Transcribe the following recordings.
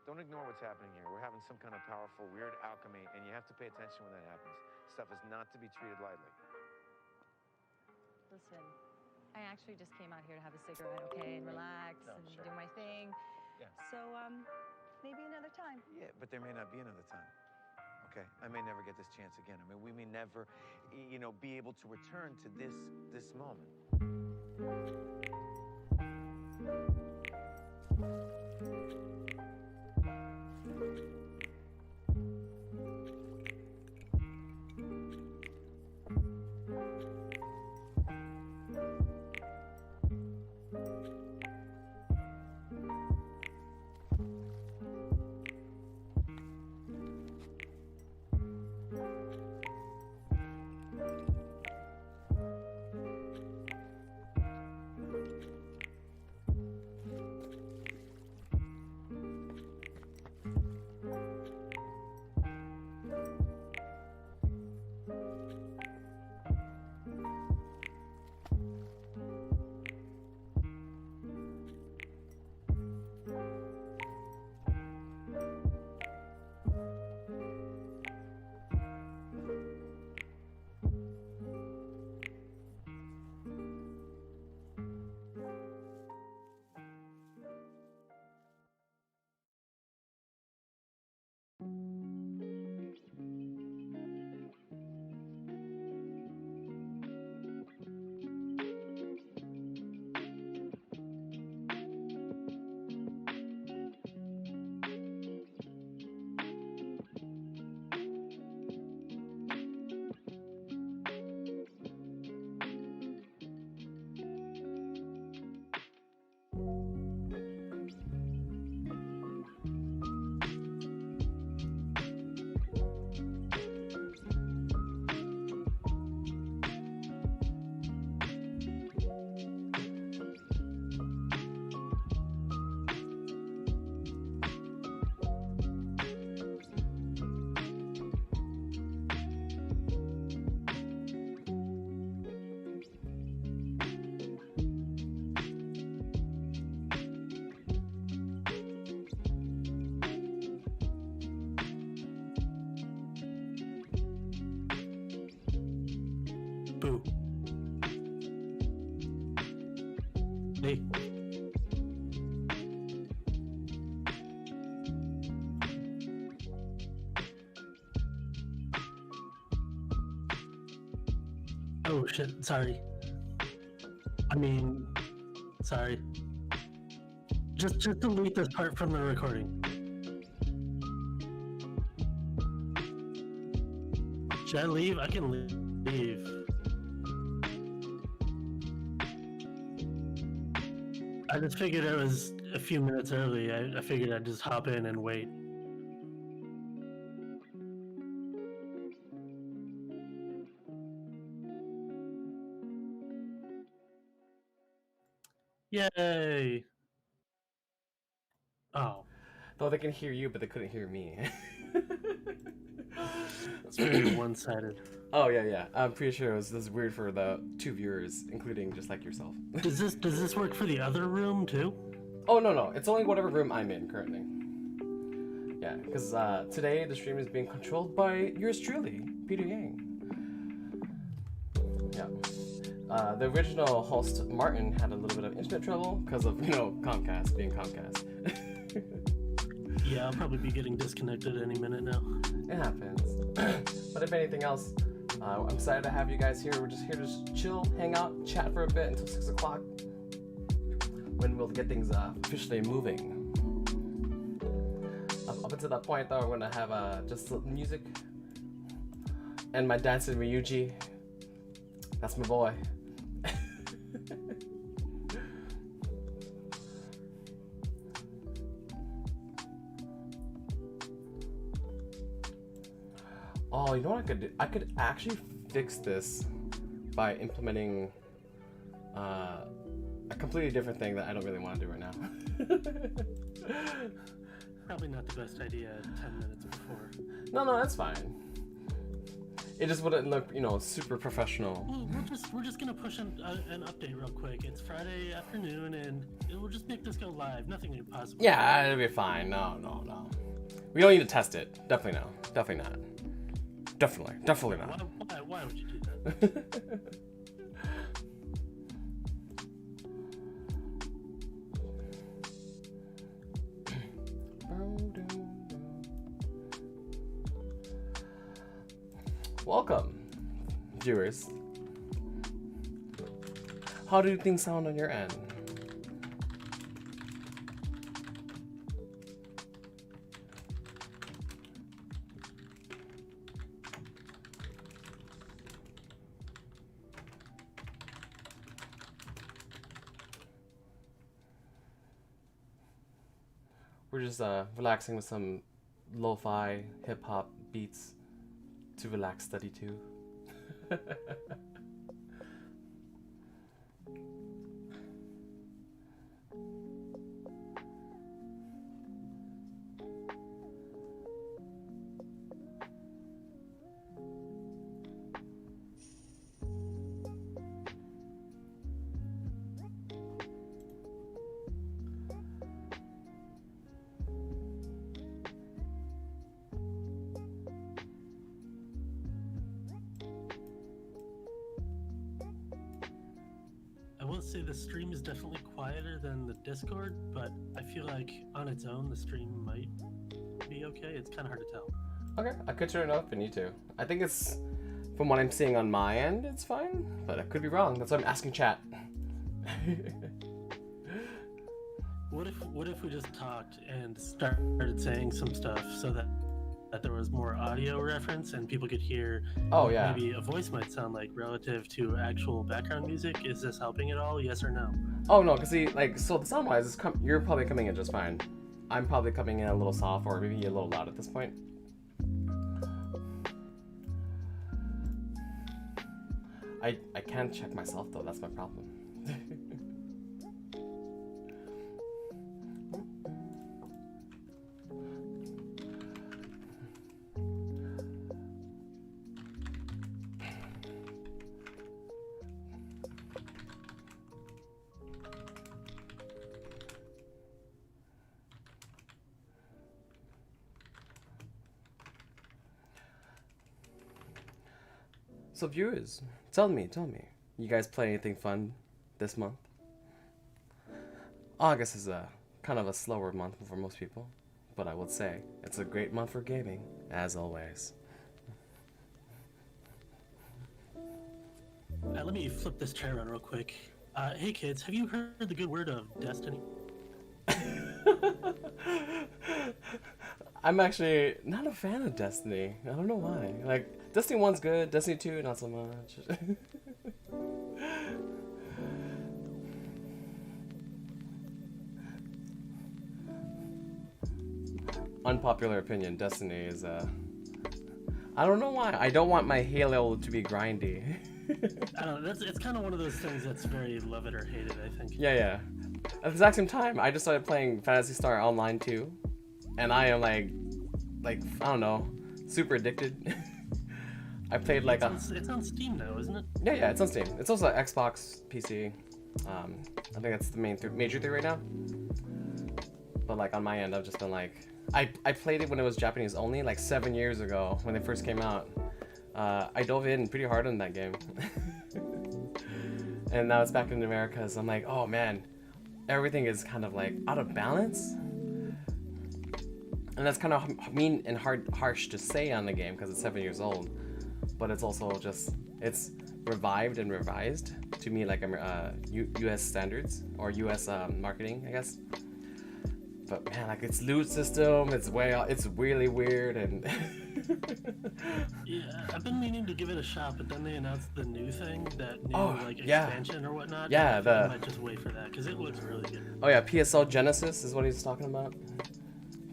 Don't ignore what's happening here. We're having some kind of powerful, weird alchemy, and you have to pay attention when that happens. Stuff is not to be treated lightly. Listen, I actually just came out here to have a cigarette, okay, and relax and do my thing. Yeah. So, maybe another time. Yeah, but there may not be another time. Okay, I may never get this chance again. I mean, we may never, be able to return to this moment. Boo. Hey. Oh shit, sorry. I mean, sorry. Just delete this part from the recording. Should I leave? I can leave. I just figured it was a few minutes early. I figured I'd just hop in and wait. Yay! Oh. Though they can hear you, but they couldn't hear me. It's very one-sided. Oh yeah. I'm pretty sure this is weird for the 2 viewers, including just like yourself. Does this work for the other room too? Oh no, it's only whatever room I'm in currently. Yeah, because today the stream is being controlled by yours truly, Peter Yang. Yeah. The original host Martin had a little bit of internet trouble because of Comcast being Comcast. Yeah, I'll probably be getting disconnected any minute now. It happens. But if anything else, I'm excited to have you guys here. We're just here to chill, hang out, chat for a bit until 6 o'clock, when we'll get things officially moving. Up until that point, though, we're gonna have just music and my dancing Ryuji. That's my boy. Oh, you know what I could do? I could actually fix this by implementing a completely different thing that I don't really want to do right now. Probably not the best idea 10 minutes before. No, that's fine. it just wouldn't look, you know, super professional. Well, we're just gonna push an update real quick. It's Friday afternoon, and we'll just make this go live. Nothing impossible. Yeah, it'll be fine. No. We don't need to test it. Definitely no. Definitely not. Definitely not. Why would you do that? Welcome, viewers. How do things sound on your end? We're just relaxing with some lo-fi hip-hop beats to relax study to. I will say the stream is definitely quieter than the Discord, but I feel like on its own the stream might be okay. It's kind of hard to tell. Okay, I could turn it up if I need to. I think it's, from what I'm seeing on my end, it's fine, but I could be wrong. That's why I'm asking chat. What if we just talked and started saying some stuff so that there was more audio reference and people could hear Oh yeah. maybe a voice might sound like relative to actual background music? Is this helping at all? Yes or no? Oh no, cause see, like, so the sound wise, you're probably coming in just fine. I'm probably coming in a little soft or maybe a little loud at this point. I can't check myself though. That's my problem. So viewers, tell me, you guys play anything fun this month? August is a kind of a slower month for most people, but I would say it's a great month for gaming, as always. Let me flip this chair around real quick. Hey kids, have you heard the good word of Destiny? I'm actually not a fan of Destiny. I don't know why. Like, Destiny 1's good, Destiny 2 not so much. Unpopular opinion, Destiny is I don't know why. I don't want my Halo to be grindy. I don't know, it's kind of one of those things that's very love it or hate it, I think. Yeah. At the exact same time, I just started playing Phantasy Star Online 2, and I am like I don't know, super addicted. I played like it's on Steam now, isn't it? Yeah, it's on Steam. It's also Xbox, PC. I think that's the major thing right now. But like on my end, I've just been like, I played it when it was Japanese only, like 7 years ago when they first came out. I dove in pretty hard on that game. And now it's back in America, so I'm like, oh man, everything is kind of like out of balance. And that's kind of mean and harsh to say on the game because it's 7 years old. But it's also just, it's revived and revised to me like US standards or US marketing, I guess. But man, like its loot system, it's really weird and yeah, I've been meaning to give it a shot, but then they announced the new thing, that new expansion or whatnot. Yeah, I might just wait for that because it looks really good. Oh yeah, PSL Genesis is what he's talking about.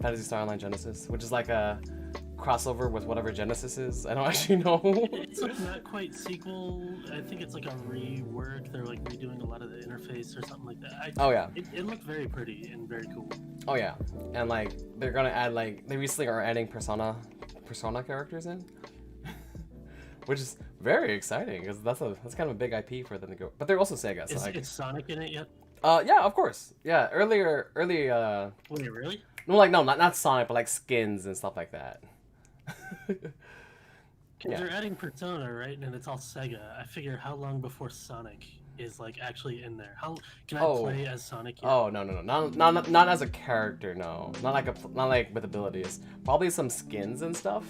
Phantasy Star Online Genesis, which is like a crossover with whatever Genesis is. I don't actually know. It's like not quite sequel. I think it's like a rework. They're like redoing a lot of the interface or something like that. Oh yeah. It looked very pretty and very cool. Oh yeah, and like they're gonna add they recently are adding Persona characters in. which is very exciting because that's kind of a big IP for them to go. But they're also Sega. So Is Sonic in it yet? Yeah, of course. Yeah, early. Wait, really? No, like no, not Sonic, but like skins and stuff like that. Because they're adding Persona, right? And it's all Sega. I figure how long before Sonic is like actually in there? How can I play as Sonic yet? Oh no, not as a character. No, not like with abilities. Probably some skins and stuff,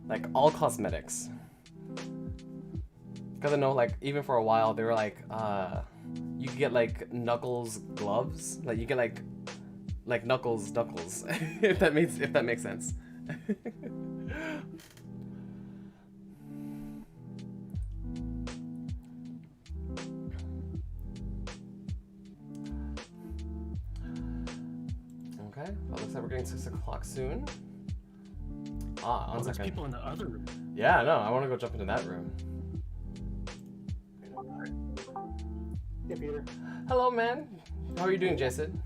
like all cosmetics. Because I know, like even for a while they were like, you could get like Knuckles gloves. Like you get like Knuckles, if that makes sense. Okay, well, looks like we're getting 6 o'clock soon. One there's second. people in the other room. Yeah, no, I want to go jump into that room. Hey, Peter. Hello, man. How are you doing, Jason?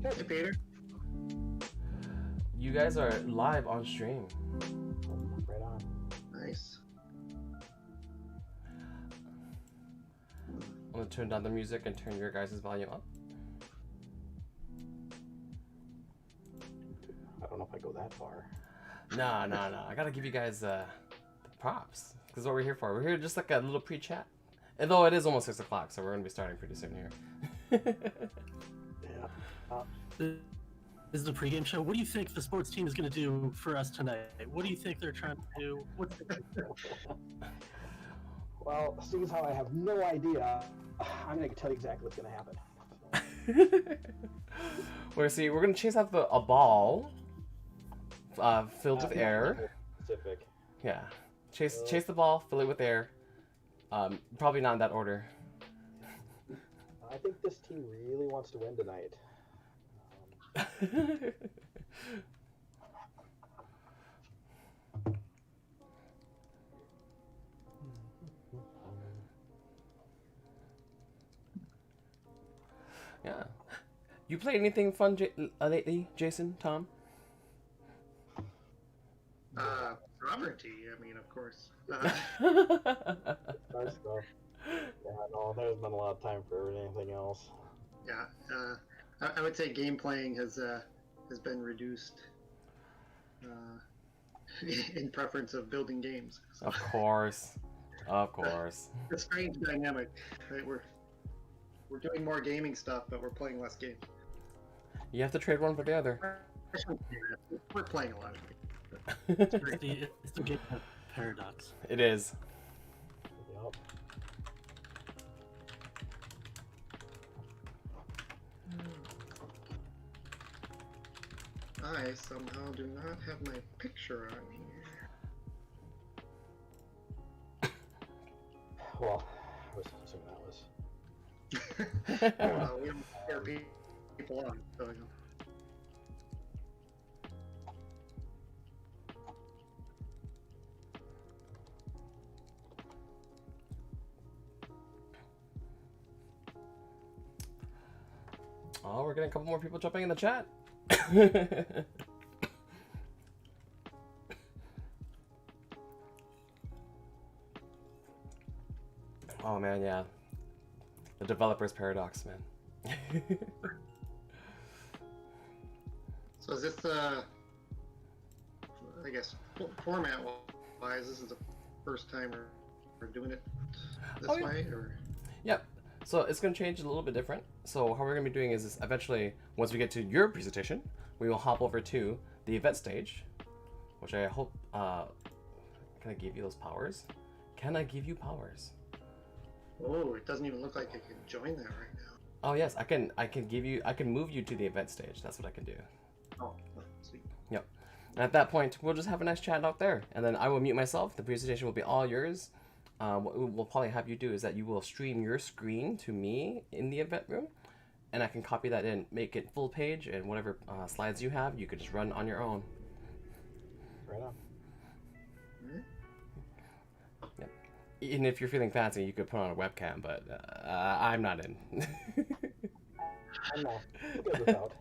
Hey, Peter. You guys are live on stream. Right on. Nice. I'm gonna turn down the music and turn your guys' volume up. I don't know if I go that far. Nah. I gotta give you guys the props. Because what we're here for. We're here just like a little pre-chat. And though it is almost 6 o'clock, so we're gonna be starting pretty soon here. Yeah. This is the pregame show. What do you think the sports team is going to do for us tonight? What do you think they're trying to do? Well, seeing as how I have no idea, I'm going to tell you exactly what's going to happen. We're gonna chase out a ball filled with air. Specific. Yeah, chase the ball, fill it with air. Probably not in that order. I think this team really wants to win tonight. Yeah. You played anything fun lately, Jason, Tom? Sovereignty, I mean, of course. Nice stuff. Yeah, no, there's been a lot of time for anything else. Yeah, I would say game playing has been reduced in preference of building games. So. Of course. It's a strange dynamic, right? We're doing more gaming stuff, but we're playing less games. You have to trade one for the other. We're playing a lot of games. It's the Gamedev paradox. It is. Yep. I somehow do not have my picture on here. Well, I was assuming that was. We don't scare people on, so you know. Oh, we're getting a couple more people jumping in the chat. Oh man, yeah. The developer's paradox, man. So is this I guess format-wise, this is the first time we're doing it this way, or? Yep. So it's going to change a little bit different. So how we're going to be doing is this, eventually, once we get to your presentation, we will hop over to the event stage, which I hope, can I give you those powers? Can I give you powers? Oh, it doesn't even look like I can join that right now. Oh yes, I can move you to the event stage. That's what I can do. Oh, sweet. Yep. And at that point, we'll just have a nice chat out there. And then I will mute myself. The presentation will be all yours. What we'll probably have you do is that you will stream your screen to me in the event room, and I can copy that in, make it full page, and whatever slides you have, you could just run on your own. Right on. Yep. And if you're feeling fancy, you could put on a webcam, but I'm not in. I'm not. Good without.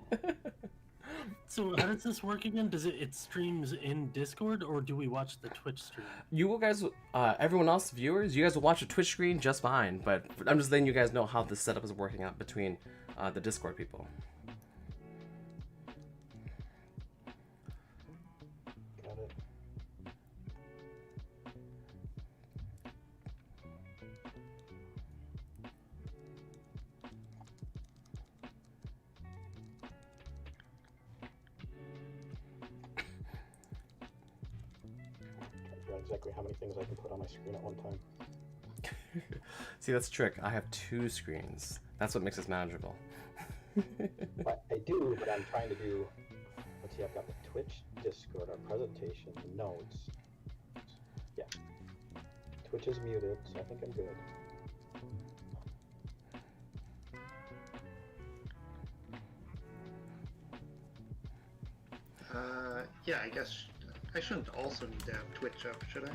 So how does this work again? Does it streams in Discord, or do we watch the Twitch stream? You guys, everyone else, viewers, you guys will watch a Twitch screen just fine. But I'm just letting you guys know how this setup is working out between the Discord people. Got it. Exactly how many things I can put on my screen at one time. See, that's a trick. I have 2 screens. That's what makes this manageable. But I do, but I'm trying to do. Let's see, I've got the Twitch, Discord, our presentation, the notes. Yeah. Twitch is muted, so I think I'm good. Yeah, I guess I shouldn't also need to have Twitch up, should I?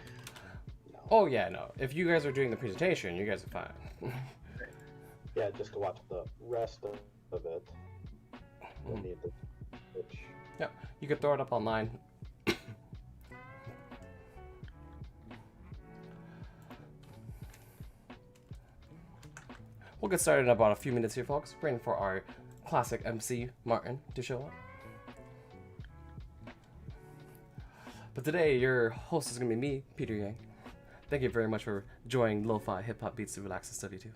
No. Oh yeah, no. If you guys are doing the presentation, you guys are fine. Yeah, just to watch the rest of it. You'll need the Twitch. Yeah, you could throw it up online. We'll get started in about a few minutes here, folks. Waiting for our classic MC, Martin, to show up. But today, your host is going to be me, Peter Yang. Thank you very much for enjoying lo-fi hip-hop beats to relax and study too.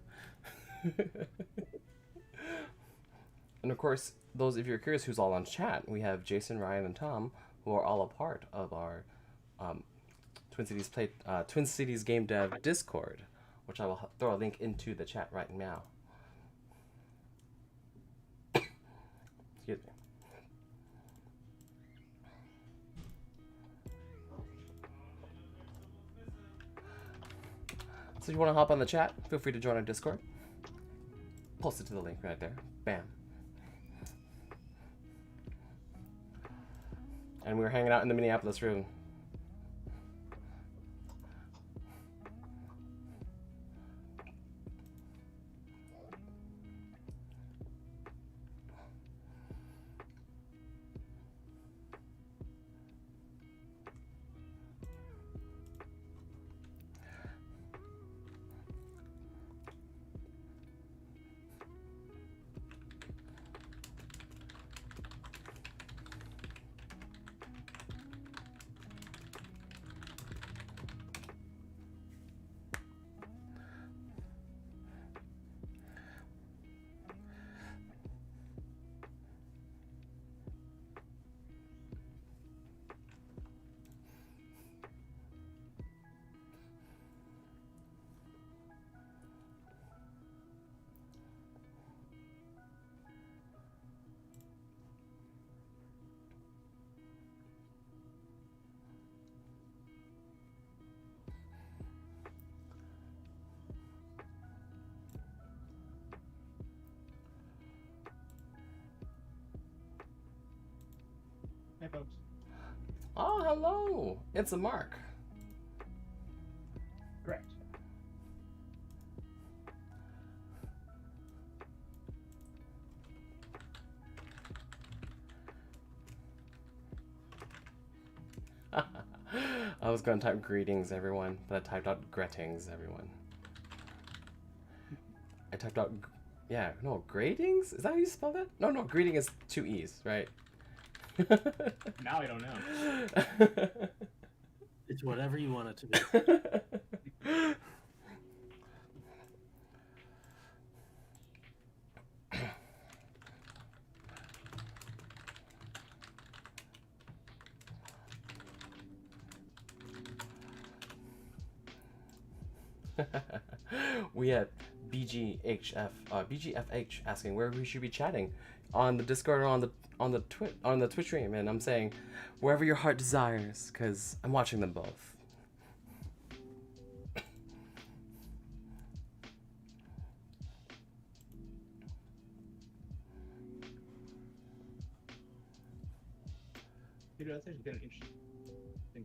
And of course, those if you're curious who's all on chat, we have Jason, Ryan, and Tom, who are all a part of our Twin Cities Game Dev Discord, which I will throw a link into the chat right now. Excuse me. So if you want to hop on the chat, feel free to join our Discord. Post it to the link right there. Bam. And we were hanging out in the Minneapolis room. Hey, folks. Oh, hello. It's a Mark. Correct. I was going to type greetings, everyone, but I typed out greetings, everyone. I typed out, yeah, no, greetings? Is that how you spell that? No, greeting is 2 E's, right? Now I don't know. It's whatever you want it to be. We had BGFH asking where we should be chatting on the Discord or on the Twitch stream, and I'm saying wherever your heart desires, because I'm watching them both. Peter, that's actually been an interesting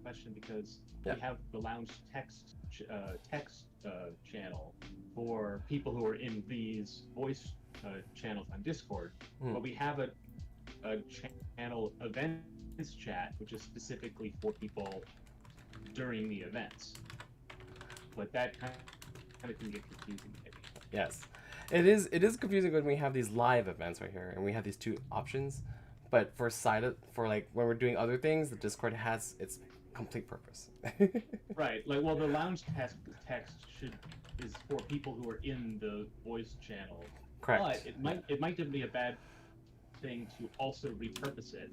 question because Yeah. we have the lounge text channel for people who are in these voice channels on Discord, but we have it a channel events chat, which is specifically for people during the events. But that kind of can get confusing, maybe. Yes, it is. It is confusing when we have these live events right here, and we have these two options. But for like when we're doing other things, the Discord has its complete purpose. Right. Like, well, the lounge text is for people who are in the voice channel. Correct. But it might just be a bad thing to also repurpose it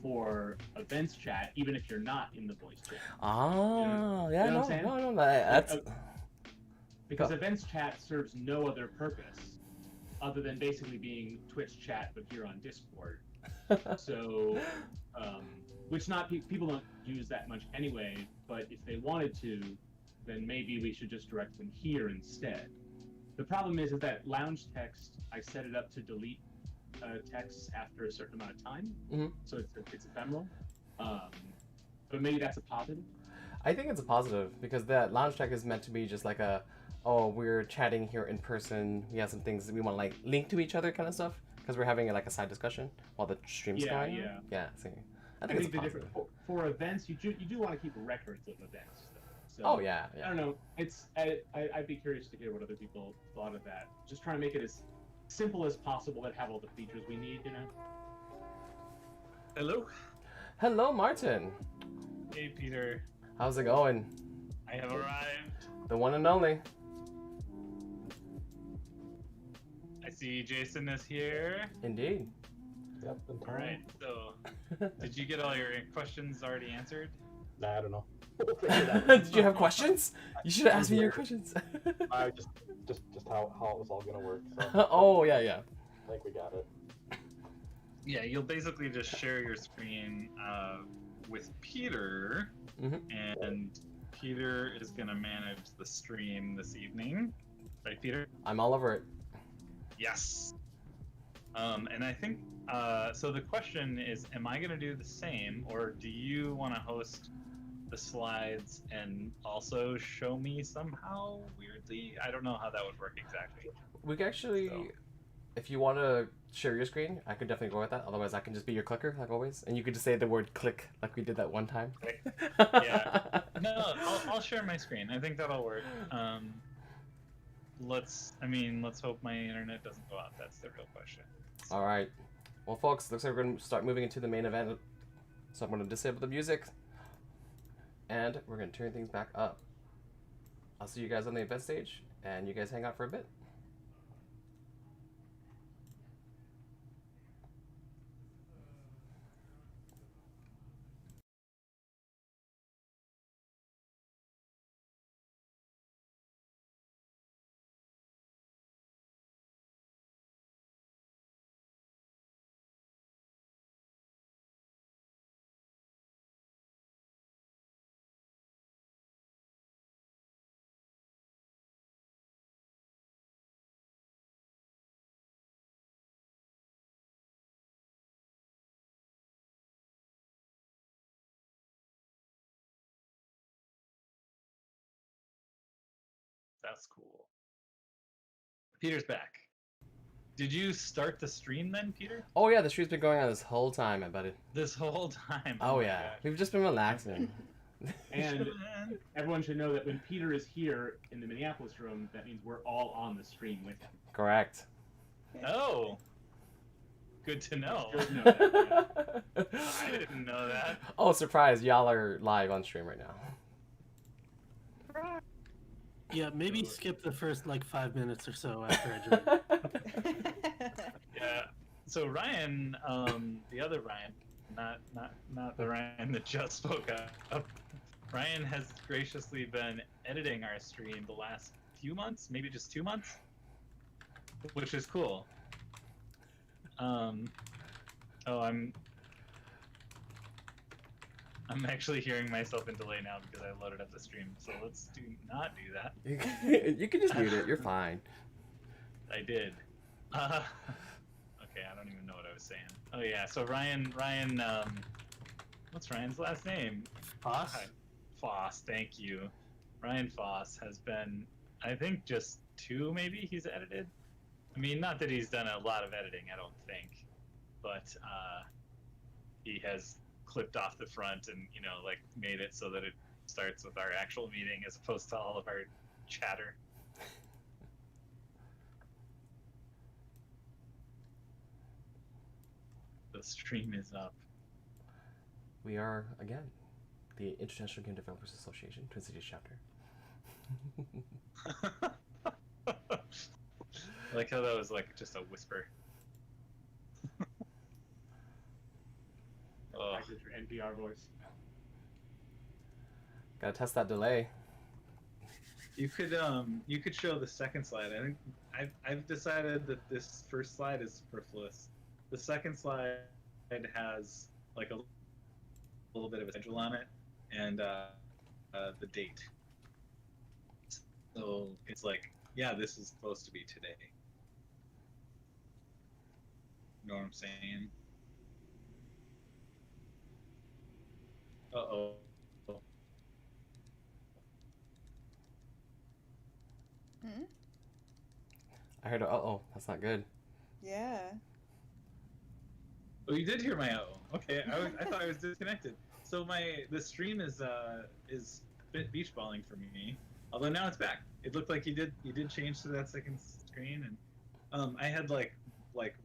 for events chat, even if you're not in the voice channel. Ah, yeah, you know no, what I'm saying? no, that's Because events chat serves no other purpose other than basically being Twitch chat, but here on Discord. So, which people don't use that much anyway. But if they wanted to, then maybe we should just direct them here instead. The problem is that lounge text, I set it up to delete texts after a certain amount of time, so it's ephemeral. But maybe that's a positive. I think it's a positive because that lounge tech is meant to be just like we're chatting here in person. We have some things that we want to like link to each other kind of stuff because we're having like a side discussion while the stream's going. Yeah. See, I think it's a positive. For events, you do want to keep records of events. So, oh yeah. I don't know. I'd be curious to hear what other people thought of that. Just trying to make it as simple as possible and have all the features we need. Hello, Martin. Hey, Peter. How's it going? I have arrived. The one and only. I see Jason is here. Indeed. Yep. All right. So, did you get all your questions already answered? Nah, I don't know. Did you have questions? You should have asked me your questions. I just how it was all gonna work. So oh yeah. I think we got it. Yeah, you'll basically just share your screen with Peter, and Peter is gonna manage the stream this evening. Right, Peter? I'm all over it. Yes. And I think so. The question is, am I gonna do the same, or do you want to host the slides and also show me somehow weirdly? I don't know how that would work exactly. We can actually, if you want to share your screen, I could definitely go with that. Otherwise, I can just be your clicker like always, and you could just say the word "click" like we did that one time. Yeah. No, I'll share my screen. I think that'll work. Let's hope my internet doesn't go out. That's the real question. All right. Well, folks, looks like we're going to start moving into the main event. So I'm going to disable the music. And we're going to turn things back up. I'll see you guys on the event stage, and you guys hang out for a bit. That's cool. Peter's back. Did you start the stream then, Peter? Oh yeah, the stream's been going on this whole time, I bet it. This whole time. Oh my yeah, gosh. we've just been relaxing. And everyone should know that when Peter is here in the Minneapolis room, that means we're all on the stream with him. Correct. Oh. Good to know. Good to know that, yeah. I didn't know that. Oh, surprise! Y'all are live on stream right now. Yeah, maybe skip the first like 5 minutes or so after I join. Yeah. So Ryan, the other Ryan, not the Ryan that just spoke up. Ryan has graciously been editing our stream the last few months, maybe just 2 months, which is cool. I'm actually hearing myself in delay now because I loaded up the stream. So let's not do that. You can just mute it. You're fine. I did. Okay, I don't even know what I was saying. Oh yeah, so Ryan, what's Ryan's last name? Foss? Foss, thank you. Ryan Foss has been, I think, just 2 maybe he's edited. I mean, not that he's done a lot of editing, I don't think. but he has clipped off the front and like made it so that it starts with our actual meeting as opposed to all of our chatter. The stream is up. We are, again, the International Game Developers Association, Twin Cities chapter. I like how that was like just a whisper. Oh. I did your NPR voice. Gotta test that delay. You could show the second slide. I think I've decided that this first slide is superfluous. The second slide has like a little bit of a schedule on it and the date. So it's like, yeah, this is supposed to be today. You know what I'm saying? Uh-oh. Hmm? I heard a uh-oh. That's not good. Yeah. Oh, you did hear my uh-oh. Okay, I thought I was disconnected. So the stream is beach balling for me. Although now it's back. It looked like you did change to that second screen, and I had like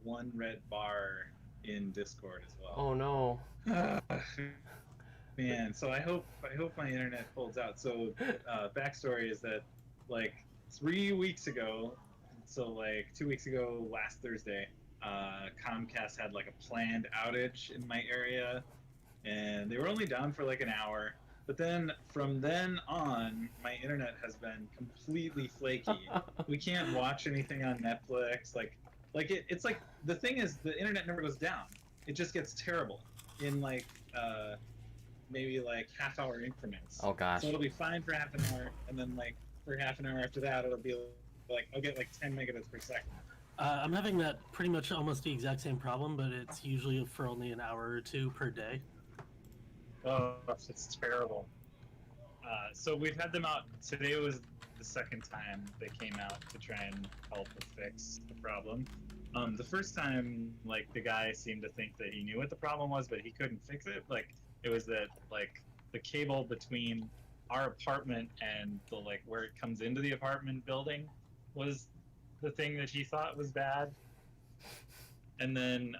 one red bar in Discord as well. Oh no. Man, so I hope my internet holds out. So backstory is that like 3 weeks ago, so like 2 weeks ago, last Thursday, Comcast had like a planned outage in my area, and they were only down for like an hour. But then from then on, my internet has been completely flaky. We can't watch anything on Netflix. It's like the thing is the internet never goes down. It just gets terrible in like maybe like half-hour increments. Oh gosh. So it'll be fine for half an hour, and then like for half an hour after that, it'll be like I'll get like 10 megabits per second. I'm having that pretty much almost the exact same problem, but it's usually for only an hour or two per day. Oh, it's terrible. So we've had them out. Today was the second time they came out to try and help fix the problem. The first time, like, the guy seemed to think that he knew what the problem was, but he couldn't fix it. Like, it was that, like, the cable between our apartment and the, like, where it comes into the apartment building was the thing that he thought was bad. And then,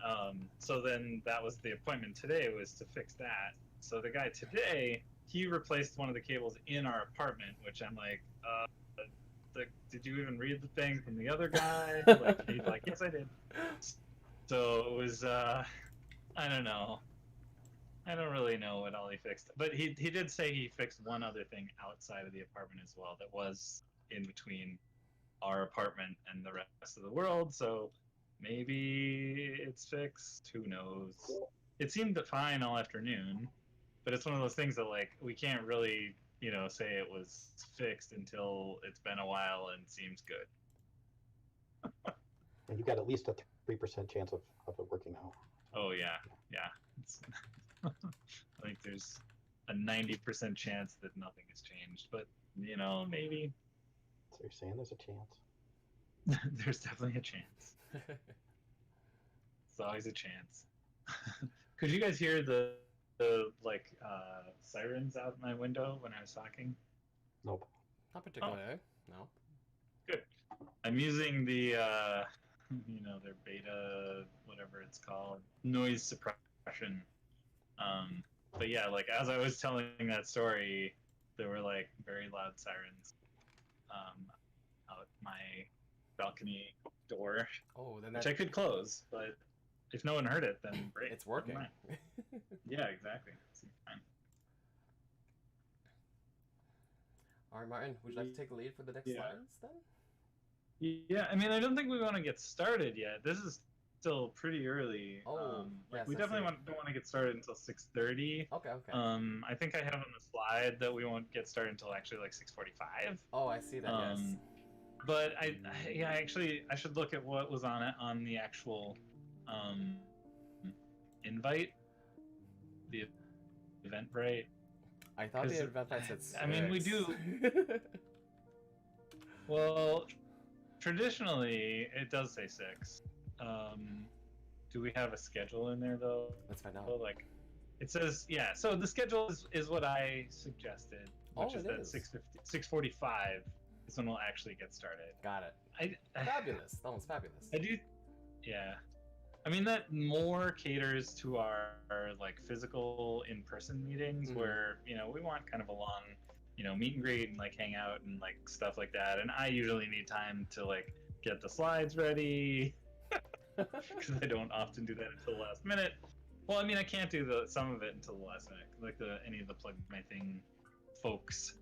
so then that was the appointment today, was to fix that. So the guy today, he replaced one of the cables in our apartment, which I'm like, did you even read the thing from the other guy? Like, he's like, yes, I did. So it was, I don't know. I don't really know what all he fixed. But he did say he fixed one other thing outside of the apartment as well that was in between our apartment and the rest of the world. So maybe it's fixed. Who knows? It seemed fine all afternoon. But it's one of those things that, like, we can't really, say it was fixed until it's been a while and seems good. And you've got at least a 3% chance of it working out. Oh, yeah. I think there's a 90% chance that nothing has changed. But, maybe. So you're saying there's a chance? There's definitely a chance. It's always a chance. Could you guys hear the sirens out my window when I was talking? Nope. Not particularly. No. Good. I'm using the their beta, whatever it's called, noise suppression. But yeah, like as I was telling that story, there were like very loud sirens out my balcony door. Oh, then which I could close, but if no one heard it, then great. It's working. Yeah, exactly. It's fine. All right, Martin, would you like to take the lead for the next slides then? Yeah, I mean, I don't think we want to get started yet. This is still pretty early. Oh, yes, we definitely don't want to get started until 6:30. Okay. I think I have on the slide that we won't get started until actually like 6:45. Oh, I see that. Yes. But I should look at what was on it on the actual invite, the Eventbrite. I thought the Eventbrite said 6. I mean, we do. Well, traditionally it does say 6, do we have a schedule in there though? Let's find out. Well, like, it says, yeah. So the schedule is what I suggested, which is that 6:45 is when we'll actually get started. Got it. Fabulous. That one's fabulous. I do, yeah. I mean, that more caters to our like physical in-person meetings where, you know, we want kind of a long, you know, meet and greet and like hang out and like stuff like that. And I usually need time to like get the slides ready because I don't often do that until the last minute. Well, I mean, I can't do some of it until the last minute, like any of the plug my thing folks.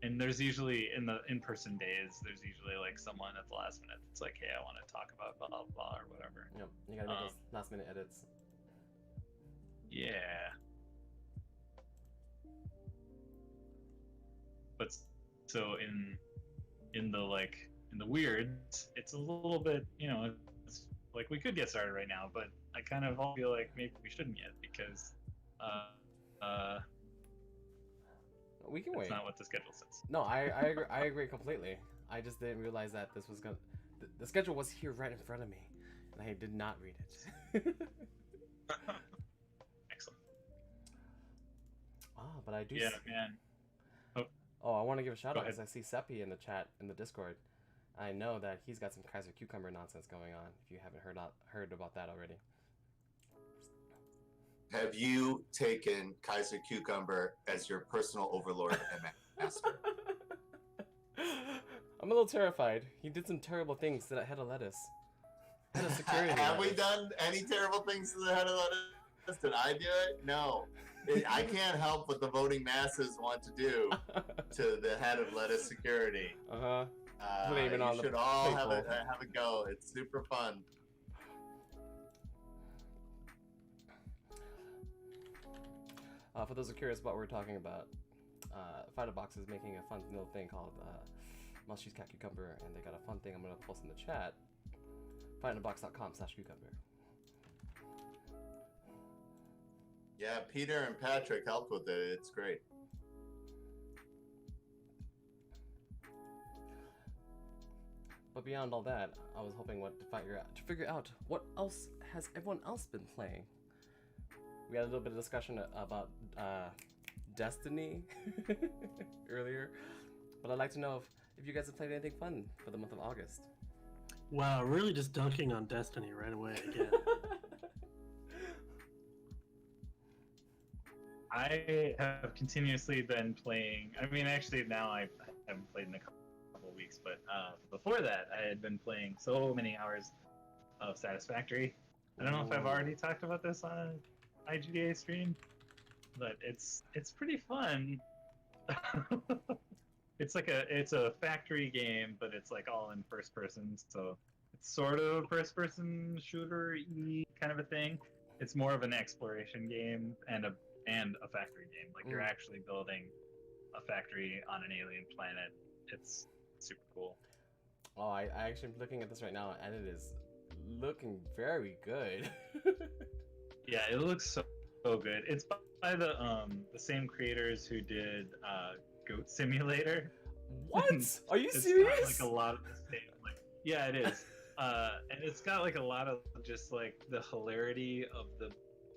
And there's usually in the in-person days, there's usually like someone at the last minute that's like, hey, I want to talk about blah blah blah or whatever. Yep, you gotta make those last minute edits. Yeah. But so in the weirds, it's a little bit, you know, it's like we could get started right now, but I kind of feel like maybe we shouldn't yet because we can wait. That's not what the schedule says. No, I agree completely. I just didn't realize that this was gonna. The schedule was here right in front of me, and I did not read it. Excellent. But I do. Yeah, man. Oh, I want to give a shout out because I see Seppi in the chat in the Discord. I know that he's got some Kaiser Cucumber nonsense going on. If you haven't heard about that already. Have you taken Kaiser Cucumber as your personal overlord and master? I'm a little terrified. He did some terrible things to that head of lettuce. Head of security. Have we done any terrible things to the head of lettuce? Did I do it? No. I can't help what the voting masses want to do to the head of lettuce security. Blaming you on should the all people. have a go. It's super fun. For those who are curious what we're talking about, Fighterbox is making a fun little thing called Must Choose Cat Cucumber, and they got a fun thing I'm going to post in the chat. Fighterbox.com/cucumber. Yeah, Peter and Patrick helped with it. It's great. But beyond all that, I was hoping to figure out what else has everyone else been playing. We had a little bit of discussion about Destiny earlier, but I'd like to know if you guys have played anything fun for the month of August. Wow, really just dunking on Destiny right away again. I have continuously been playing. I mean, actually, now I haven't played in a couple of weeks, but before that, I had been playing so many hours of Satisfactory. I don't know if I've already talked about this on IGDA stream, but it's pretty fun. It's a factory game, but it's like all in first person, so it's sort of a first person shooter-y kind of a thing. It's more of an exploration game and a factory game. Like you're actually building a factory on an alien planet. It's super cool. Oh, I actually am looking at this right now, and it is looking very good. Yeah, it looks so good. It's by the same creators who did Goat Simulator. What? Are you serious? Got, like a lot of the same. Like, yeah, it is. And it's got like a lot of just like the hilarity of the,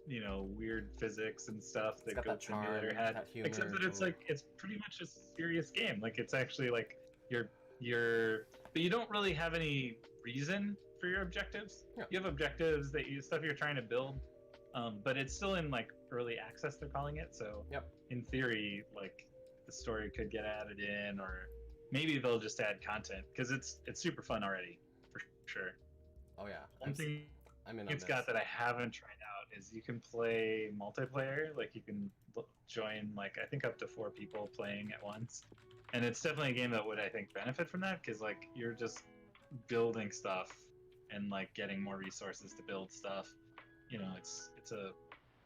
you know, weird physics and stuff that Goat Simulator had. Except that it's like it's pretty much a serious game. Like it's actually like but you don't really have any reason for your objectives. Yeah. You have objectives stuff you're trying to build. But it's still in like early access, they're calling it. So in theory, like the story could get added in, or maybe they'll just add content because it's super fun already for sure. Oh yeah. One thing it's got that I haven't tried out is you can play multiplayer. Like you can join like I think up to 4 people playing at once, and it's definitely a game that would I think benefit from that because like you're just building stuff and like getting more resources to build stuff. You know, it's a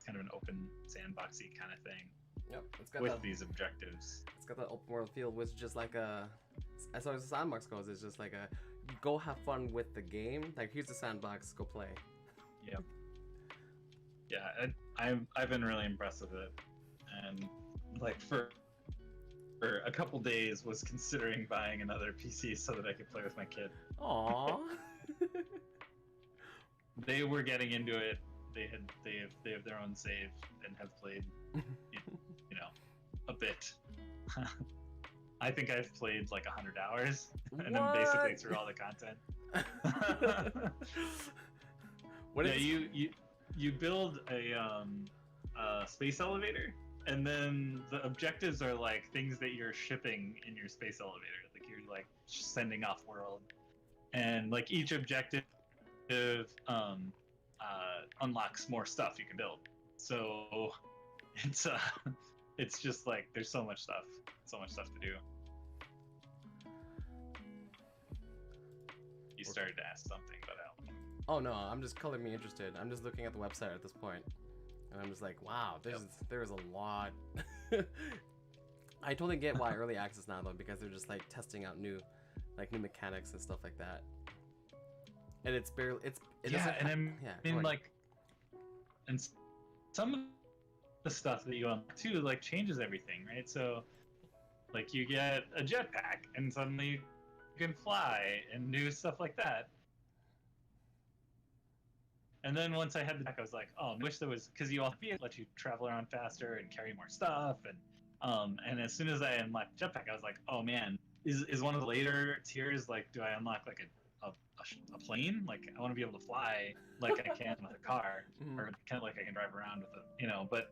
kind of an open sandboxy kind of thing. Yep, it's got with these objectives. It's got that open world feel, which just like as far as the sandbox goes, it's just like you go have fun with the game. Like here's the sandbox, go play. Yep. Yeah, I've been really impressed with it, and like for a couple days was considering buying another PC so that I could play with my kid. Aww. they were getting into it. They have their own save and have played, you know, a bit. I think I've played like 100 hours, and I'm basically through all the content. What yeah, is... you build a space elevator, and then the objectives are like things that you're shipping in your space elevator, like you're like sending off world, and like each objective unlocks more stuff you can build. So it's just like there's so much stuff to do. You started to ask something, but I don't know. Oh no, I'm just calling me interested. I'm just looking at the website at this point, and I'm just like, wow, there's a lot. I totally get why early access now though, because they're just like testing out new mechanics and stuff like that. And it's barely and some of the stuff that you unlock too like changes everything, right? So like you get a jetpack and suddenly you can fly and do stuff like that. And then once I had the deck, I was like, oh, I wish there was, because you all let you travel around faster and carry more stuff, and as soon as I unlocked jetpack, I was like, oh man, is one of the later tiers like, do I unlock like a plane? Like I want to be able to fly like I can with a car, or kind of like I can drive around with a, you know. But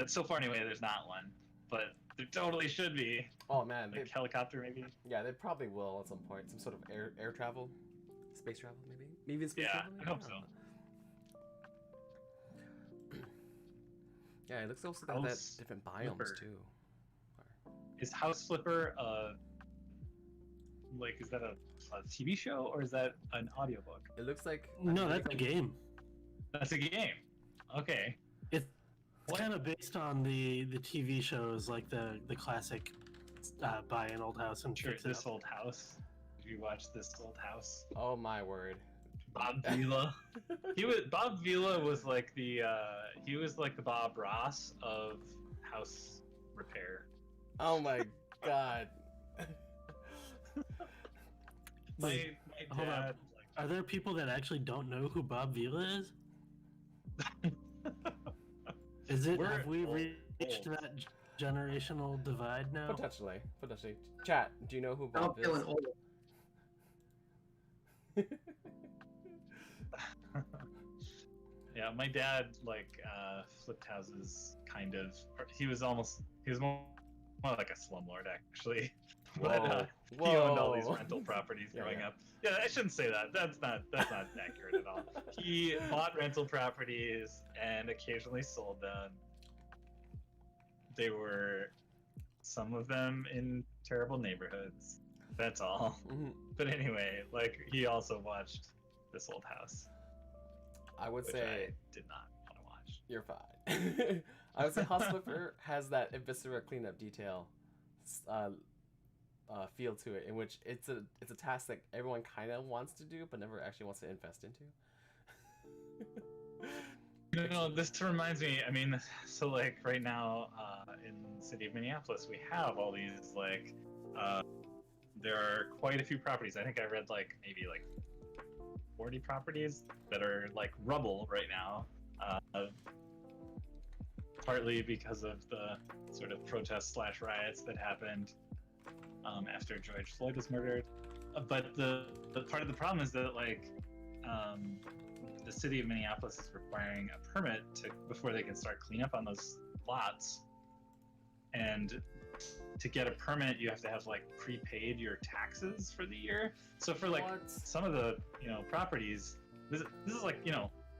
so far anyway, there's not one, but there totally should be. Oh man, like helicopter maybe. Yeah, they probably will at some point. Some sort of air travel, space travel maybe space travel. I hope so. Yeah, it looks also that different biomes too. Is House Flipper like, is that a TV show or is that an audiobook? It looks like... No, that's a game. That's a game. Okay. It's kind of based on the TV shows, like the classic buy an old house and fix it This up. Old House. Did you watch This Old House? Oh my word. Bob Vila. Bob Vila was like the Bob Ross of house repair. Oh my god. my Hold on. dad, Are there people that actually don't know who Bob Vila is? Is it? Have we reached that generational divide now? Potentially. Chat, do you know who Bob is? Yeah, my dad flipped houses, kind of. He was more like a slumlord actually. But he owned all these rental properties growing up. Yeah, I shouldn't say that. That's not accurate at all. He bought rental properties and occasionally sold them. They were, some of them in terrible neighborhoods. That's all. But anyway, like he also watched This Old House. I would say I did not want to watch. You're fine. I would say House Flipper has that Eviscera cleanup detail feel to it, in which it's a task that everyone kind of wants to do, but never actually wants to invest into. You know, this reminds me. I mean, so like right now in the city of Minneapolis, we have all these like. There are quite a few properties. I think I read like maybe like 40 properties that are like rubble right now, partly because of the sort of protests / riots that happened after George Floyd was murdered. But the part of the problem is that like the city of Minneapolis is requiring a permit before they can start cleanup on those lots, and to get a permit, you have to have like prepaid your taxes for the year. So for like some of the properties, this is like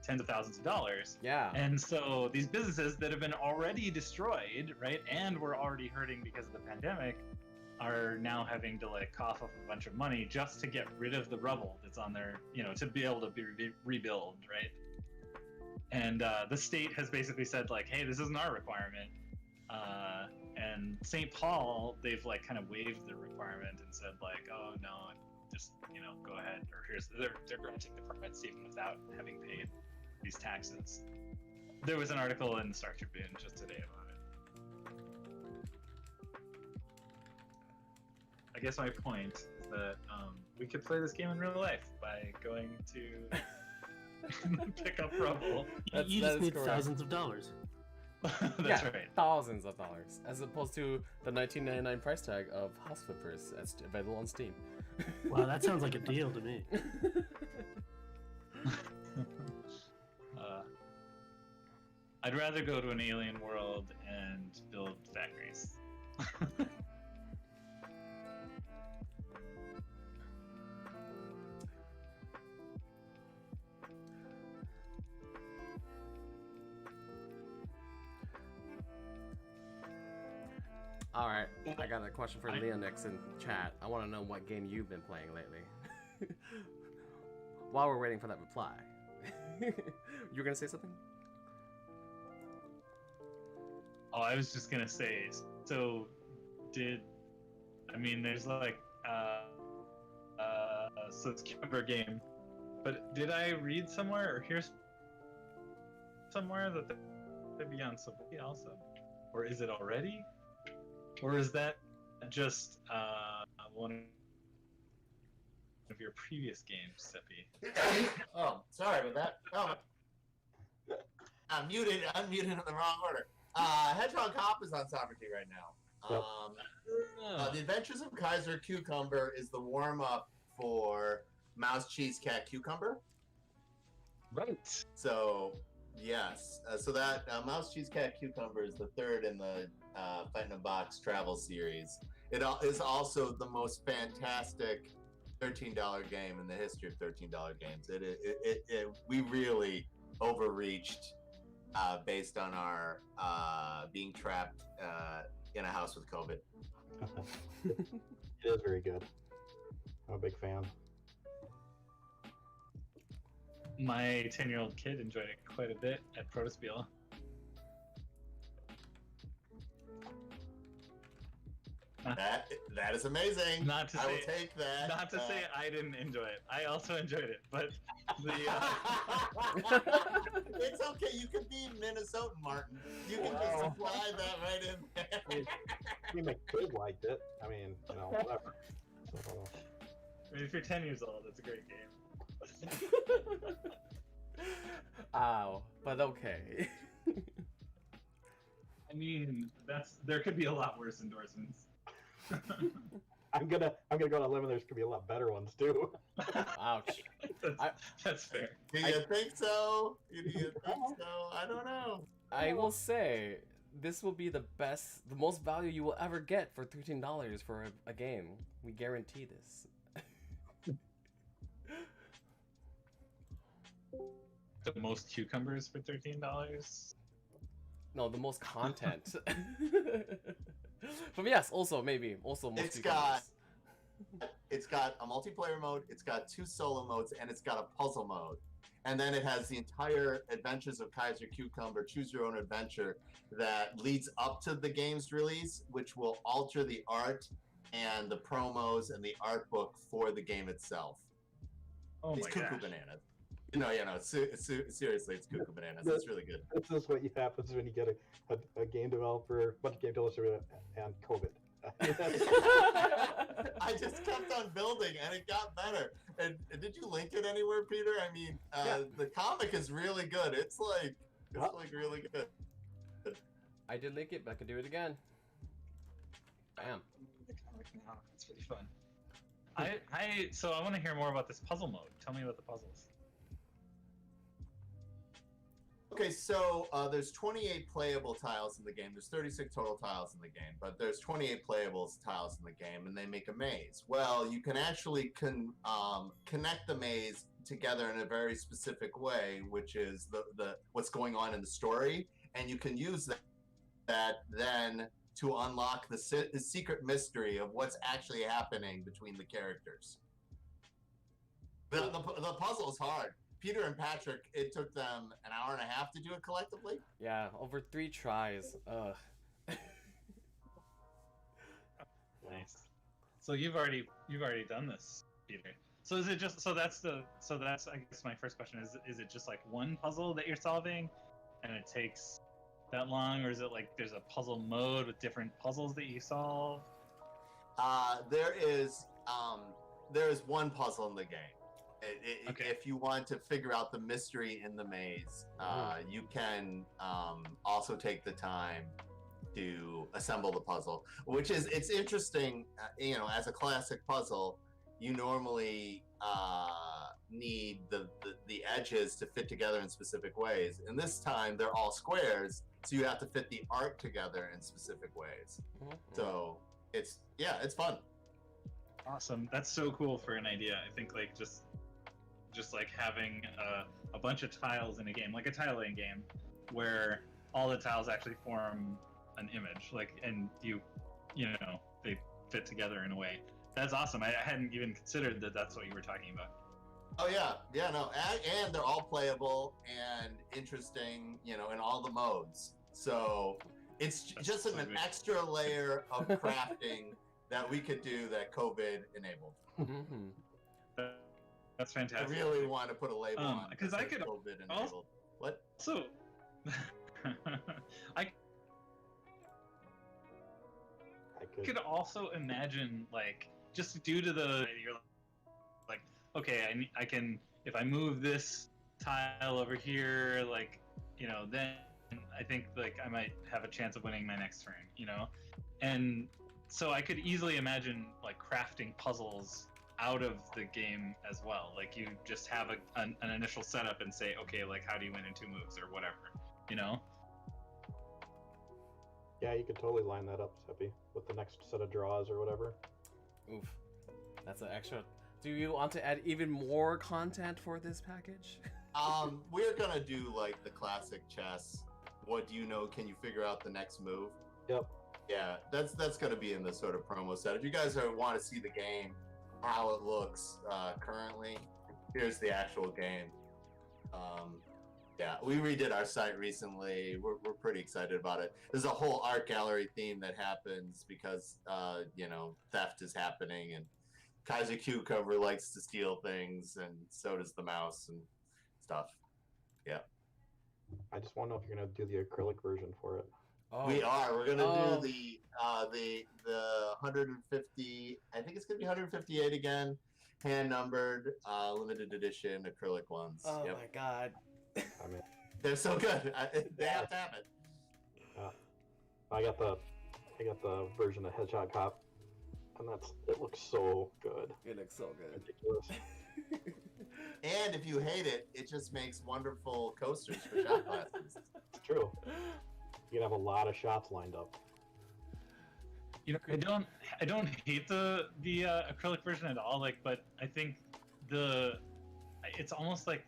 tens of thousands of dollars. Yeah. And so these businesses that have been already destroyed, right, and were already hurting because of the pandemic, are now having to like cough up a bunch of money just to get rid of the rubble that's on their, to be able to be rebuild, right? And the state has basically said like, hey, this isn't our requirement. And St. Paul, they've like kind of waived the requirement and said like, oh no, just go ahead. Or they're granting the permits even without having paid these taxes. There was an article in the Star Tribune just today about it. I guess my point is that we could play this game in real life by going to pick up rubble. You that just is need correct. thousands of dollars. That's right. Thousands of dollars, as opposed to the $19.99 price tag of House Flippers that's available on Steam. Wow, that sounds like a deal to me. I'd rather go to an alien world and build factories. All right, I got a question for Leonix in chat. I want to know what game you've been playing lately. While we're waiting for that reply, you were gonna say something? Oh, I was just gonna say. So, there's like so it's Cucumber game, but did I read somewhere or hear somewhere that they'd be on Sabia also, or is it already? Or is that just one of your previous games, Seppi? Oh, sorry about that. Oh, I'm muted in the wrong order. Hedgehog Hop is on Sovereignty right now. The Adventures of Kaiser Cucumber is the warm-up for Mouse, Cheese, Cat, Cucumber. Right. So, yes. So that Mouse, Cheese, Cat, Cucumber is the third in the Fight in a Box travel series. It is also the most fantastic $13 game in the history of $13 games. We really overreached based on our being trapped in a house with COVID. It is very good. I'm a big fan. My 10-year-old kid enjoyed it quite a bit at Protospiel. That is okay. Not to I say, will take that. Not to say I didn't enjoy it. I also enjoyed it, but the it's okay. You can be Minnesotan, Martin. You can just supply that right in there. I mean, my kid liked it. I mean, whatever. So, if you're 10 years old, it's a great game. Ow, but okay. I mean, there could be a lot worse endorsements. I'm gonna go on a limb, and there's gonna be a lot better ones too. Ouch. That's fair. Do you think so? Do you think so? I don't know. I will say this will be the most value you will ever get for $13 for a game. We guarantee this. The most cucumbers for $13? No, the most content. But yes, also most It's cucumbers. It's got a multiplayer mode, it's got 2 solo modes, and it's got a puzzle mode. And then it has the entire Adventures of Kaiser Cucumber Choose Your Own Adventure that leads up to the game's release, which will alter the art and the promos and the art book for the game itself. Oh it's my cuckoo gosh. bananas. Seriously, it's cuckoo bananas. It's really good. This is what happens when you get a game developer, a bunch of game developers, and COVID. I just kept on building, and it got better. And did you link it anywhere, Peter? I mean, the comic is really good. It's like really good. I did link it, but I can do it again. Bam. It's pretty fun. So I want to hear more about this puzzle mode. Tell me about the puzzles. Okay, so there's 28 playable tiles in the game. There's 36 total tiles in the game, but there's 28 playable tiles in the game, and they make a maze. Well, you can actually connect the maze together in a very specific way, which is the what's going on in the story, and you can use that then to unlock the secret mystery of what's actually happening between the characters. The puzzle is hard. Peter and Patrick, it took them an hour and a half to do it collectively. Yeah, over 3 tries. Ugh. Nice. So you've already done this, Peter. So is it just that's I guess my first question is it just like one puzzle that you're solving, and it takes that long, or is it like there's a puzzle mode with different puzzles that you solve? There is one puzzle in the game. Okay. If you want to figure out the mystery in the maze, you can also take the time to assemble the puzzle, which is, it's interesting, as a classic puzzle, you normally need the edges to fit together in specific ways. And this time they're all squares, so you have to fit the art together in specific ways. So it's fun. Awesome. That's so cool for an idea. I think like just like having a bunch of tiles in a game, like a tile laying game, where all the tiles actually form an image, like, and they fit together in a way. That's awesome. I hadn't even considered that that's what you were talking about. Oh yeah, no, and they're all playable and interesting, in all the modes. So it's That's just so an good. extra layer of crafting that we could do that COVID enabled. That's I fantastic. really want to put a label on because that I says could COVID enabled. What? So, I could also imagine, like, just due to you're like, okay, I can, if I move this tile over here, like, then I think like I might have a chance of winning my next turn, and so I could easily imagine like crafting puzzles out of the game as well. Like you just have an initial setup and say, okay, like how do you win in 2 moves or whatever, Yeah, you could totally line that up, Seppi, with the next set of draws or whatever. Oof. That's an extra. Do you want to add even more content for this package? We're gonna do like the classic chess. What do you know? Can you figure out the next move? Yep. Yeah, that's gonna be in the sort of promo set. If you guys want to see the game, how it looks currently, here's the actual game. Yeah, we redid our site recently. We're pretty excited about it. There's a whole art gallery theme that happens because theft is happening, and Kaiser Cucumber likes to steal things, and so does the mouse and stuff. Yeah. I just want to know if you're gonna do the acrylic version for it. Oh. We are. We're gonna do the 150. I think it's gonna be 158 again, hand numbered, limited edition acrylic ones. Oh my god. I mean, They're so good. They have to have it. I got the version of Hedgehog Cop, and it looks so good. It looks so good. Ridiculous. And if you hate it, it just makes wonderful coasters for shot glasses. It's true. You can have a lot of shots lined up. I don't hate the acrylic version at all. Like, but I think it's almost like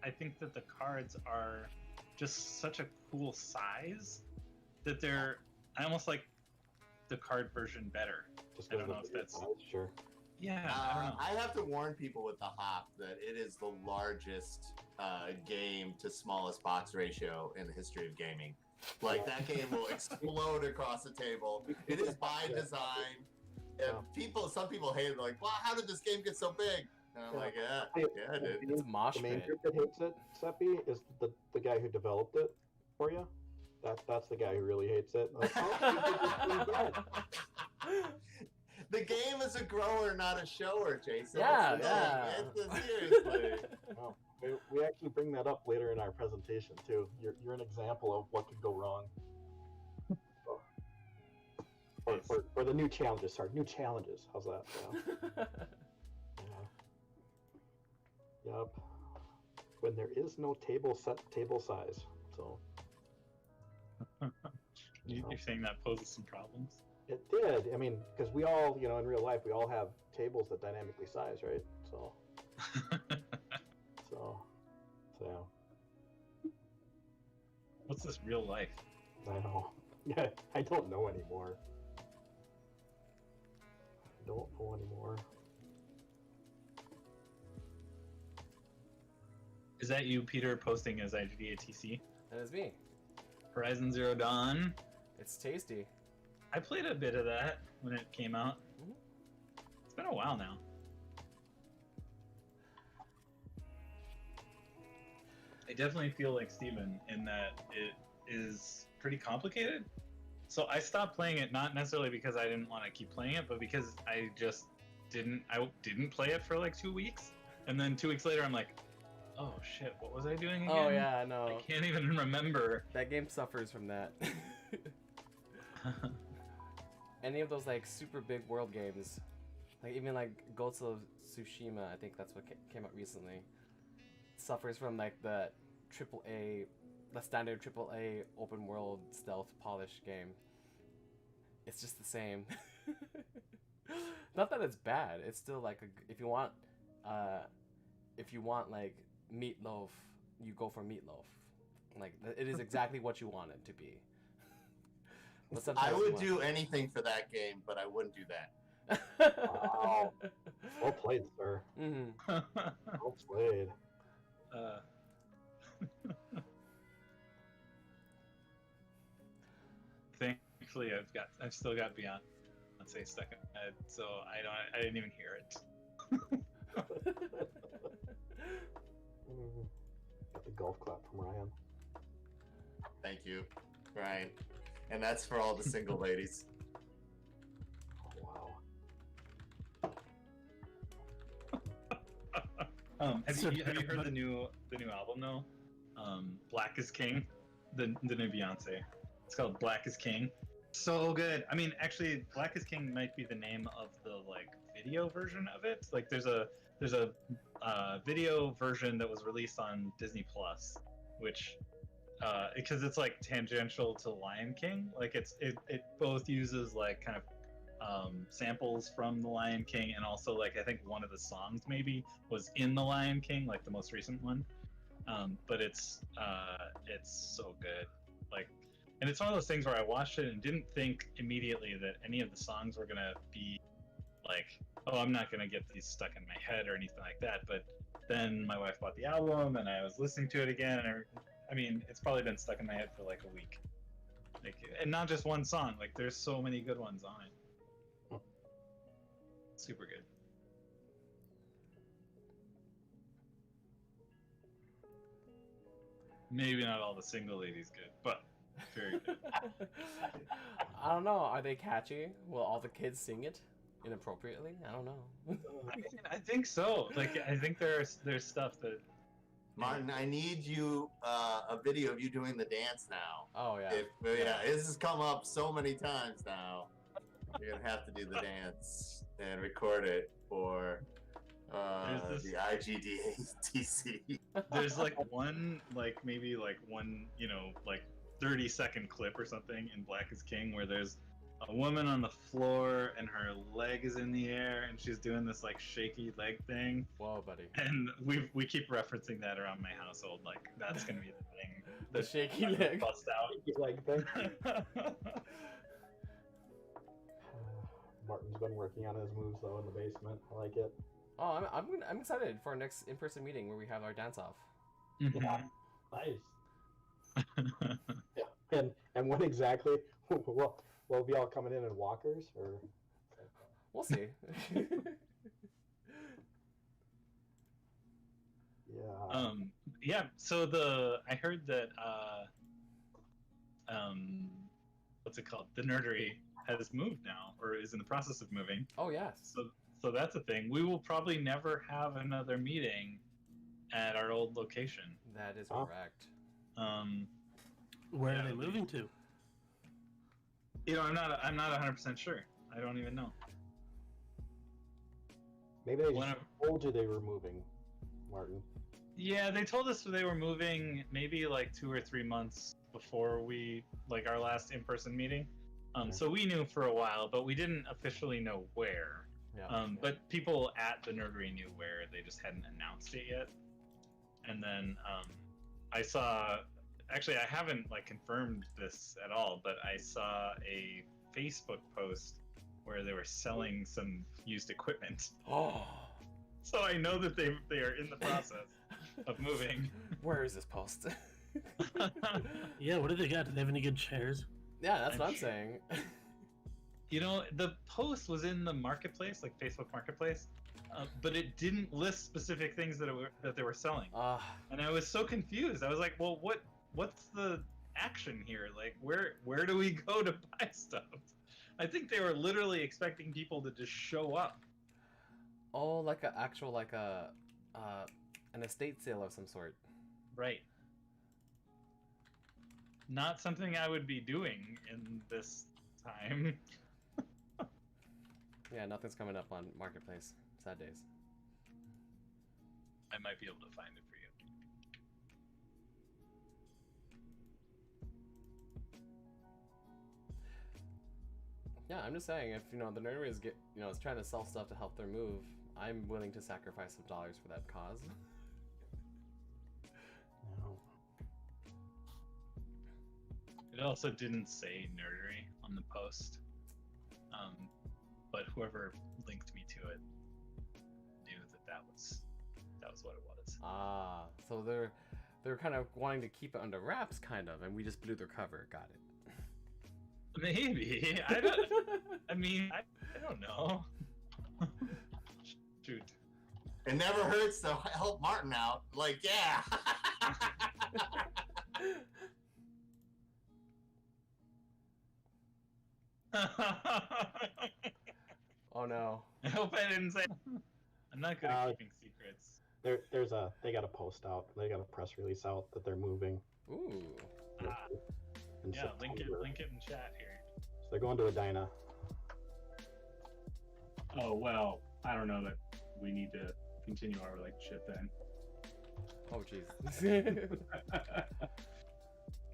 I think that the cards are just such a cool size that I almost like the card version better. Just I don't know if that's sure. Yeah, I don't know. I have to warn people with the hop that it is the largest game to smallest box ratio in the history of gaming. Like, that game will explode across the table. It is by design. And some people hate it. They're like, wow, how did this game get so big? And I'm like, yeah, it did. It's mosh The main pit. group that hates it, Seppi, is the guy who developed it for you. That's the guy who really hates it. Like, The game is a grower, not a shower, Jason. Yeah. Seriously. Oh, we actually bring that up later in our presentation too. You're an example of what could go wrong. Or the new challenges. Sorry, new challenges. How's that? Yeah. Yep. When there is no table size, so. You're saying that poses some problems? It did. I mean, because we all, in real life, we all have tables that dynamically size, right? So. Yeah. What's this real life? I know. Yeah, I don't know anymore. Is that you, Peter, posting as IGDATC? That is me. Horizon Zero Dawn. It's tasty. I played a bit of that when it came out. It's been a while now. I definitely feel like Steven in that it is pretty complicated. So I stopped playing it, not necessarily because I didn't want to keep playing it, but because I just didn't play it for like 2 weeks. And then 2 weeks later, I'm like, oh shit, what was I doing again? Oh yeah, no. I can't even remember. That game suffers from that. Any of those like super big world games, like even like Ghost of Tsushima, I think that's what came out recently, suffers from like the standard AAA open world stealth polished game. It's just the same. Not that it's bad. It's still like if you want like meatloaf, you go for meatloaf. Like it is exactly what you want it to be. But I would do anything for that game, but I wouldn't do that. Wow. Well played, sir. Mm-hmm. Well played. Thankfully, I've still got Beyonce stuck in my head, so I didn't even hear it. Got the golf clap from Ryan. Thank you, Ryan. And that's for all the single ladies. Oh, wow. Have you heard the new album though? Black is King, the new Beyonce. It's called Black is King. So good. I mean, actually, Black is King might be the name of the like video version of it. Like, there's a video version that was released on Disney Plus, which because it's like tangential to Lion King. Like it both uses like kind of samples from the Lion King, and also like I think one of the songs maybe was in the Lion King, like the most recent one. But it's so good. Like, and it's one of those things where I watched it and didn't think immediately that any of the songs were gonna be like, oh, I'm not gonna get these stuck in my head or anything like that. But then my wife bought the album, and I was listening to it again, and I mean, it's probably been stuck in my head for like a week. Like, and not just one song. Like, there's so many good ones on it. Super good. Maybe not all the single ladies good, but very good. I don't know. Are they catchy? Will all the kids sing it inappropriately? I don't know. I think so. Like, I think there's stuff that. Martin, I need you a video of you doing the dance now. Oh yeah. This has come up so many times now. You're gonna have to do the dance and record it for the IGDTC. There's like one, like maybe like one, 30-second clip or something in Black is King where there's a woman on the floor and her leg is in the air and she's doing this like shaky leg thing. Whoa, buddy. And we keep referencing that around my household. Like, that's gonna be the thing. The shaky leg. Bust out. Shaky leg thing. Martin's been working on his moves though in the basement. I like it. Oh, I'm excited for our next in-person meeting where we have our dance off. Mm-hmm. Yeah. Nice. Yeah. And when exactly? Will we all coming in walkers or? We'll see. Yeah. Yeah. So I heard that what's it called? The Nerdery has moved now, or is in the process of moving. Oh yes. So that's a thing. We will probably never have another meeting at our old location. That is correct. Where are they moving to? I'm not 100% sure. I don't even know. Maybe they just told you they were moving, Martin. Yeah, they told us they were moving maybe like 2 or 3 months before our last in-person meeting. So we knew for a while, but we didn't officially know where. Yeah. But people at the Nerdery knew where, they just hadn't announced it yet. And then I saw, actually I haven't confirmed this at all, but I saw a Facebook post where they were selling some used equipment. Oh. So I know that they are in the process of moving. Where is this post? Yeah, what do they got? Do they have any good chairs? Yeah, that's what I'm saying. The post was in the marketplace, like Facebook Marketplace, but it didn't list specific things that they were selling. And I was so confused. I was like, well, what's the action here? Like, where do we go to buy stuff? I think they were literally expecting people to just show up. Oh, like an actual an estate sale of some sort. Right. Not something I would be doing in this time. Yeah, nothing's coming up on Marketplace. Sad days. I might be able to find it for you. Yeah, I'm just saying, if the nerdery is is trying to sell stuff to help their move, I'm willing to sacrifice some dollars for that cause. No. It also didn't say nerdery on the post, but whoever linked me to it knew that was what it was. Ah, so they're kind of wanting to keep it under wraps, kind of, and we just blew their cover. Got it. Maybe. I don't. I mean, I don't know. Shoot. It never hurts to help Martin out. Like, yeah. Oh no. I hope I didn't say. I'm not good at keeping secrets. They got a post out. They got a press release out that they're moving. Ooh. In Yeah, link September. it in chat here. So they're going to Edina. Oh, well, I don't know that we need to continue our relationship then. Oh jeez.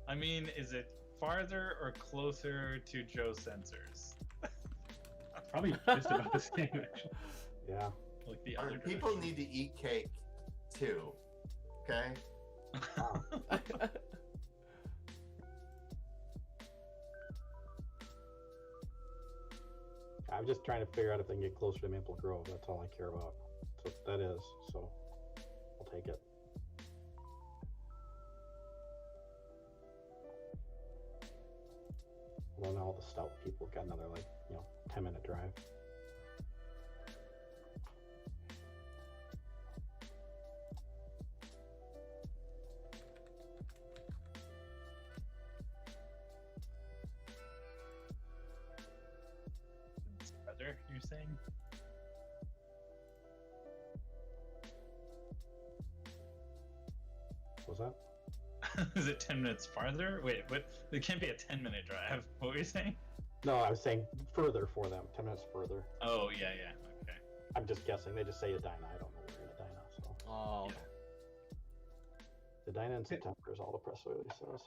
I mean, is it farther or closer to Joe Sensors? Probably just about the same, actually. Yeah. Like the other People direction. need to eat cake too. Okay. I'm just trying to figure out if they can get closer to Maple Grove. That's all I care about. That's what that is. So I'll take it. Well, now all the stout people got another 10-minute drive. Brother, you're saying? What was that? Is it 10 minutes farther? Wait, what? It can't be a 10-minute drive. What were you saying? No, I was saying further for them. 10 minutes further. Oh, yeah. Okay. I'm just guessing. They just say Edina. I don't know where in Edina. So Oh. Yeah. Edina in September is all the press release says.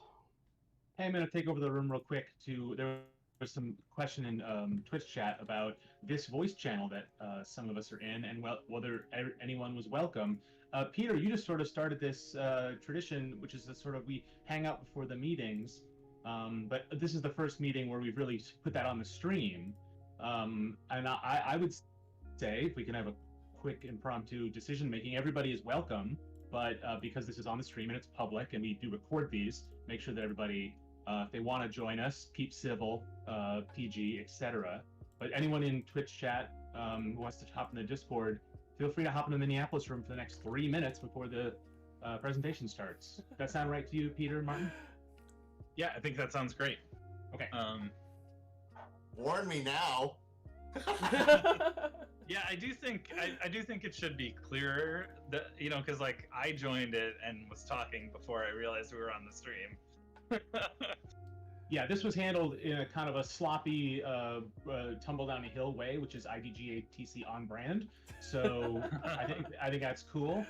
Hey, I'm going to take over the room real quick. There was some question in Twitch chat about this voice channel that some of us are in, and whether anyone was welcome. Peter, you just sort of started this tradition, which is we hang out before the meetings. But this is the first meeting where we've really put that on the stream. And I would say, if we can have a quick impromptu decision making, everybody is welcome. But because this is on the stream and it's public and we do record these, make sure that everybody, if they want to join us, keep civil, PG, etc. But anyone in Twitch chat who wants to hop in the Discord, feel free to hop in the Minneapolis room for the next 3 minutes before the presentation starts. Does that sound right to you, Peter, Martin? Yeah, I think that sounds great. Okay. Warn me now. Yeah, I do think it should be clearer that because I joined it and was talking before I realized we were on the stream. Yeah, this was handled in a kind of a sloppy, tumble down a hill way, which is IDGA-TC on brand. So I think that's cool.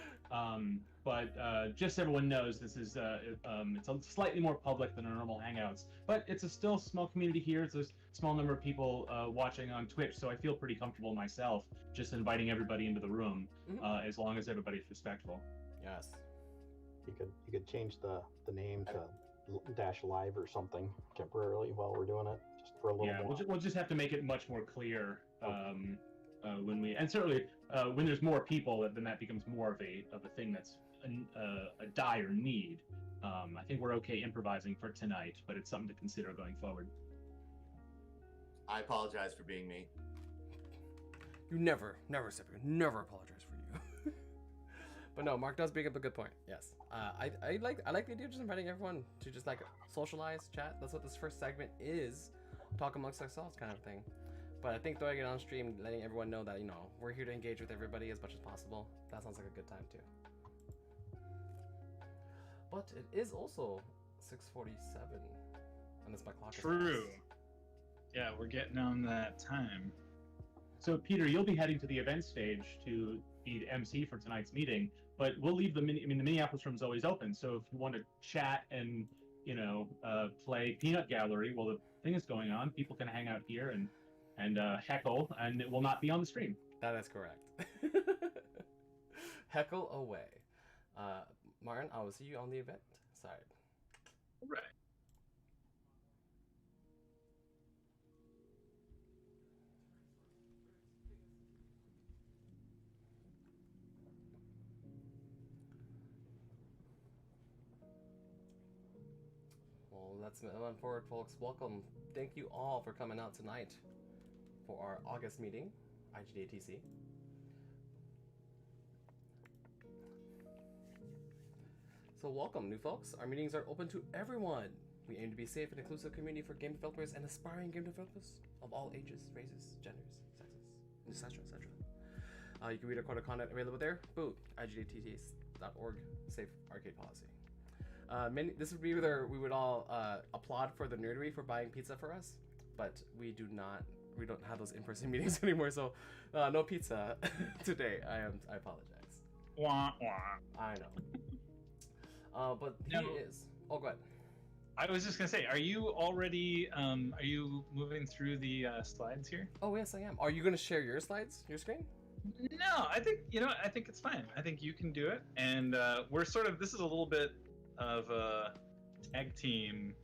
But just so everyone knows, this is it's a slightly more public than our normal Hangouts, but it's still small community here. It's a small number of people watching on Twitch, so I feel pretty comfortable myself just inviting everybody into the room, as long as everybody's respectful. Yes. You could change the name to -live or something temporarily while we're doing it, just for a little bit. We'll just have to make it much more clear when we, and certainly when there's more people, then that becomes more of a thing that's a dire need. I think we're okay improvising for tonight, but it's something to consider going forward. I apologize for being me. You never, Cyprian, never apologize for you. But no, Mark does bring up a good point. Yes, I like the idea of just inviting everyone to just socialize, chat. That's what this first segment is, talk amongst ourselves, kind of thing. But I think throwing it on stream, letting everyone know that, you know, we're here to engage with everybody as much as possible. That sounds like a good time too. But it is also 6:47, unless my clock is True. fast. Yeah, we're getting on that time. So Peter, you'll be heading to the event stage to be the MC for tonight's meeting, but we'll leave the the Minneapolis room's always open. So if you want to chat and, you know, play Peanut Gallery while the thing is going on, people can hang out here and heckle, and it will not be on the stream. That is correct. Heckle away. Martin, I will see you on the event side. Right. Well, let's move on forward, folks. Welcome. Thank you all for coming out tonight for our August meeting, IGDATC. So welcome, new folks. Our meetings are open to everyone. We aim to be a safe and inclusive community for game developers and aspiring game developers of all ages, races, genders, sexes, etc., etc. You can read our code of conduct available there. Boo, igdats.org, safe arcade policy. This would be where we would all applaud for the nerdery for buying pizza for us, but we don't have those in-person meetings anymore, so no pizza today. I apologize. Wah, wah. I know. But he is. Oh, go ahead. I was just gonna say, are you already? Are you moving through the slides here? Oh yes, I am. Are you gonna share your slides, your screen? No, I think I think it's fine. I think you can do it, and we're sort of. This is a little bit of a tag team.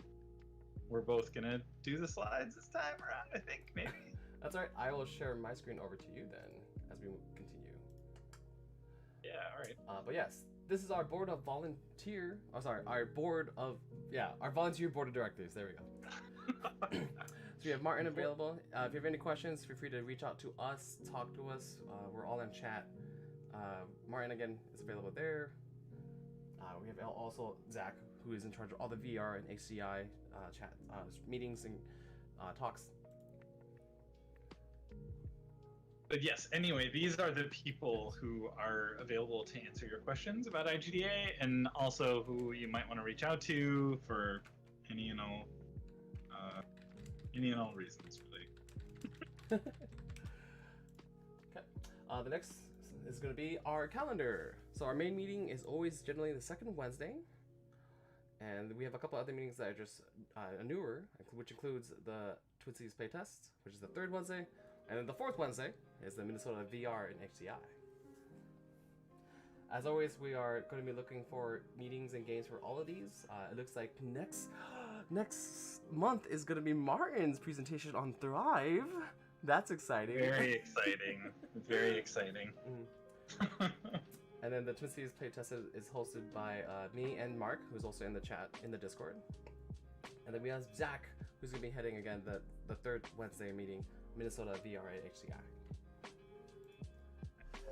We're both gonna do the slides this time around. I think maybe. That's all right. I will share my screen over to you then as we continue. Yeah. All right. But yes. This is our board of volunteer. Oh, sorry, our volunteer board of directors. There we go. So we have Martin available. If you have any questions, feel free to reach out to us, talk to us. We're all in chat. Martin again is available there. We have also Zach, who is in charge of all the VR and HCI chat meetings and talks. But yes, anyway, these are the people who are available to answer your questions about IGDA, and also who you might want to reach out to for any and all reasons, really. Okay. The next is going to be our calendar. So our main meeting is always generally the second Wednesday, and we have a couple other meetings that are just newer, which includes the Twin Cities playtests, which is the third Wednesday. And then the fourth Wednesday is the Minnesota VR and HCI. As always, we are going to be looking for meetings and games for all of these. It looks like next month is going to be Martin's presentation on Thrive. That's exciting. Very exciting. Very exciting. And then the Twin Cities playtest is hosted by me and Mark, who's also in the chat in the Discord. And then we have Zach, who's going to be heading again the third Wednesday meeting, Minnesota VR and HCI.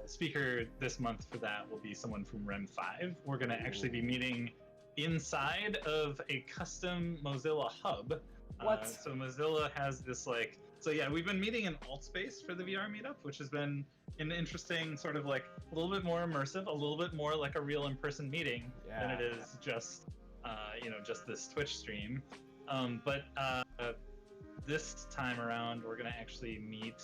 Speaker this month for that will be someone from REM 5. We're going to actually be meeting inside of a custom Mozilla hub. What? So Mozilla has this so yeah, we've been meeting in Altspace for the VR meetup, which has been an interesting sort of a little bit more immersive, a little bit more like a real in-person meeting than it is just, just this Twitch stream. But this time around, we're going to actually meet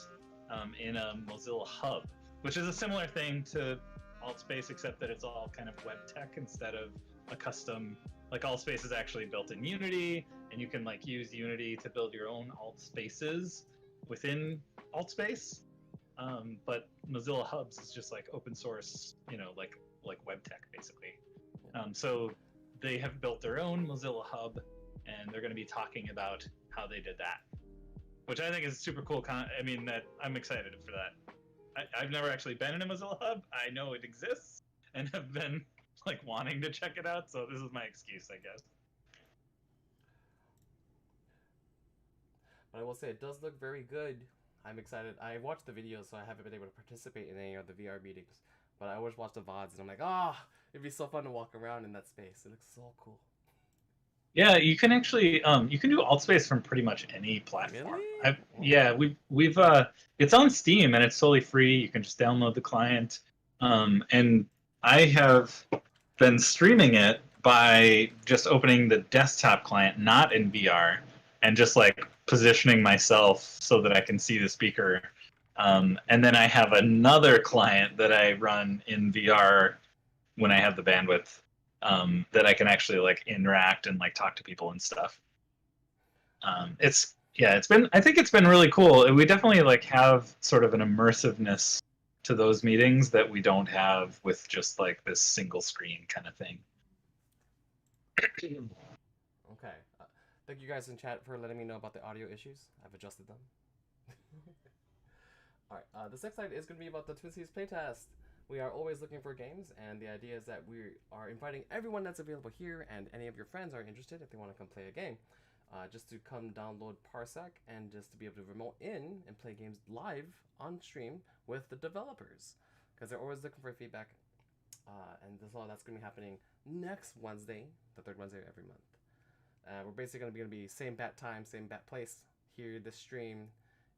in a Mozilla hub, which is a similar thing to Altspace, except that it's all kind of web tech instead of a custom. Altspace is actually built in Unity, and you can use Unity to build your own alt spaces within Altspace. But Mozilla Hubs is just open source, like web tech basically. So they have built their own Mozilla Hub, and they're going to be talking about how they did that, which I think is super cool. That I'm excited for that. I've never actually been in a Mozilla Hub. I know it exists and have been wanting to check it out. So this is my excuse, I guess. But I will say it does look very good. I'm excited. I watched the videos, so I haven't been able to participate in any of the VR meetings. But I always watch the VODs, and I'm like, it'd be so fun to walk around in that space. It looks so cool. Yeah, you can actually you can do Altspace from pretty much any platform. Really? We've it's on Steam and it's totally free. You can just download the client. And I have been streaming it by just opening the desktop client, not in VR, and just like positioning myself so that I can see the speaker. And then I have another client that I run in VR when I have the bandwidth, that I can actually like interact and like talk to people and stuff. I think it's been really cool. We definitely like have sort of an immersiveness to those meetings that we don't have with just like this single screen kind of thing. Okay. Thank you guys in chat for letting me know about the audio issues. I've adjusted them. Alright, this next slide is going to be about the Twin Cities playtest. We are always looking for games, and the idea is that we are inviting everyone that's available here, and any of your friends are interested if they want to come play a game, just to come download Parsec and just to be able to remote in and play games live on stream with the developers, because they're always looking for feedback. And that's going to be happening next Wednesday, the third Wednesday of every month. We're basically going to be same bat time, same bat place here this stream.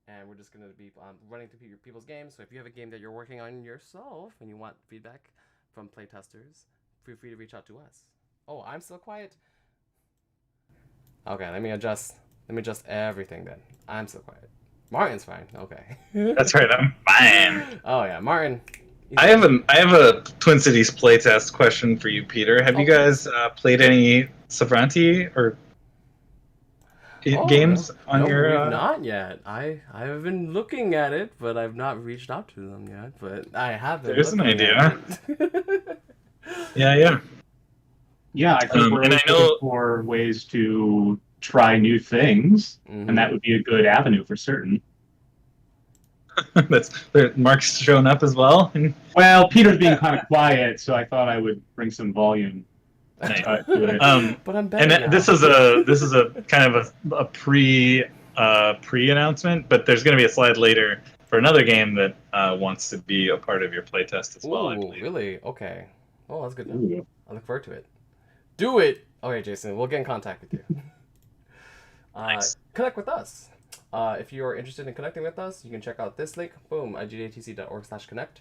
And we're just going to be running through people's games. So if you have a game that you're working on yourself and you want feedback from playtesters, feel free to reach out to us. Oh, I'm still quiet? Okay, let me adjust everything then. I'm still quiet. Martin's fine. Okay. That's right, I'm fine. Oh yeah, Martin. I have a Twin Cities playtest question for you, Peter. Have you guys played any Savranti or games on your? We've not yet. I have been looking at it, but I've not reached out to them yet. But I have been. There's an idea. Yeah. Yeah, I think we're looking for ways to try new things, and that would be a good avenue for certain. Mark's showing up as well. Well, Peter's being kind of quiet, so I thought I would bring some volume. But I'm better and now. this is a kind of a pre announcement, but there's going to be a slide later for another game that wants to be a part of your playtest as well. Ooh, really? Okay. Oh, that's good. I look forward to it. Do it. Okay, Jason, we'll get in contact with you. Nice. Connect with us. If you are interested in connecting with us, you can check out this link. Boom, igdatc.org/connect.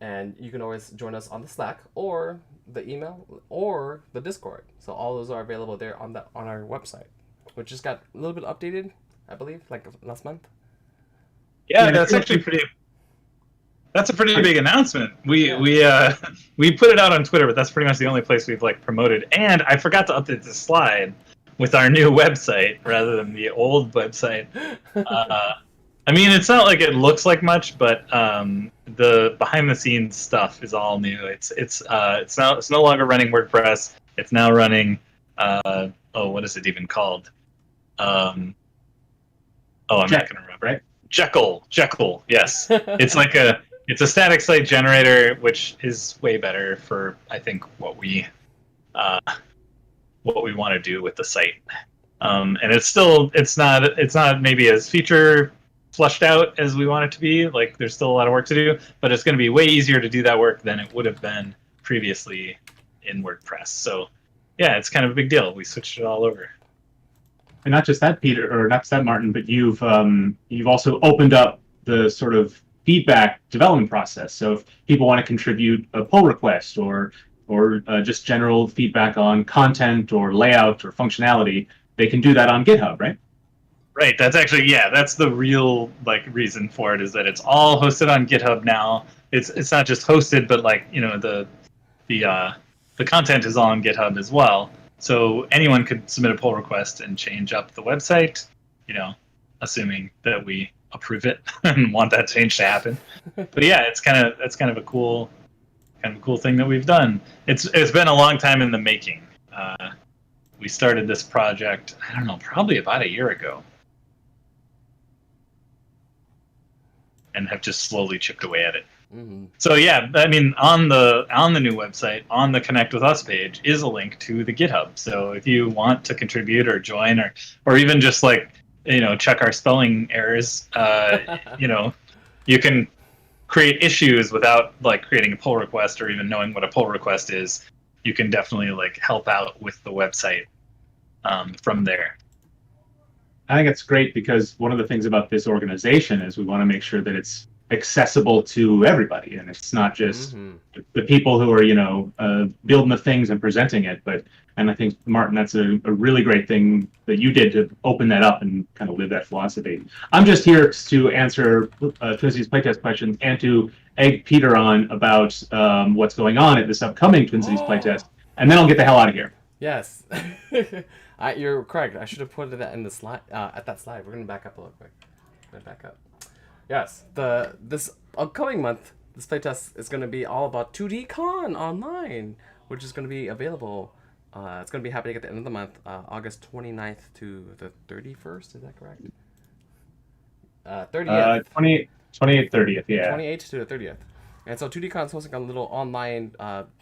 And you can always join us on the Slack or the email or the Discord. So all those are available there on our website, which just got a little bit updated, I believe, like last month. Yeah, that's actually That's a pretty big announcement. We put it out on Twitter, but that's pretty much the only place we've like promoted. And I forgot to update the slide with our new website rather than the old website. I mean, it's not like it looks like much, but the behind-the-scenes stuff is all new. It's no longer running WordPress. It's now running what is it even called? I'm not gonna remember. Right? Jekyll. Yes, it's a static site generator, which is way better for I think what we want to do with the site. And it's not maybe as feature flushed out as we want it to be. Like there's still a lot of work to do, but it's going to be way easier to do that work than it would have been previously in WordPress. So yeah, it's kind of a big deal. We switched it all over. And not just that, Peter, or not just that, Martin, but you've also opened up the sort of feedback development process. So if people want to contribute a pull request or just general feedback on content or layout or functionality, they can do that on GitHub, right? Right. That's actually, that's the real reason for it, is that it's all hosted on GitHub now. It's not just hosted, but the content is all on GitHub as well. So anyone could submit a pull request and change up the website, assuming that we approve it and want that change to happen. But yeah, that's kind of a cool thing that we've done. It's been a long time in the making. We started this project, I don't know, probably about a year ago, and have just slowly chipped away at it. Mm-hmm. So yeah, I mean, on the new website, on the Connect with Us page, is a link to the GitHub. So if you want to contribute or join or even just check our spelling errors, you can create issues without creating a pull request or even knowing what a pull request is. You can definitely help out with the website from there. I think it's great because one of the things about this organization is we want to make sure that it's accessible to everybody, and it's not just the people who are building the things and presenting it. And I think, Martin, that's a really great thing that you did to open that up and kind of live that philosophy. I'm just here to answer Twin Cities playtest questions and to egg Peter on about what's going on at this upcoming Twin Cities playtest, and then I'll get the hell out of here. Yes. You're correct. I should have put that in the slide. At that slide, we're gonna back up a little quick. We're gonna back up. Yes, this upcoming month, this playtest is gonna be all about 2D Con Online, which is gonna be available. It's gonna be happening at the end of the month, August 29th to the 31st. Is that correct? 30th. 28th, 30th. Yeah. 28th to the 30th. And so 2D Con's hosting a little online.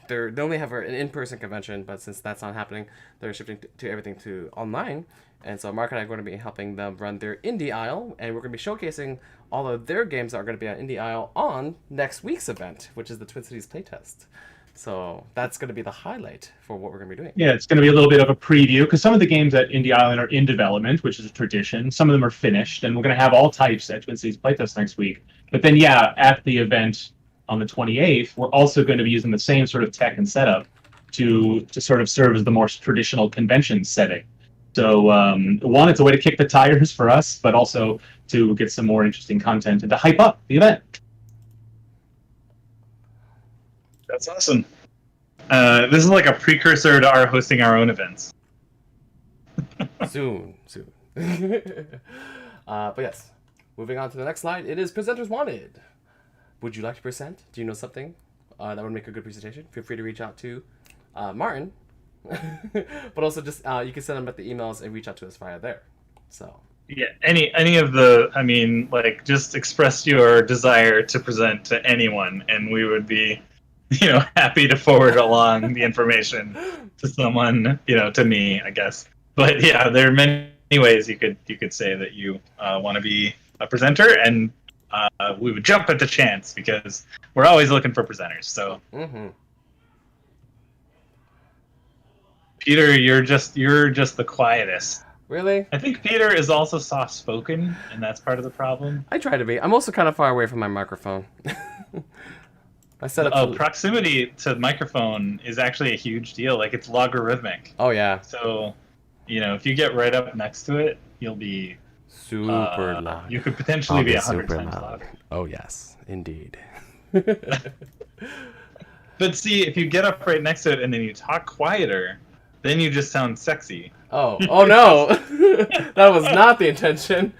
They only have an in-person convention, but since that's not happening, they're shifting to everything to online. And so Mark and I are going to be helping them run their indie aisle, and we're going to be showcasing all of their games that are going to be on indie aisle on next week's event, which is the Twin Cities playtest. So that's going to be the highlight for what we're going to be doing. Yeah, it's going to be a little bit of a preview because some of the games at Indie Island are in development, which is a tradition. Some of them are finished, and we're going to have all types at Twin Cities playtest next week. But then, yeah, at the event on the 28th, we're also going to be using the same sort of tech and setup to sort of serve as the more traditional convention setting. So one, it's a way to kick the tires for us, but also to get some more interesting content and to hype up the event. That's awesome. This is like a precursor to our hosting our own events. Soon. But yes, moving on to the next slide. It is Presenters Wanted. Would you like to present? Do you know something that would make a good presentation? Feel free to reach out to Martin. But also just you can send them at the emails and reach out to us via there. So yeah, any of the, I mean, like, just express your desire to present to anyone, and we would be, happy to forward along the information to someone, to me, I guess. But yeah, there are many ways you could say that you want to be a presenter, and we would jump at the chance because we're always looking for presenters. So. Peter, you're just the quietest. Really? I think Peter is also soft-spoken, and that's part of the problem. I try to be. I'm also kind of far away from my microphone. Proximity to the microphone is actually a huge deal. Like, it's logarithmic. Oh, yeah. So, if you get right up next to it, you'll be... super loud. You could potentially be 100 times louder. Oh, yes. Indeed. But see, if you get up right next to it and then you talk quieter, then you just sound sexy. Oh no. That was not the intention.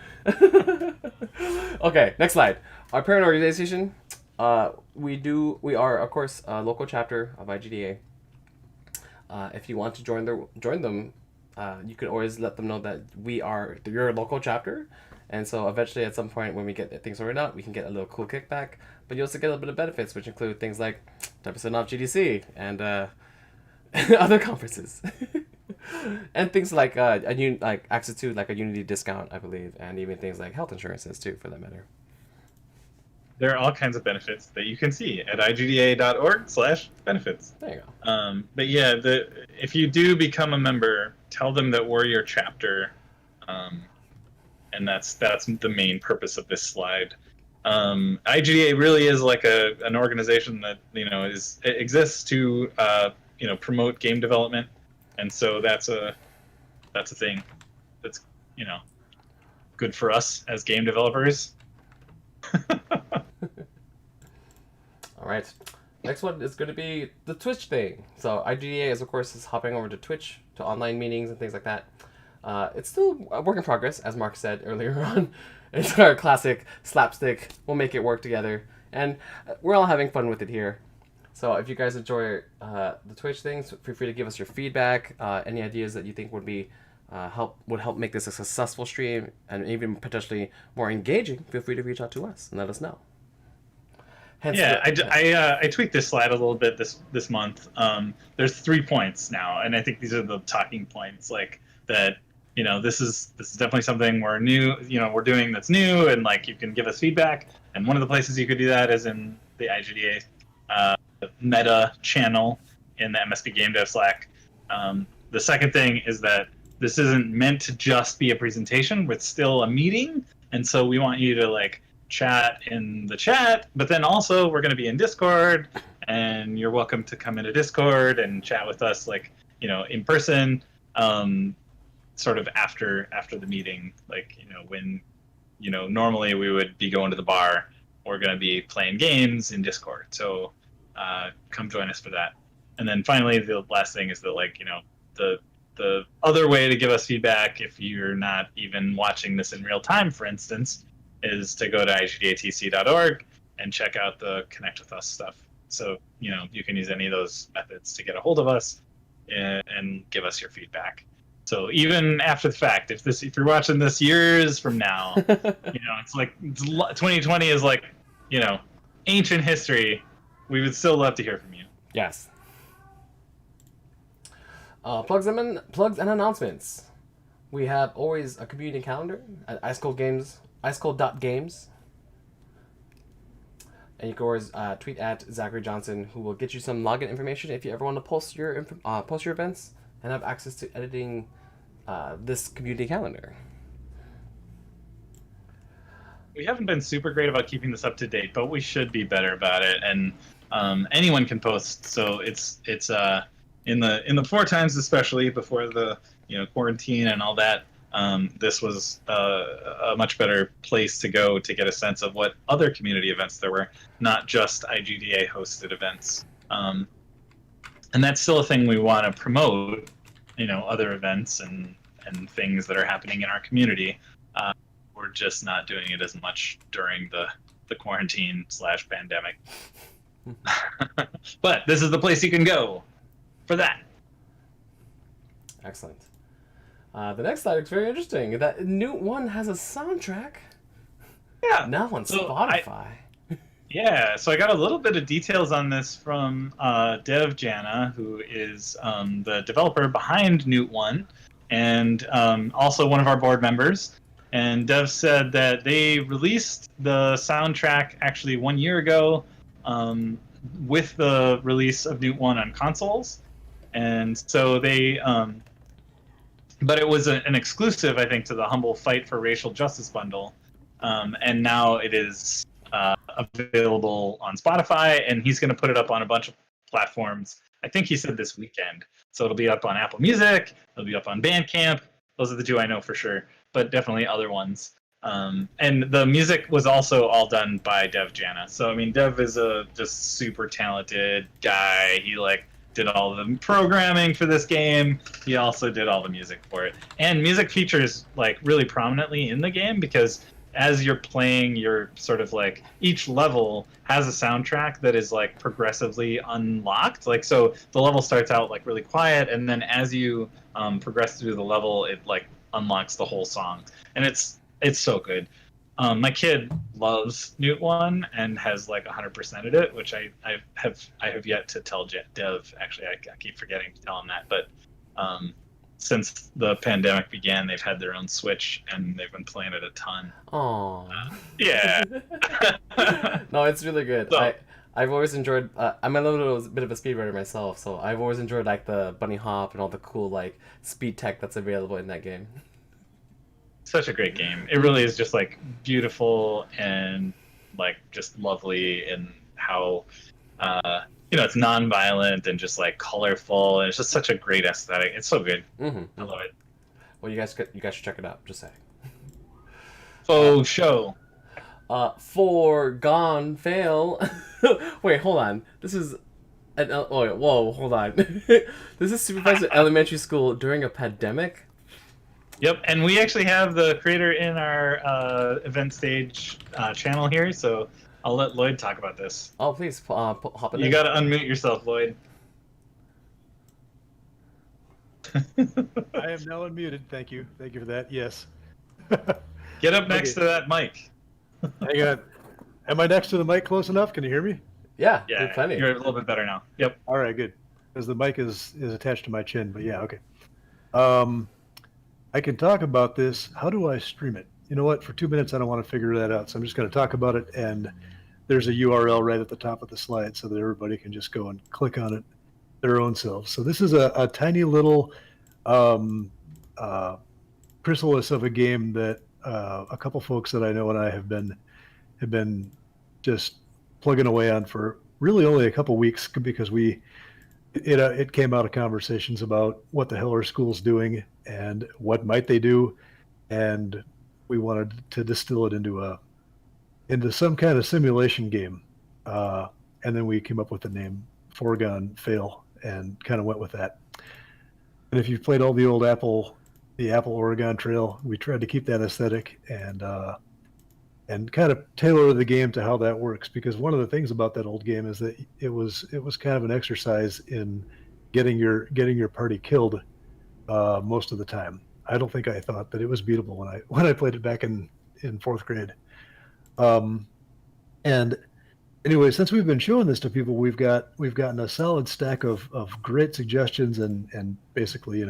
Okay, next slide. Our parent organization, we are of course a local chapter of IGDA. If you want to join them, you can always let them know that we are your local chapter, and so eventually at some point when we get things sorted out, we can get a little cool kickback. But you also get a little bit of benefits, which include things like 10% off GDC and other conferences, and things like access to like a Unity discount, I believe, and even things like health insurances too, for that matter. There are all kinds of benefits that you can see at igda.org/benefits. There you go. But yeah, if you do become a member, tell them that we're your chapter, and that's the main purpose of this slide. IGDA really is like an organization that exists to promote game development, and so that's a thing that's good for us as game developers. All right, next one is going to be the Twitch thing. So IGDA is hopping over to Twitch to online meetings and things like that. It's still a work in progress, as Mark said earlier on. It's our classic slapstick. We'll make it work together, and we're all having fun with it here. So if you guys enjoy the Twitch things, feel free to give us your feedback. Any ideas that you think would be help make this a successful stream and even potentially more engaging. Feel free to reach out to us and let us know. I tweaked this slide a little bit this month. There's 3 points now, and I think these are the talking points. Like that. This is definitely something we're doing that's new, and like you can give us feedback. And one of the places you could do that is in the IGDA meta channel in the MSP Gamedev Slack. The second thing is that this isn't meant to just be a presentation. It's still a meeting, and so we want you to like chat in the chat, but then also we're going to be in Discord, and you're welcome to come into Discord and chat with us, like, you know, in person, sort of after the meeting, like, you know, when, you know, normally we would be going to the bar, we're going to be playing games in Discord. So come join us for that. And then finally, the last thing is that, like, you know, the other way to give us feedback, if you're not even watching this in real time, for instance, is to go to igdatc.org and check out the Connect with Us stuff. So, you know, you can use any of those methods to get a hold of us and give us your feedback. So even after the fact, if you're watching this years from now, you know, it's like 2020 is like, you know, ancient history. We would still love to hear from you. Yes. Plugs and announcements. We have always a community calendar at icecold.games. And you can always tweet at Zachary Johnson, who will get you some login information if you ever want to post your events and have access to editing this community calendar. We haven't been super great about keeping this up to date, but we should be better about it. And anyone can post, so it's in the 4 times, especially before the, you know, quarantine and all that. This was a much better place to go to get a sense of what other community events there were, not just IGDA hosted events. And that's still a thing we want to promote, you know, other events and things that are happening in our community. We're just not doing it as much during the quarantine / pandemic. But this is the place you can go for that. Excellent. The next slide looks very interesting. That new one has a soundtrack. Yeah. Now on Spotify. Yeah, so I got a little bit of details on this from Dev Jana, who is the developer behind Newt 1, and also one of our board members. And Dev said that they released the soundtrack actually 1 year ago with the release of Newt 1 on consoles. And so they... but it was an exclusive, I think, to the Humble Fight for Racial Justice bundle. And now it is available on Spotify, and he's going to put it up on a bunch of platforms. I think he said this weekend. So it'll be up on Apple Music, it'll be up on Bandcamp. Those are the 2 I know for sure, but definitely other ones. And the music was also all done by Dev Jana. So, I mean, Dev is a just super talented guy. He, like, did all the programming for this game. He also did all the music for it. And music features, like, really prominently in the game because as you're playing, you're sort of like, each level has a soundtrack that is like progressively unlocked. Like, so the level starts out like really quiet, and then as you progress through the level, it like unlocks the whole song. And it's so good. My kid loves Newt 1 and has like 100%ed it, which I have yet to tell Dev. Actually, I keep forgetting to tell him that. But since the pandemic began, they've had their own Switch and they've been playing it a ton. Aww. Yeah. No, it's really good. So, I've always enjoyed. I'm a little bit of a speedrunner myself, so I've always enjoyed like the bunny hop and all the cool like speed tech that's available in that game. Such a great game. It really is just like beautiful and like just lovely in how you know, it's non-violent and just like colorful, and it's just such a great aesthetic. It's so good. Mm-hmm. I love it. Well, you guys should check it out. Just saying. Faux show. Foregone fail. Wait, hold on. This is whoa, hold on. This is supervisor elementary school during a pandemic. Yep, and we actually have the creator in our event stage channel here, so I'll let Lloyd talk about this. Oh, please hop in. You got to unmute yourself, Lloyd. I am now unmuted. Thank you. Thank you for that. Yes. Get up next to that mic. Hang on. Am I next to the mic close enough? Can you hear me? Yeah, yeah, plenty. You're a little bit better now. Yep. All right, good. Because the mic is attached to my chin, but yeah, okay. I can talk about this. How do I stream it? You know what? For 2 minutes, I don't want to figure that out. So I'm just going to talk about it. And there's a URL right at the top of the slide so that everybody can just go and click on it their own selves. So this is a tiny little chrysalis of a game that a couple folks that I know and I have been just plugging away on for really only a couple weeks, because it came out of conversations about what the hell are schools doing and what might they do, and we wanted to distill it into some kind of simulation game, and then we came up with the name Foregone Fail and kind of went with that. And if you've played all the old the Apple Oregon Trail, we tried to keep that aesthetic and kind of tailor the game to how that works, because one of the things about that old game is that it was kind of an exercise in getting your party killed most of the time. I don't think I thought that it was beatable when I played it back in fourth grade. And anyway, since we've been showing this to people, we've gotten a solid stack of great suggestions and basically,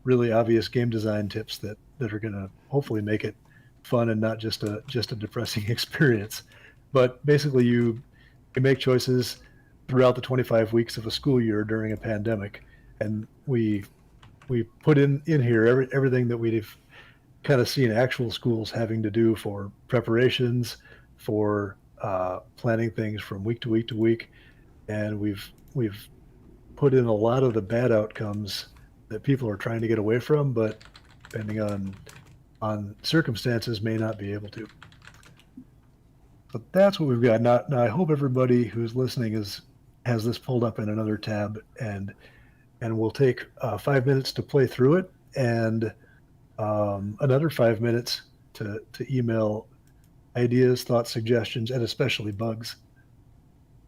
really obvious game design tips that are going to hopefully make it fun and not just a depressing experience. But basically, you make choices throughout the 25 weeks of a school year during a pandemic, and we put in here everything that we've kind of seen actual schools having to do for preparations, for planning things from week to week to week, and we've put in a lot of the bad outcomes that people are trying to get away from, but depending on circumstances may not be able to. But that's what we've got. Now I hope everybody who's listening has this pulled up in another tab, and we'll take 5 minutes to play through it, and another 5 minutes to email ideas, thoughts, suggestions, and especially bugs,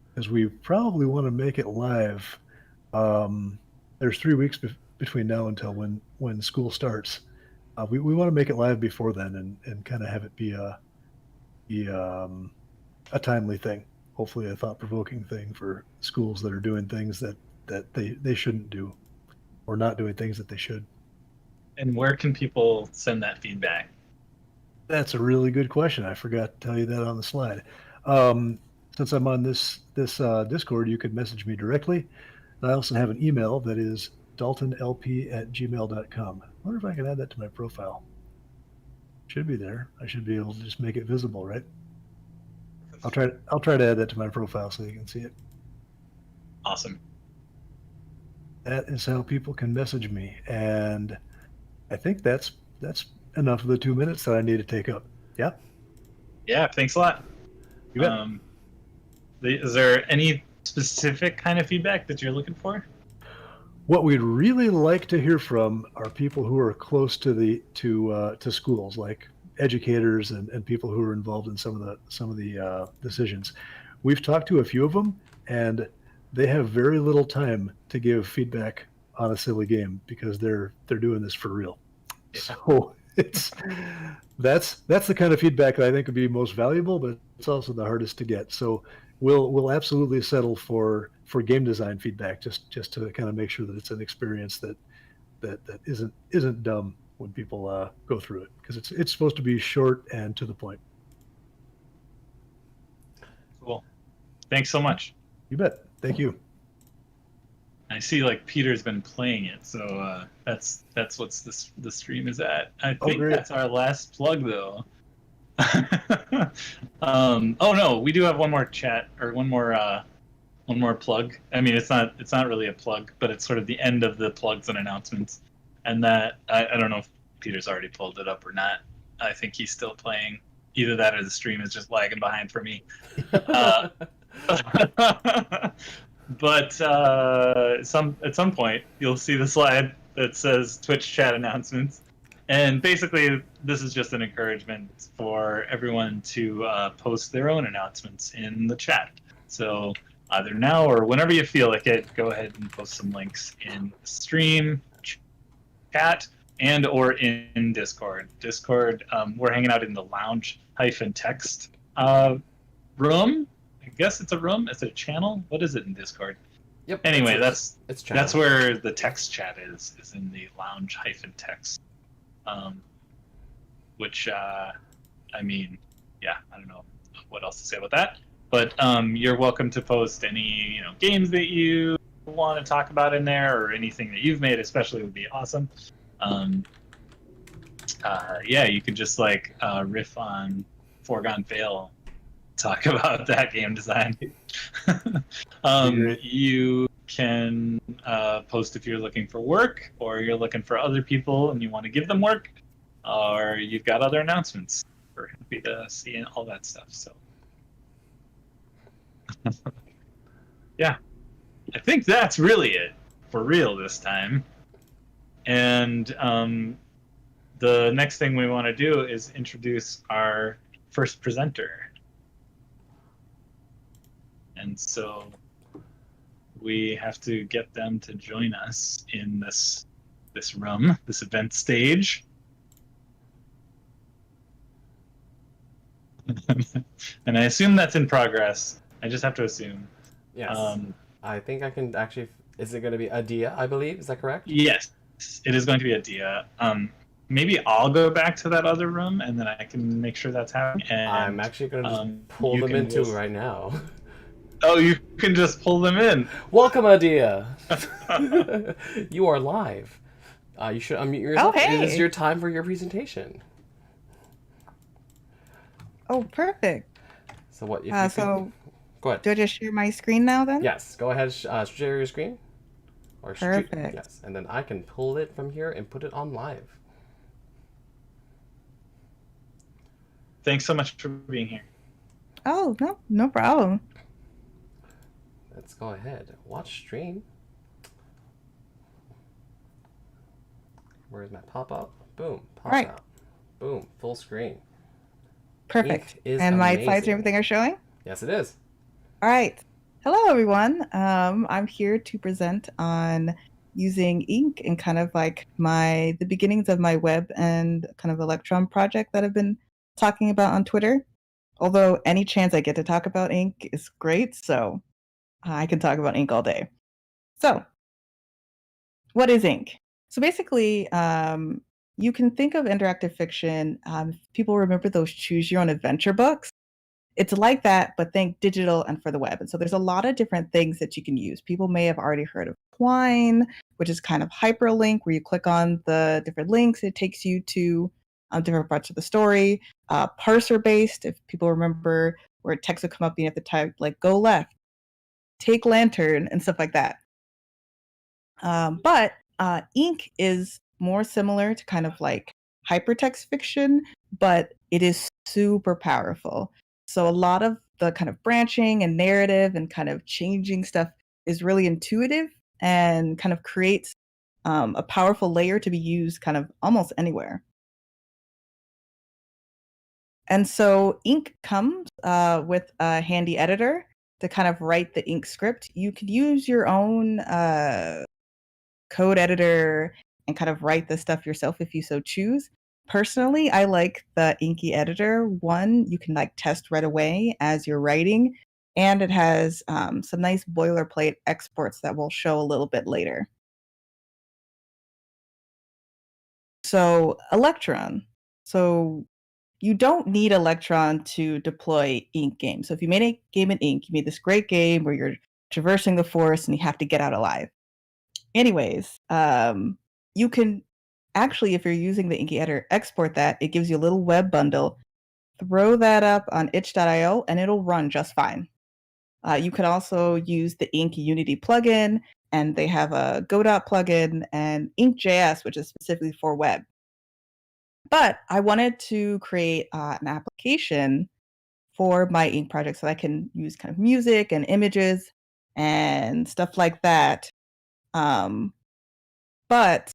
because we probably want to make it live. There's 3 weeks between now until when school starts. We want to make it live before then and kind of have it be a timely thing, hopefully a thought-provoking thing for schools that are doing things that they shouldn't do, or not doing things that they should. And where can people send that feedback? That's a really good question. I forgot to tell you that on the slide. Since I'm on this Discord, you could message me directly. I also have an email that is daltonlp@gmail.com. I wonder if I can add that to my profile. Should be there. I should be able to just make it visible, right? I'll try to add that to my profile so you can see it. Awesome. That is how people can message me, and I think that's enough of the 2 minutes that I need to take up. Yeah. Yeah. Thanks a lot. You bet. Is there any specific kind of feedback that you're looking for? What we'd really like to hear from are people who are close to schools, like educators and people who are involved in some of the decisions. We've talked to a few of them, and they have very little time to give feedback on a silly game because they're doing this for real. So that's the kind of feedback that I think would be most valuable, but it's also the hardest to get. So we'll absolutely settle for game design feedback, just to kind of make sure that it's an experience that isn't dumb when people go through it, because it's supposed to be short and to the point. Cool. Thanks so much. You bet. Thank you. I see Peter's been playing it, so that's what the stream is at. I think that's our last plug though. Oh no, we do have one more chat, or one more plug. I mean, it's not really a plug, but it's sort of the end of the plugs and announcements. And that I don't know if Peter's already pulled it up or not. I think he's still playing. Either that or the stream is just lagging behind for me. But at some point you'll see the slide that says Twitch chat announcements, and basically this is just an encouragement for everyone to post their own announcements in the chat. So either now or whenever you feel like it, go ahead and post some links in stream, chat, and or in Discord. We're hanging out in the lounge-text room. I guess it's a room. Is it a channel? What is it in Discord? Yep. Anyway, that's channel. where the text chat is in the lounge-text. Which I mean, yeah, I don't know what else to say about that. But you're welcome to post any games that you want to talk about in there, or anything that you've made especially would be awesome. yeah, you could just like riff on Foregone Fail, talk about that game design. You can post if you're looking for work, or you're looking for other people and you want to give them work, or you've got other announcements. We're happy to see all that stuff. So, yeah, I think that's really it for real this time. And the next thing we want to do is introduce our first presenter. And so we have to get them to join us in this room, this event stage. And I assume that's in progress. I just have to assume. Yes. I think I can actually. Is it going to be Adia, I believe? Is that correct? Yes, it is going to be Adia. Maybe I'll go back to that other room, and then I can make sure that's happening. And, I'm actually going to just pull them into right now. Oh, you can just pull them in. Welcome, Adia. You are live. You should unmute yourself. Oh, hey. It is your time for your presentation. Oh, perfect. So what? If you so, go ahead. Do I just share my screen now then? Yes. Go ahead. Share your screen. Or perfect. Yes, and then I can pull it from here and put it on live. Thanks so much for being here. Oh, no problem. Let's go ahead. Watch stream. Where's my pop-up? Boom. Pop right. out. Boom. Full screen. Perfect. And my slides and everything are showing? Yes, it is. All right. Hello, everyone. I'm here to present on using ink and kind of like the beginnings of my web and kind of Electron project that I've been talking about on Twitter. Although any chance I get to talk about ink is great, so I can talk about ink all day. So, what is ink? So basically, you can think of interactive fiction. People remember those choose your own adventure books. It's like that, but think digital and for the web. And so there's a lot of different things that you can use. People may have already heard of Twine, which is kind of hyperlink, where you click on the different links, it takes you to different parts of the story. Parser based, if people remember, where text would come up and you have to type like go left, take lantern, and stuff like that. But ink is more similar to kind of like hypertext fiction, but it is super powerful. So a lot of the kind of branching and narrative and kind of changing stuff is really intuitive and kind of creates a powerful layer to be used kind of almost anywhere. And so ink comes with a handy editor to kind of write the ink script. You could use your own code editor and kind of write the stuff yourself if you so choose. Personally, I like the Inky editor. One, you can like test right away as you're writing, and it has some nice boilerplate exports that we'll show a little bit later. So Electron. So you don't need Electron to deploy ink games. So if you made a game in ink, you made this great game where you're traversing the forest and you have to get out alive. Anyways, you can actually, if you're using the Inky editor, export that. It gives you a little web bundle. Throw that up on itch.io and it'll run just fine. You could also use the Ink Unity plugin, and they have a Godot plugin and inkjs, which is specifically for web. But I wanted to create an application for my ink project so I can use kind of music and images and stuff like that. But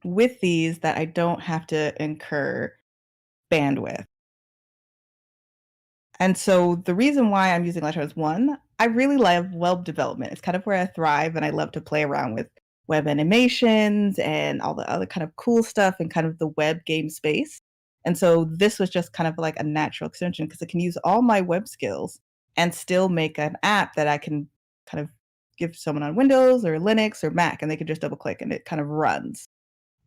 with these that I don't have to incur bandwidth. And so the reason why I'm using Electron is, one, I really love web development. It's kind of where I thrive, and I love to play around with web animations and all the other kind of cool stuff in kind of the web game space. And so this was just kind of like a natural extension because it can use all my web skills and still make an app that I can kind of give someone on Windows or Linux or Mac, and they can just double click and it kind of runs.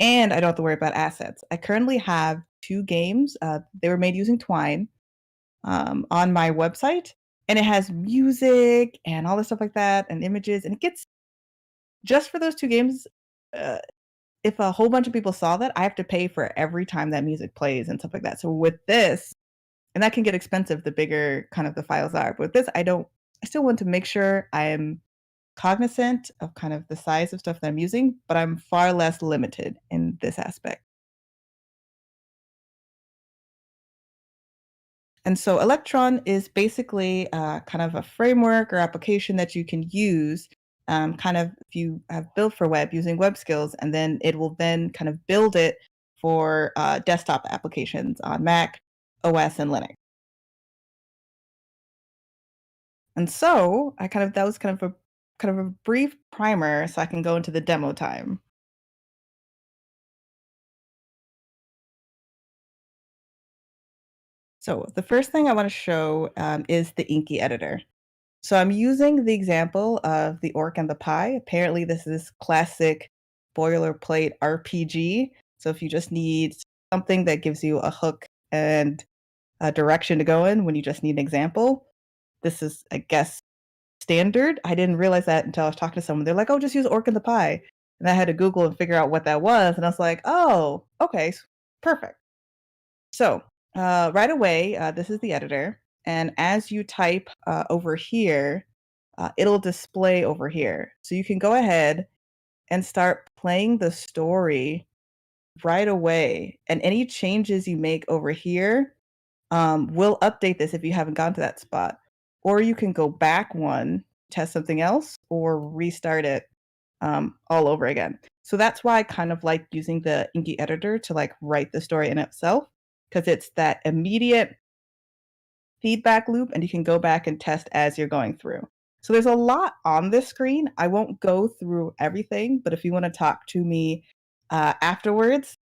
And I don't have to worry about assets. I currently have 2 games. They were made using Twine on my website, and it has music and all this stuff like that and images, and it gets, just for those 2 games, if a whole bunch of people saw that, I have to pay for every time that music plays and stuff like that. So with this, and that can get expensive the bigger kind of the files are. But with this, I still want to make sure I am cognizant of kind of the size of stuff that I'm using, but I'm far less limited in this aspect. And so Electron is basically kind of a framework or application that you can use kind of if you have built for web using web skills, and then it will then kind of build it for desktop applications on Mac, OS, and Linux. And so that was kind of a brief primer so I can go into the demo time. So the first thing I want to show is the Inky editor. So I'm using the example of the orc and the pie. Apparently this is classic boilerplate RPG. So if you just need something that gives you a hook and a direction to go in when you just need an example, this is, I guess, standard. I didn't realize that until I was talking to someone. They're like, oh, just use orc and the pie. And I had to Google and figure out what that was. And I was like, oh, okay, perfect. So right away, this is the editor. And as you type over here, it'll display over here. So you can go ahead and start playing the story right away. And any changes you make over here will update this if you haven't gone to that spot. Or you can go back one, test something else, or restart it all over again. So that's why I kind of like using the Inky editor to like write the story in itself, because it's that immediate feedback loop and you can go back and test as you're going through. So there's a lot on this screen. I won't go through everything, but if you want to talk to me afterwards,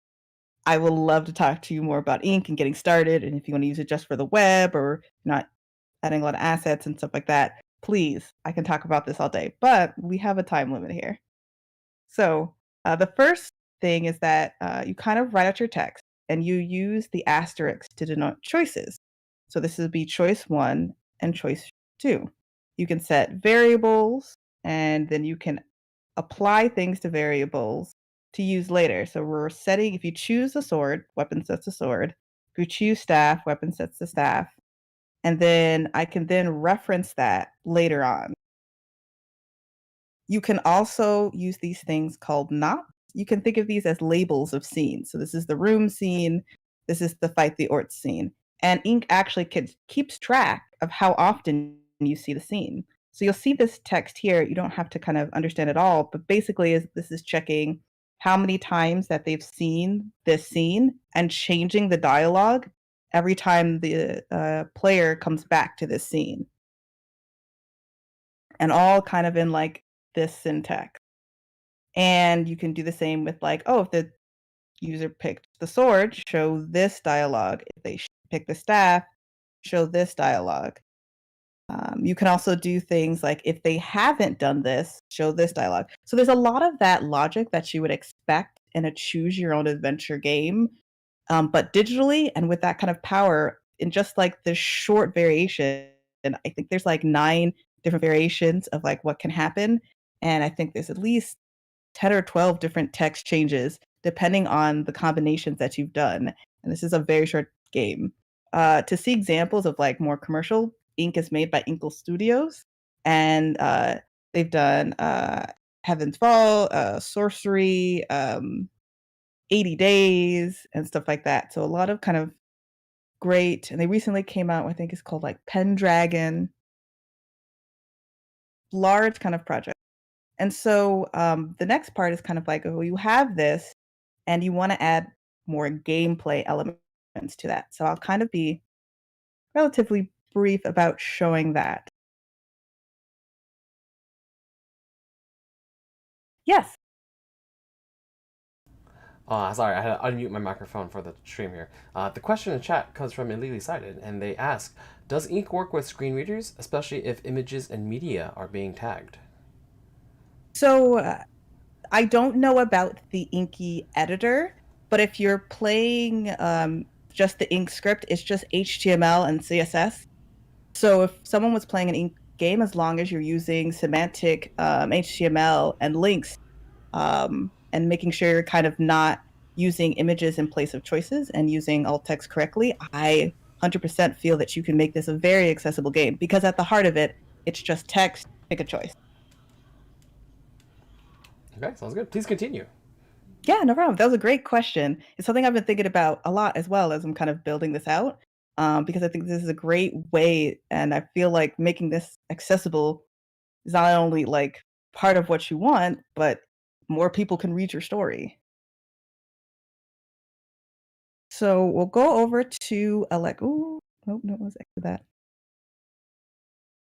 I would love to talk to you more about Ink and getting started. And if you want to use it just for the web or not adding a lot of assets and stuff like that, please, I can talk about this all day, but we have a time limit here. So the first thing is that you kind of write out your text and you use the asterisk to denote choices. So this would be choice 1 and choice 2. You can set variables and then you can apply things to variables to use later. So we're setting, if you choose the sword, weapon sets the sword. If you choose staff, weapon sets the staff. And then I can then reference that later on. You can also use these things called knots. You can think of these as labels of scenes. So this is the room scene. This is the fight the orc scene. And Ink actually keeps track of how often you see the scene. So you'll see this text here. You don't have to kind of understand it all, but basically this is checking how many times that they've seen this scene and changing the dialogue every time the player comes back to this scene. And all kind of in like this syntax. And you can do the same with like, oh, if the user picked the sword, show this dialogue. If they pick the staff, show this dialogue. You can also do things like if they haven't done this, show this dialogue. So there's a lot of that logic that you would expect in a choose your own adventure game, but digitally and with that kind of power in just like this short variation. And I think there's like 9 different variations of like what can happen. And I think there's at least 10 or 12 different text changes depending on the combinations that you've done. And this is a very short game. To see examples of like more commercial, Ink is made by Inkle Studios, and they've done Heaven's Fall, Sorcery, 80 Days, and stuff like that. So a lot of kind of great, and they recently came out, I think it's called like Pendragon, large kind of project. And so the next part is kind of like, oh, you have this and you want to add more gameplay elements to that. So I'll kind of be relatively brief about showing that. Yes. Sorry, I had to unmute my microphone for the stream here. The question in chat comes from Illegally Cited, and they ask, does Ink work with screen readers, especially if images and media are being tagged? So I don't know about the Inky editor, but if you're playing just the Ink script, it's just HTML and CSS. So if someone was playing an Ink game, as long as you're using semantic HTML and links, and making sure you're kind of not using images in place of choices and using alt text correctly, I 100% feel that you can make this a very accessible game, because at the heart of it, it's just text, pick a choice. Okay, sounds good. Please continue. Yeah, no problem. That was a great question. It's something I've been thinking about a lot as well as I'm kind of building this out, because I think this is a great way, and I feel like making this accessible is not only like part of what you want, but more people can read your story. So we'll go over to ooh, nope, no, let's exit that.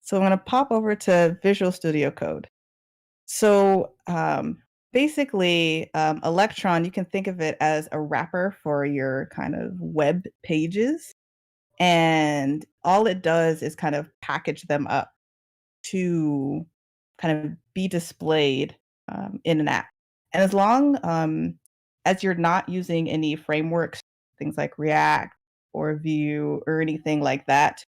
So I'm going to pop over to Visual Studio Code. So basically, Electron, you can think of it as a wrapper for your kind of web pages. And all it does is kind of package them up to kind of be displayed in an app. And as long as you're not using any frameworks, things like React or Vue or anything like that,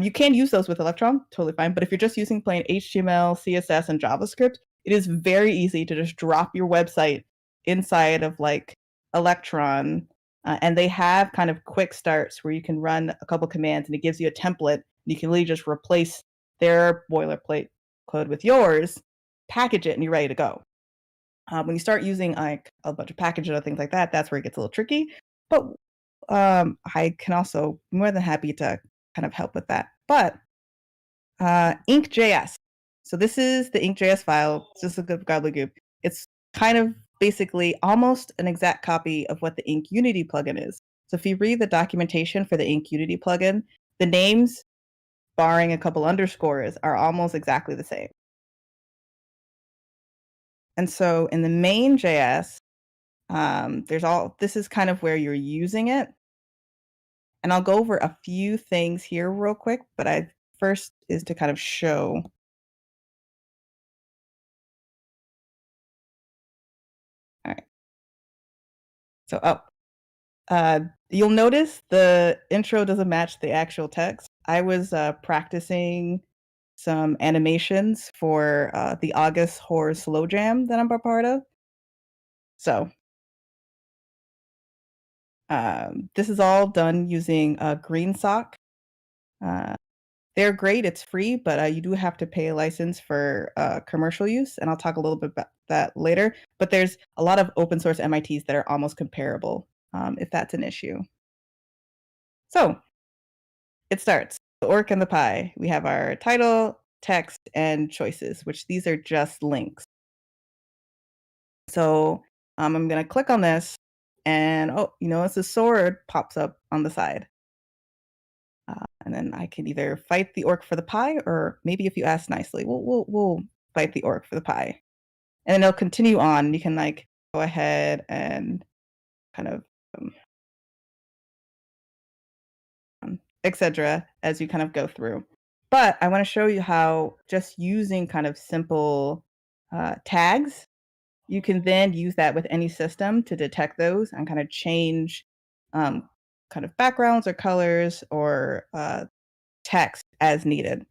you can use those with Electron, totally fine. But if you're just using plain HTML, CSS, and JavaScript, it is very easy to just drop your website inside of like Electron. And they have kind of quick starts where you can run a couple commands and it gives you a template. You can really just replace their boilerplate code with yours, package it, and you're ready to go. When you start using like a bunch of packages or things like that, that's where it gets a little tricky. But I can also more than happy to kind of help with that. But inkjs. So this is the inkjs file. It's just a good gobbledygook. It's kind of basically almost an exact copy of what the Ink Unity plugin is. So if you read the documentation for the Ink Unity plugin, the names, barring a couple underscores, are almost exactly the same. And so in the main JS, this is kind of where you're using it. And I'll go over a few things here real quick, but first is to kind of show. All right. So, you'll notice the intro doesn't match the actual text. I was practicing some animations for the August Horror Slow Jam that I'm a part of. So, this is all done using GreenSock. They're great. It's free, but you do have to pay a license for commercial use, and I'll talk a little bit about that later. But there's a lot of open source MITs that are almost comparable, if that's an issue. So it starts. The orc and the pie. We have our title, text, and choices, which these are just links. So I'm going to click on this, and it's a sword pops up on the side. And then I can either fight the orc for the pie, or maybe if you ask nicely, we'll fight the orc for the pie. And then it'll continue on. You can like go ahead and kind of etc. as you kind of go through. But I want to show you how just using kind of simple tags, you can then use that with any system to detect those and kind of change kind of backgrounds or colors or text as needed.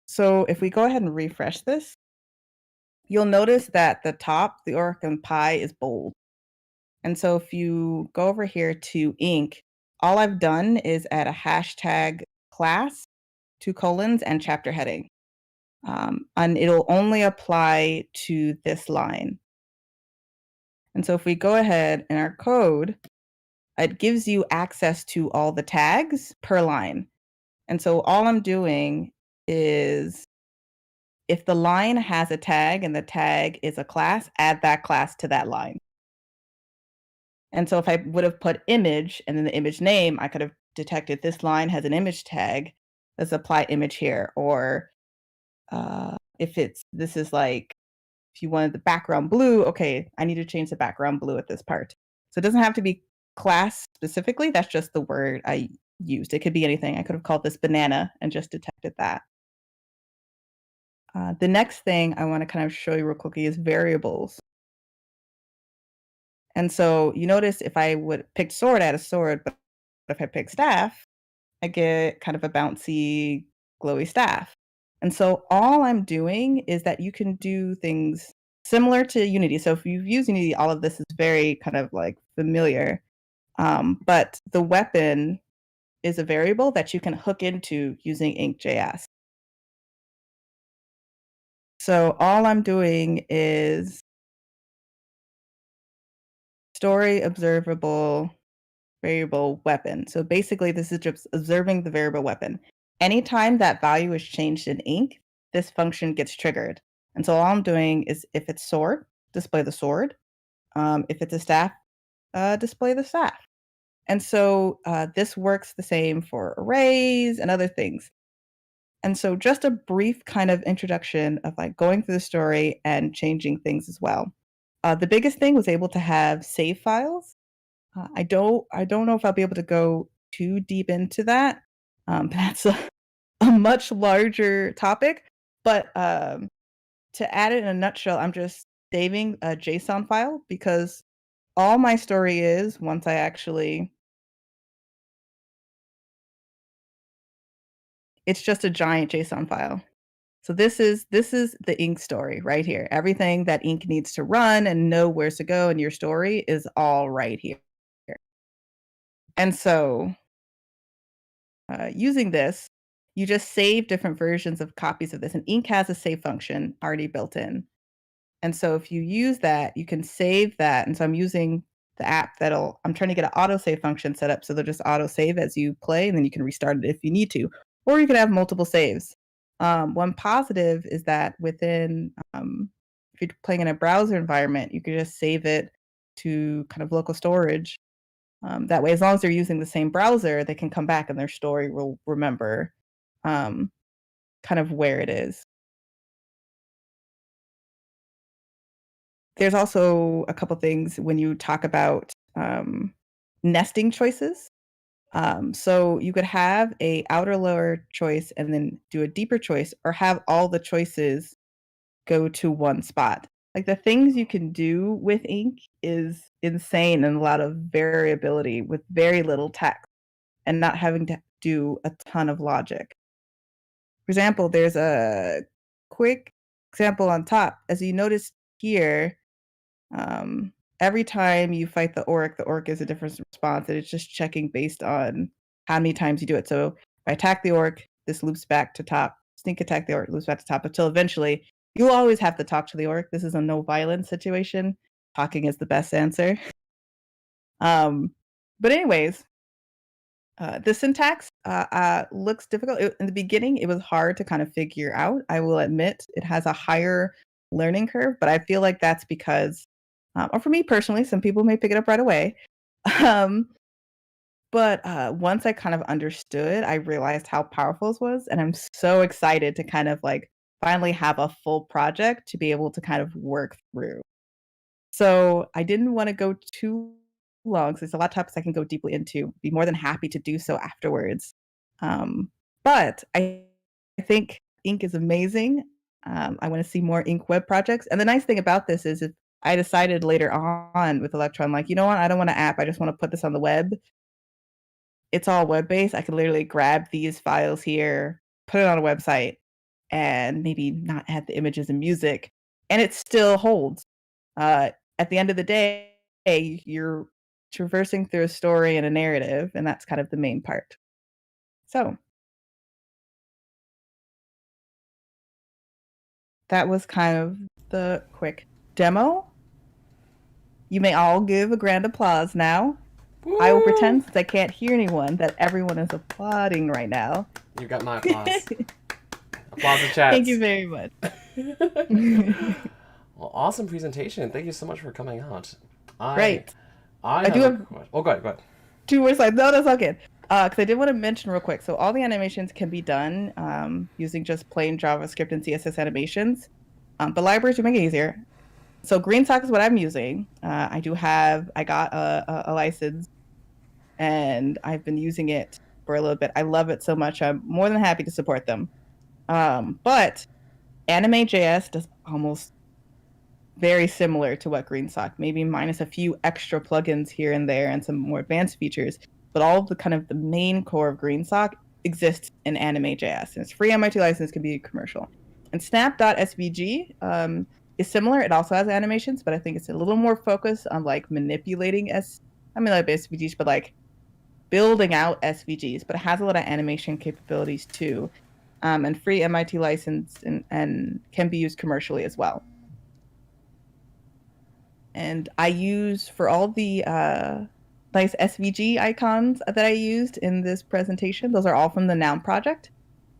So if we go ahead and refresh this, you'll notice that the top, the orc and pie, is bold. And so if you go over here to ink, all I've done is add a hashtag class, 2 colons, and chapter heading. And it'll only apply to this line. And so if we go ahead in our code, it gives you access to all the tags per line. And so all I'm doing is, if the line has a tag and the tag is a class, add that class to that line. And so if I would have put image and then the image name, I could have detected this line has an image tag. Let's apply image here. Or if this is like, if you wanted the background blue, okay, I need to change the background blue at this part. So it doesn't have to be class specifically. That's just the word I used. It could be anything. I could have called this banana and just detected that. The next thing I want to kind of show you real quickly is variables. And so you notice if I would pick sword, I add a sword, but if I pick staff, I get kind of a bouncy, glowy staff. And so all I'm doing is that you can do things similar to Unity. So if you've used Unity, all of this is very kind of like familiar. But the weapon is a variable that you can hook into using inkjs. So all I'm doing is story observable variable weapon. So basically this is just observing the variable weapon. Anytime that value is changed in ink, this function gets triggered. And so all I'm doing is if it's sword, display the sword. If it's a staff, display the staff. And so this works the same for arrays and other things. And so just a brief kind of introduction of like going through the story and changing things as well. The biggest thing was able to have save files. I don't know if I'll be able to go too deep into that. That's a much larger topic. But to add it in a nutshell, I'm just saving a JSON file because all my story is once I actually it's just a giant JSON file. So this is the ink story right here. Everything that ink needs to run and know where to go in your story is all right here. And so using this, you just save different versions of copies of this. And ink has a save function already built in. And so if you use that, you can save that. And so I'm using the app I'm trying to get an autosave function set up so they'll just autosave as you play, and then you can restart it if you need to. Or you can have multiple saves. One positive is that within, if you're playing in a browser environment, you can just save it to kind of local storage. That way, as long as they're using the same browser, they can come back and their story will remember kind of where it is. There's also a couple things when you talk about nesting choices. So you could have a outer lower choice and then do a deeper choice, or have all the choices go to one spot. Like the things you can do with ink is insane, and a lot of variability with very little text and not having to do a ton of logic. For example, there's a quick example on top. As you notice here, every time you fight the orc is a different response, and it's just checking based on how many times you do it. So if I attack the orc, this loops back to top. Sneak attack the orc, loops back to top, until eventually you'll always have to talk to the orc. This is a no violence situation. Talking is the best answer. But anyways, the syntax looks difficult. In the beginning, it was hard to kind of figure out. I will admit it has a higher learning curve, but I feel like that's because or for me personally, some people may pick it up right away. But once I kind of understood, I realized how powerful this was. And I'm so excited to kind of like finally have a full project to be able to kind of work through. So I didn't want to go too long, because there's a lot of topics I can go deeply into. Be more than happy to do so afterwards. But I think ink is amazing. I want to see more ink web projects. And the nice thing about this is if I decided later on with Electron, like, you know what, I don't want an app. I just want to put this on the web. It's all web-based. I could literally grab these files here, put it on a website, and maybe not add the images and music, and it still holds. At the end of the day, you're traversing through a story and a narrative, and that's kind of the main part. So that was kind of the quick demo. You may all give a grand applause now. Woo! I will pretend, since I can't hear anyone, that everyone is applauding right now. You got my applause. Applause in chat. Thank you very much. Well, awesome presentation. Thank you so much for coming out. Right. I do have... Oh, go ahead. 2 more slides. No, that's okay. Because I did want to mention real quick. So all the animations can be done using just plain JavaScript and CSS animations. But libraries will make it easier. So GreenSock is what I'm using. I got a license, and I've been using it for a little bit. I love it so much. I'm more than happy to support them. But Anime.js does almost very similar to what GreenSock, maybe minus a few extra plugins here and there and some more advanced features. But all of the kind of the main core of GreenSock exists in Anime.js. And it's free MIT license, can be commercial. And snap.svg, is similar. It also has animations, but I think it's a little more focused on like manipulating like SVGs, but like building out SVGs. But it has a lot of animation capabilities too, and free MIT license and can be used commercially as well. And I use for all the nice SVG icons that I used in this presentation. Those are all from the Noun project.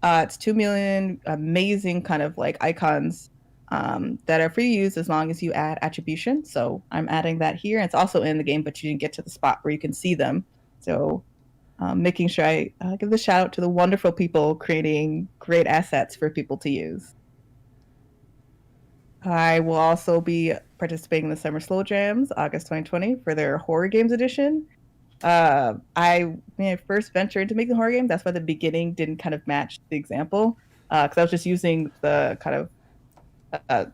It's 2 million amazing kind of like icons that are free to use as long as you add attribution. So I'm adding that here. It's also in the game, but you didn't get to the spot where you can see them. So making sure I give the shout out to the wonderful people creating great assets for people to use. I will also be participating in the Summer Slow Jams, August 2020, for their Horror Games edition. When I first ventured into making horror game, that's why the beginning didn't kind of match the example, because I was just using the kind of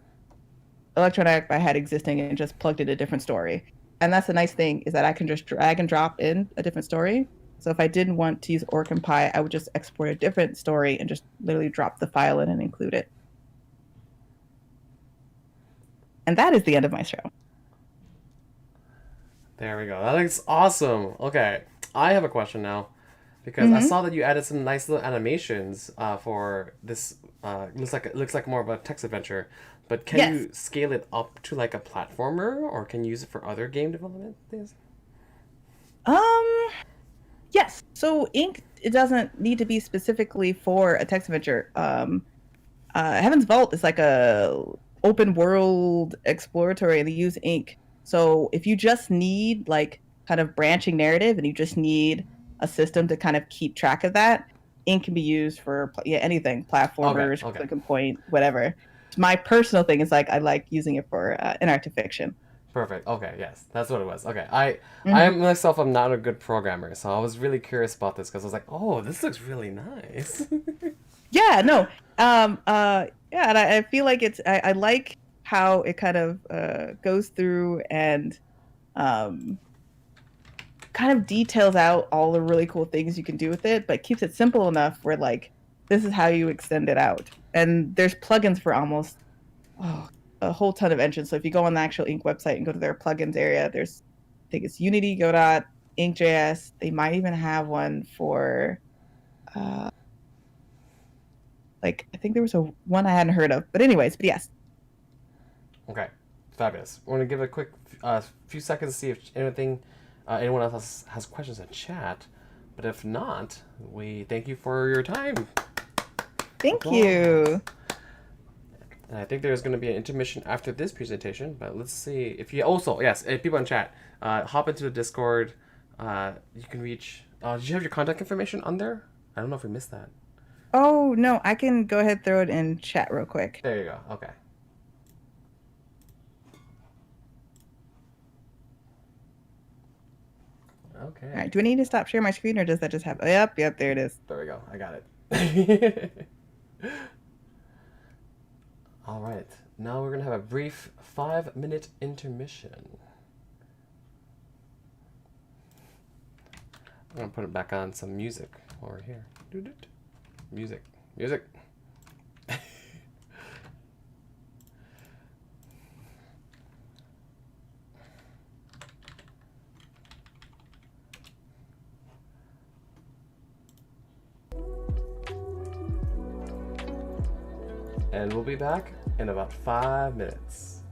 electronic I had existing and just plugged in a different story. And that's the nice thing, is that I can just drag and drop in a different story. So if I didn't want to use OrCompile, I would just export a different story and just literally drop the file in and include it. And that is the end of my show. There we go. That looks awesome. Okay, I have a question now, because I saw that you added some nice little animations for this. Looks like more of a text adventure, but can you scale it up to like a platformer, or can you use it for other game development things? Yes. So Ink, it doesn't need to be specifically for a text adventure. Heaven's Vault is like a open world exploratory, and they use Ink. So if you just need like kind of branching narrative and you just need a system to kind of keep track of that, Ink can be used for anything, platformers, click and point, whatever. My personal thing is like I like using it for interactive fiction. Perfect. Okay, yes, that's what it was. Okay, I myself am not a good programmer, so I was really curious about this because I was like, oh, this looks really nice. Yeah, no, yeah, and I feel like I like how it kind of goes through and kind of details out all the really cool things you can do with it, but keeps it simple enough where like this is how you extend it out. And there's plugins for almost a whole ton of engines. So if you go on the actual Ink website and go to their plugins area, there's, I think it's Unity, Godot, inkjs. They might even have one for like I think there was one I hadn't heard of. But anyways, but yes. Okay, fabulous. We're gonna give a quick few seconds to see if anyone else has questions in chat. But if not, we thank you for your time. Thank you. And I think there's going to be an intermission after this presentation, but let's see if you also, yes, people in chat, hop into the Discord. You can reach, did you have your contact information on there? I don't know if we missed that. Oh, no, I can go ahead and throw it in chat real quick. There you go. Okay. Okay. All right, do I need to stop sharing my screen or does that just happen? Yep, there it is. There we go. I got it. All right. Now we're going to have a brief 5-minute intermission. I'm going to put it back on some music while we're here. Music. Music. And we'll be back in about 5 minutes.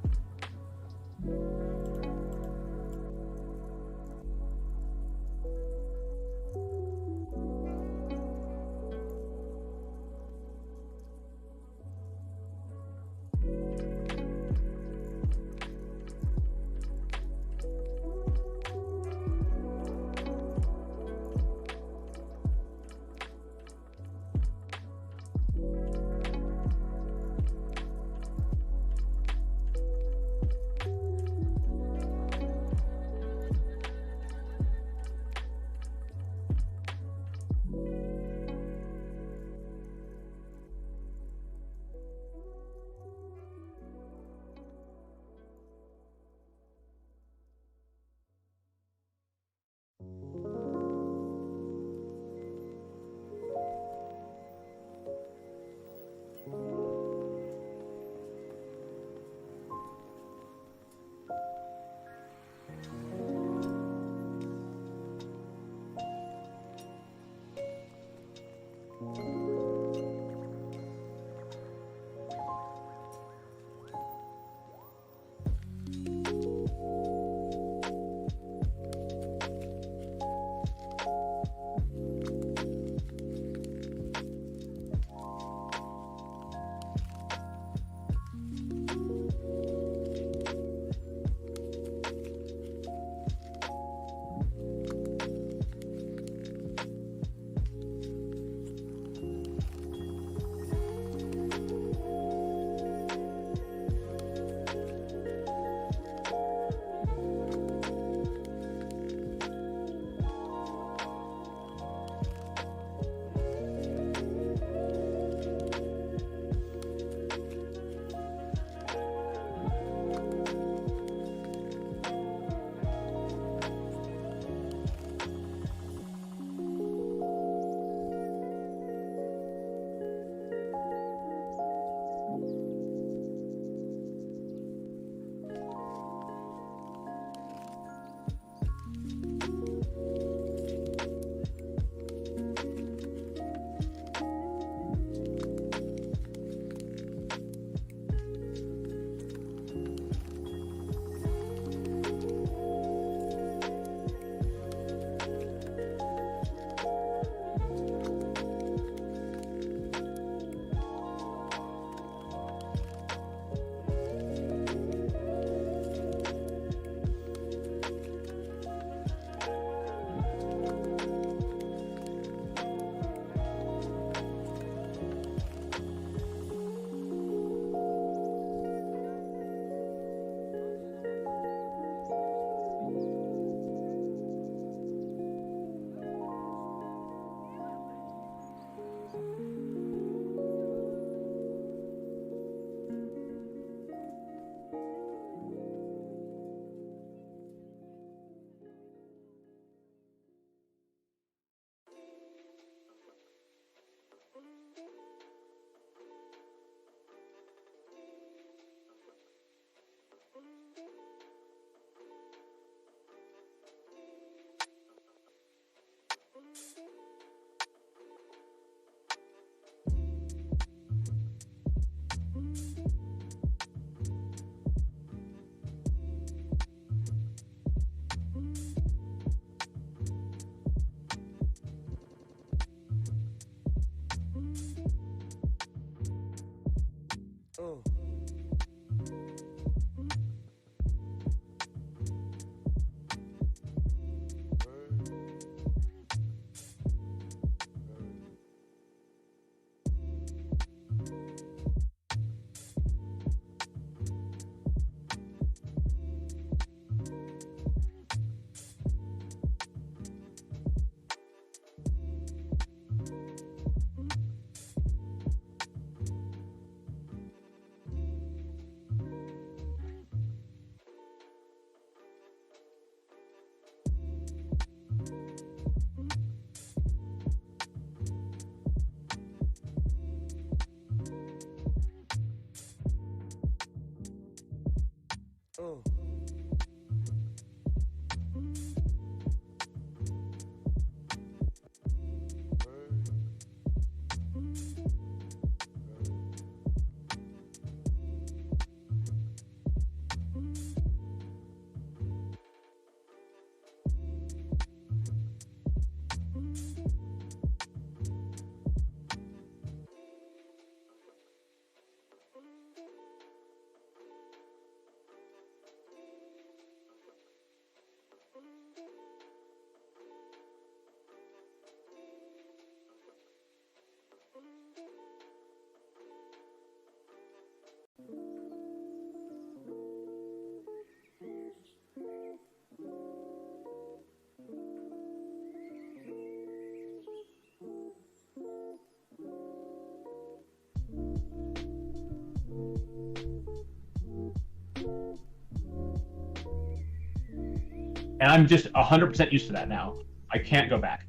And I'm just 100% used to that now. I can't go back.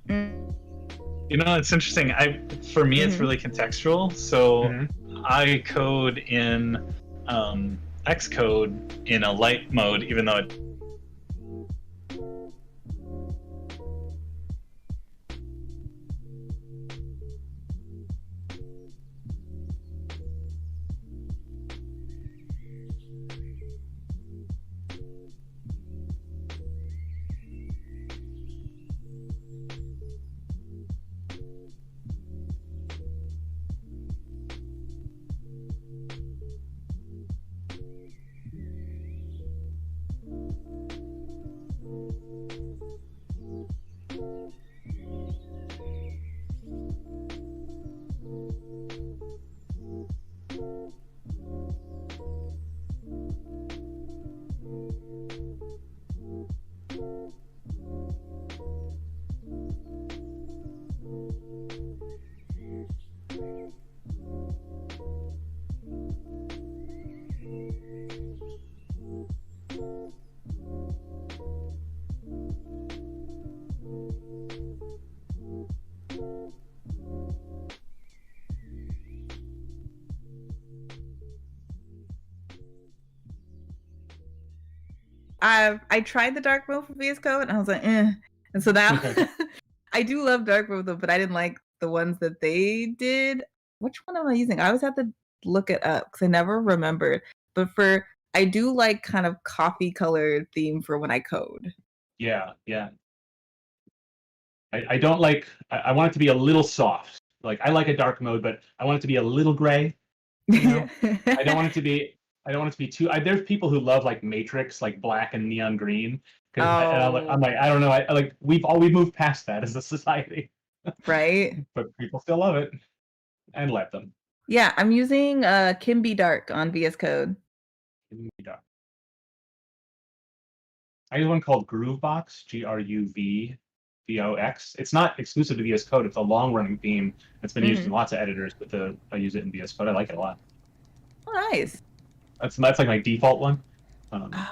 You know, it's interesting. For me, it's really contextual. So I code in Xcode in a light mode, even though it. I tried the dark mode for VS Code, and I was like, eh. And so now I do love dark mode though, but I didn't like the ones that they did. Which one am I using? I always have to look it up because I never remembered. But I do like kind of coffee colored theme for when I code. Yeah. I don't like. I want it to be a little soft. Like I like a dark mode, but I want it to be a little gray. You know? I don't want it to be. I don't want it to be too. There's people who love like Matrix, like black and neon green. I'm like, I don't know. I like we've moved past that as a society. Right. But people still love it, and let them. Yeah, I'm using Kimby Dark on VS Code. Kimby Dark. I use one called Groovebox, GRUVBOX. It's not exclusive to VS Code. It's a long-running theme that's been used in lots of editors, but I use it in VS Code. I like it a lot. Oh, nice. That's like my default one.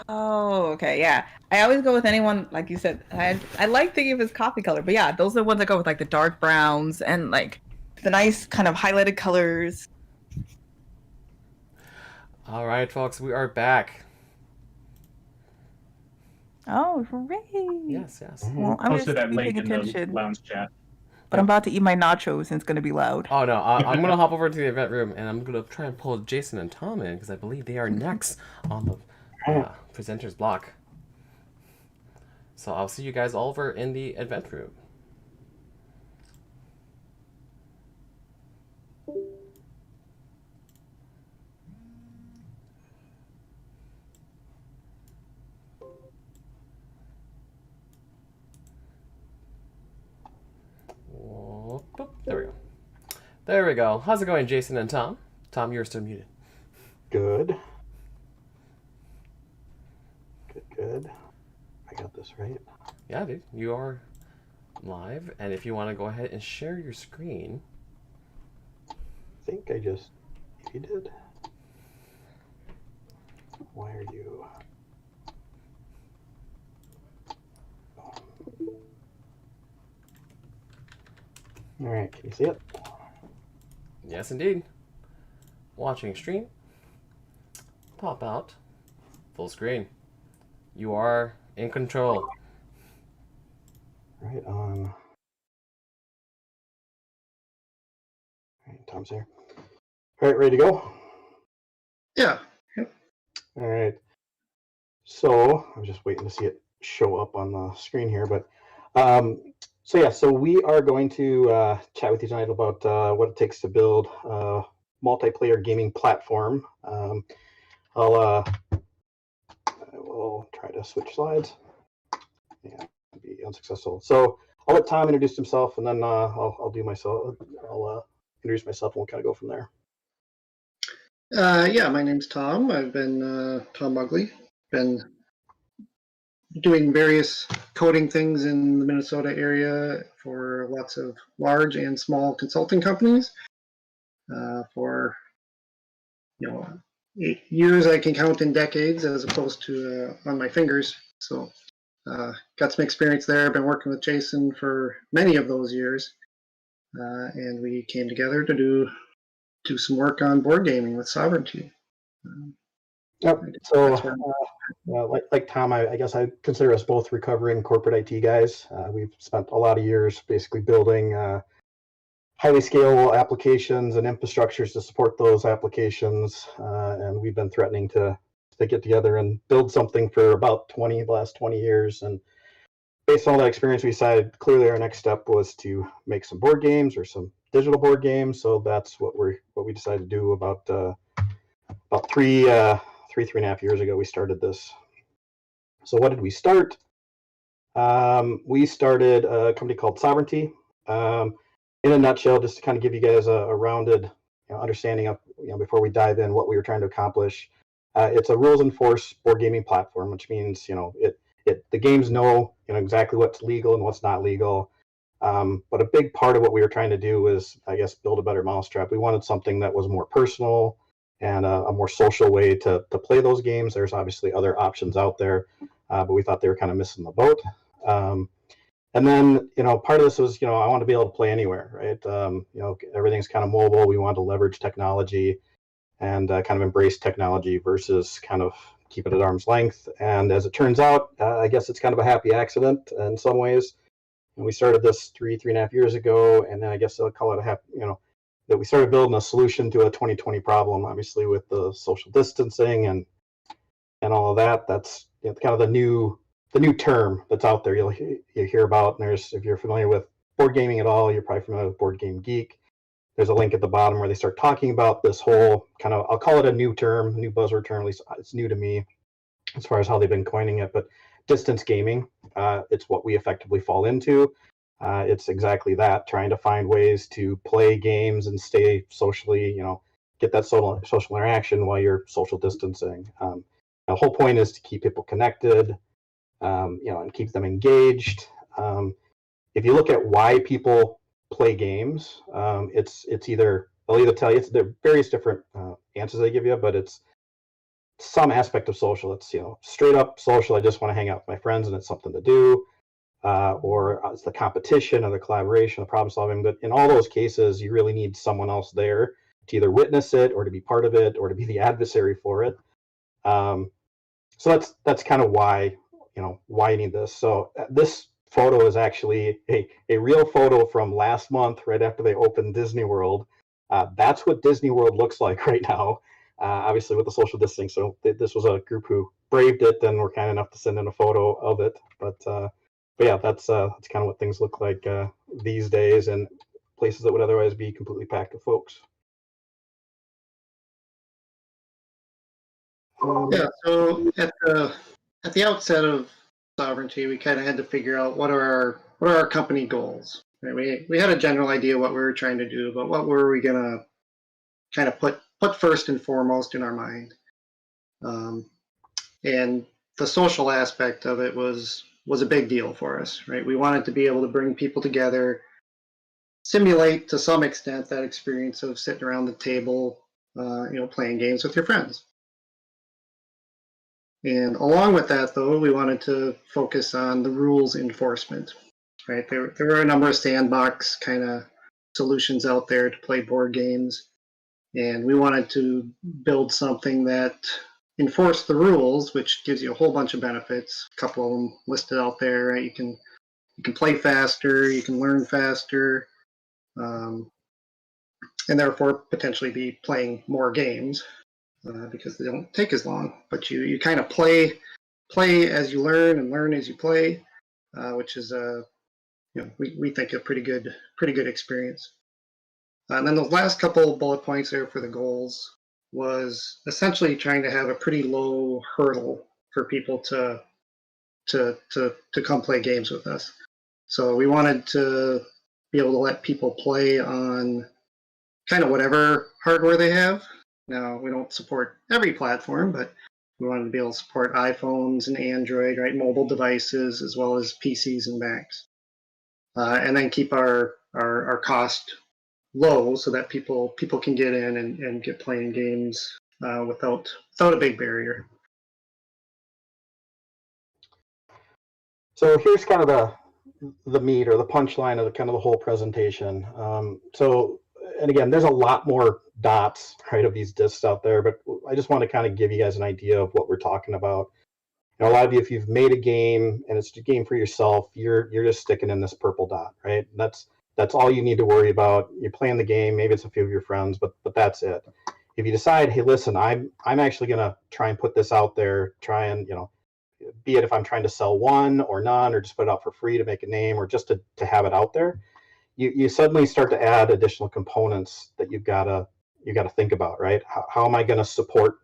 Oh, okay, yeah. I always go with anyone, like you said. I like thinking of his coffee color, but yeah, those are the ones I go with, like the dark browns and like the nice kind of highlighted colors. All right, folks, we are back. Oh, hooray! Yes. Well, I'm Posted that just link paying in attention. the lounge chat. But I'm about to eat my nachos and it's going to be loud. Oh, no. I'm going to hop over to the event room and I'm going to try and pull Jason and Tom in because I believe they are next on the presenters block. So I'll see you guys all over in the event room. There we go. How's it going, Jason and Tom? Tom, you're still muted. Good. I got this right. Yeah, dude. You are live, and if you want to go ahead and share your screen. I think I just... You did? Why are you... Alright, can you see it? Yes, indeed. Watching stream. Pop out. Full screen. You are in control. Right on. Alright, Tom's here. Alright, ready to go? Yeah. Alright. So, I'm just waiting to see it show up on the screen here, but so we are going to chat with you tonight about what it takes to build a multiplayer gaming platform. I will try to switch slides. Yeah, be unsuccessful. So I'll let Tom introduce himself, and then I'll do myself. I'll introduce myself, and we'll kind of go from there. Yeah, my name's Tom. I've been Tom Muggli. Been doing various coding things in the Minnesota area for lots of large and small consulting companies for 8 years. I can count in decades as opposed to on my fingers. So got some experience there. Been working with Jason for many of those years, and we came together to do some work on board gaming with Sovereignty. Yep. So, like Tom, I guess I consider us both recovering corporate IT guys. We've spent a lot of years basically building highly scalable applications and infrastructures to support those applications, and we've been threatening to get together and build something for about the last 20 years. And based on all that experience, we decided clearly our next step was to make some board games or some digital board games. So that's what we decided to do about three and a half years ago. We started this. So what did we start? We started a company called Sovereignty. In a nutshell, just to kind of give you guys a rounded understanding of, before we dive in, what we were trying to accomplish. It's a rules enforced board gaming platform, which means the games know exactly what's legal and what's not legal. But a big part of what we were trying to do was, I guess, build a better mousetrap. We wanted something that was more personal and a more social way to play those games. There's obviously other options out there, but we thought they were kind of missing the boat. And then, part of this was, I want to be able to play anywhere, right? Everything's kind of mobile. We wanted to leverage technology and kind of embrace technology versus kind of keep it at arm's length. And as it turns out, I guess it's kind of a happy accident in some ways. And we started this 3.5 years ago, and then I guess I'll call it a happy, that we started building a solution to a 2020 problem, obviously with the social distancing and all of that. That's kind of the new term that's out there. You hear about, and if you're familiar with board gaming at all, you're probably familiar with Board Game Geek. There's a link at the bottom where they start talking about this whole kind of, I'll call it a new term, new buzzword term, at least it's new to me as far as how they've been coining it, but distance gaming, it's what we effectively fall into. It's exactly that, trying to find ways to play games and stay socially, get that social interaction while you're social distancing. The whole point is to keep people connected, and keep them engaged. If you look at why people play games, they'll either tell you, there are various different answers they give you, but it's some aspect of social. It's straight up social. I just want to hang out with my friends and it's something to do, or it's the competition or the collaboration, the problem solving. But in all those cases, you really need someone else there to either witness it or to be part of it or to be the adversary for it. So that's kind of why you need this. So this photo is actually a real photo from last month, right after they opened Disney World. That's what Disney World looks like right now, obviously with the social distancing. So this was a group who braved it and were kind enough to send in a photo of it. But yeah, that's kind of what things look like these days, and places that would otherwise be completely packed with folks. Yeah, so at the outset of Sovereignty, we kind of had to figure out what are our company goals. Right? We had a general idea what we were trying to do, but what were we gonna kind of put first and foremost in our mind? And the social aspect of it was a big deal for us, right? We wanted to be able to bring people together, simulate to some extent that experience of sitting around the table, playing games with your friends. And along with that, though, we wanted to focus on the rules enforcement, right? There were a number of sandbox kind of solutions out there to play board games, and we wanted to build something that enforced the rules, which gives you a whole bunch of benefits. A couple of them listed out there, right? You can play faster, you can learn faster, and therefore potentially be playing more games. Because they don't take as long, but you kind of play as you learn and learn as you play, which is we think a pretty good experience. And then those last couple bullet points there for the goals was essentially trying to have a pretty low hurdle for people to come play games with us. So we wanted to be able to let people play on kind of whatever hardware they have. Now, we don't support every platform, but we wanted to be able to support iPhones and Android, right, mobile devices, as well as PCs and Macs. And then keep our cost low so that people can get in and get playing games without a big barrier. So here's kind of the meat or the punchline of the whole presentation. And again, there's a lot more dots, right, of these discs out there, but I just want to kind of give you guys an idea of what we're talking about. A lot of you, if you've made a game and it's a game for yourself, you're just sticking in this purple dot, right? That's all you need to worry about. You're playing the game, maybe it's a few of your friends, but that's it. If you decide, hey, listen, I'm actually gonna try and put this out there, try and be it if I'm trying to sell one or none, or just put it out for free to make a name, or just to have it out there. You suddenly start to add additional components that you've got to think about, right? How am I going to support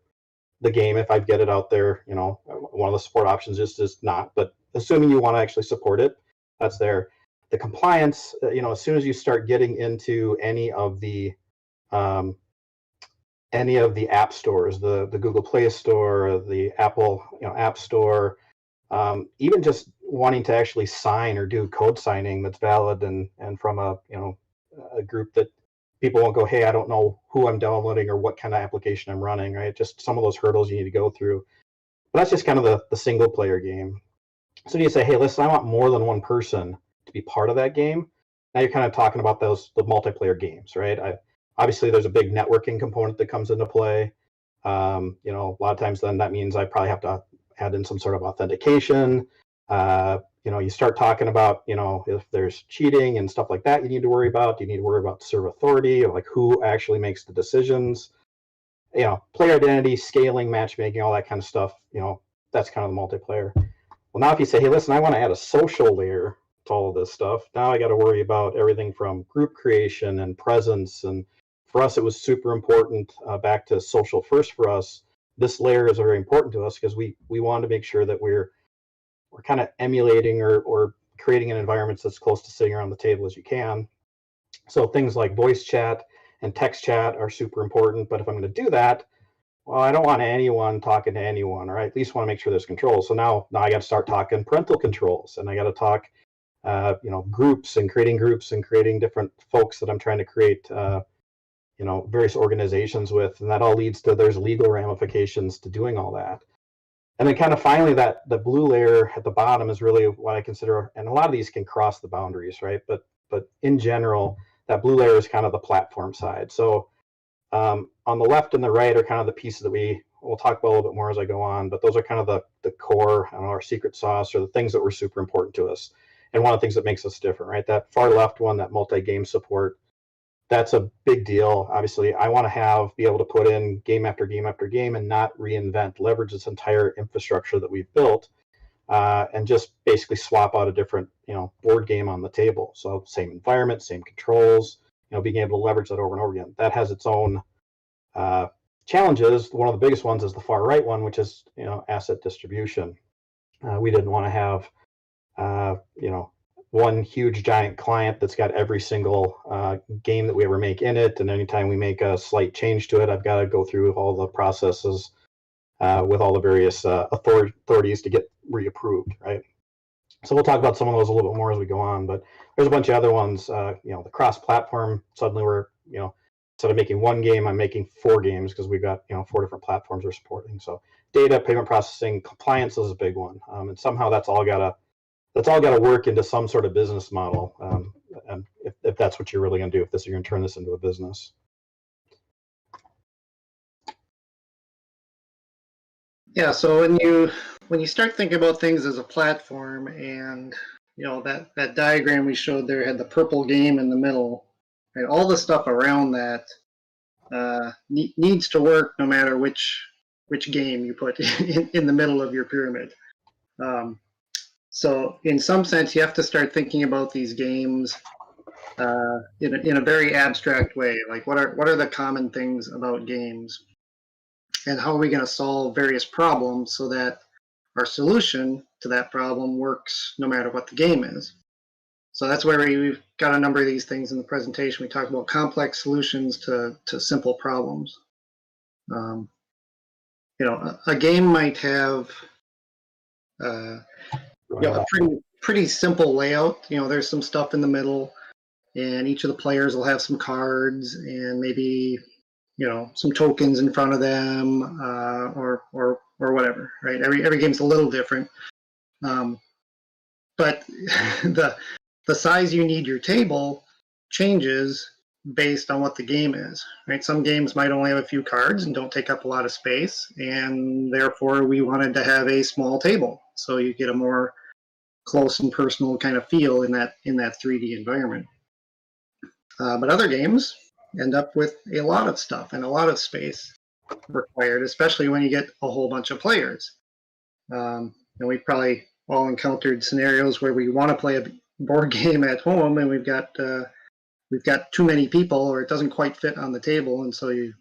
the game if I get it out there? One of the support options is not, but assuming you want to actually support it, that's there. The compliance, as soon as you start getting into any of the app stores, the Google Play Store, the Apple App Store, even just wanting to actually sign or do code signing that's valid and from a group that people won't go, hey, I don't know who I'm downloading or what kind of application I'm running, right? Just some of those hurdles you need to go through. But that's just kind of the single player game. So you say, hey, listen, I want more than one person to be part of that game. Now you're kind of talking about the multiplayer games, right? Obviously, there's a big networking component that comes into play. You know, a lot of times then that means I probably have to add in some sort of authentication. You know, you start talking about, you know, if there's cheating and stuff like that you need to worry about. You need to worry about server authority, or like who actually makes the decisions. You know, player identity, scaling, matchmaking, all that kind of stuff. You know, that's kind of the multiplayer. Well, now if you say, hey, listen, I want to add a social layer to all of this stuff, now I got to worry about everything from group creation and presence. And for us, it was super important, back to social first for us. This layer is very important to us because we wanted to make sure that we're kind of emulating or creating an environment that's close to sitting around the table as you can. So things like voice chat and text chat are super important. But if I'm going to do that, well, I don't want anyone talking to anyone, or I at least want to make sure there's control. So now I got to start talking parental controls, and I got to talk, you know, groups and creating different folks that I'm trying to create, you know, various organizations with, and that all leads to there's legal ramifications to doing all that. And then kind of finally, that the blue layer at the bottom is really what I consider, and a lot of these can cross the boundaries, right? But in general, that blue layer is kind of the platform side. So on the left and the right are kind of the pieces that we'll talk about a little bit more as I go on, but those are kind of the core, I don't know, our secret sauce, or the things that were super important to us. And one of the things that makes us different, right? That far left one, that multi-game support, that's a big deal. Obviously, I want to be able to put in game after game after game and not reinvent, leverage this entire infrastructure that we've built, and just basically swap out a different, you know, board game on the table. So same environment, same controls, you know, being able to leverage that over and over again. That has its own challenges. One of the biggest ones is the far right one, which is, you know, asset distribution. We didn't want to have, you know, one huge giant client that's got every single game that we ever make in it, and anytime we make a slight change to it, I've got to go through all the processes with all the various authorities to get reapproved, right? So we'll talk about some of those a little bit more as we go on, but there's a bunch of other ones. You know, the cross-platform, suddenly we're, you know, instead of making one game, I'm making 4 games because we've got, you know, 4 different platforms we're supporting. So data, payment processing, compliance is a big one, and somehow that's all got to work into some sort of business model, and if that's what you're really going to do, if you're going to turn this into a business. Yeah, so when you start thinking about things as a platform, and you know that diagram we showed there had the purple game in the middle, right? All the stuff around that needs to work no matter which game you put in the middle of your pyramid. So in some sense, you have to start thinking about these games in a very abstract way. Like what are the common things about games, and how are we going to solve various problems so that our solution to that problem works no matter what the game is. So that's where we've got a number of these things in the presentation. We talk about complex solutions to simple problems. You know, a game might have you know, a pretty simple layout. You know, there's some stuff in the middle, and each of the players will have some cards and maybe, you know, some tokens in front of them, or whatever, right? Every game's a little different, but the size you need your table changes based on what the game is, right? Some games might only have a few cards and don't take up a lot of space, and therefore we wanted to have a small table so you get a more close and personal kind of feel in that 3D environment. But other games end up with a lot of stuff and a lot of space required, especially when you get a whole bunch of players. And we probably all encountered scenarios where we want to play a board game at home, and we've got too many people, or it doesn't quite fit on the table, and so you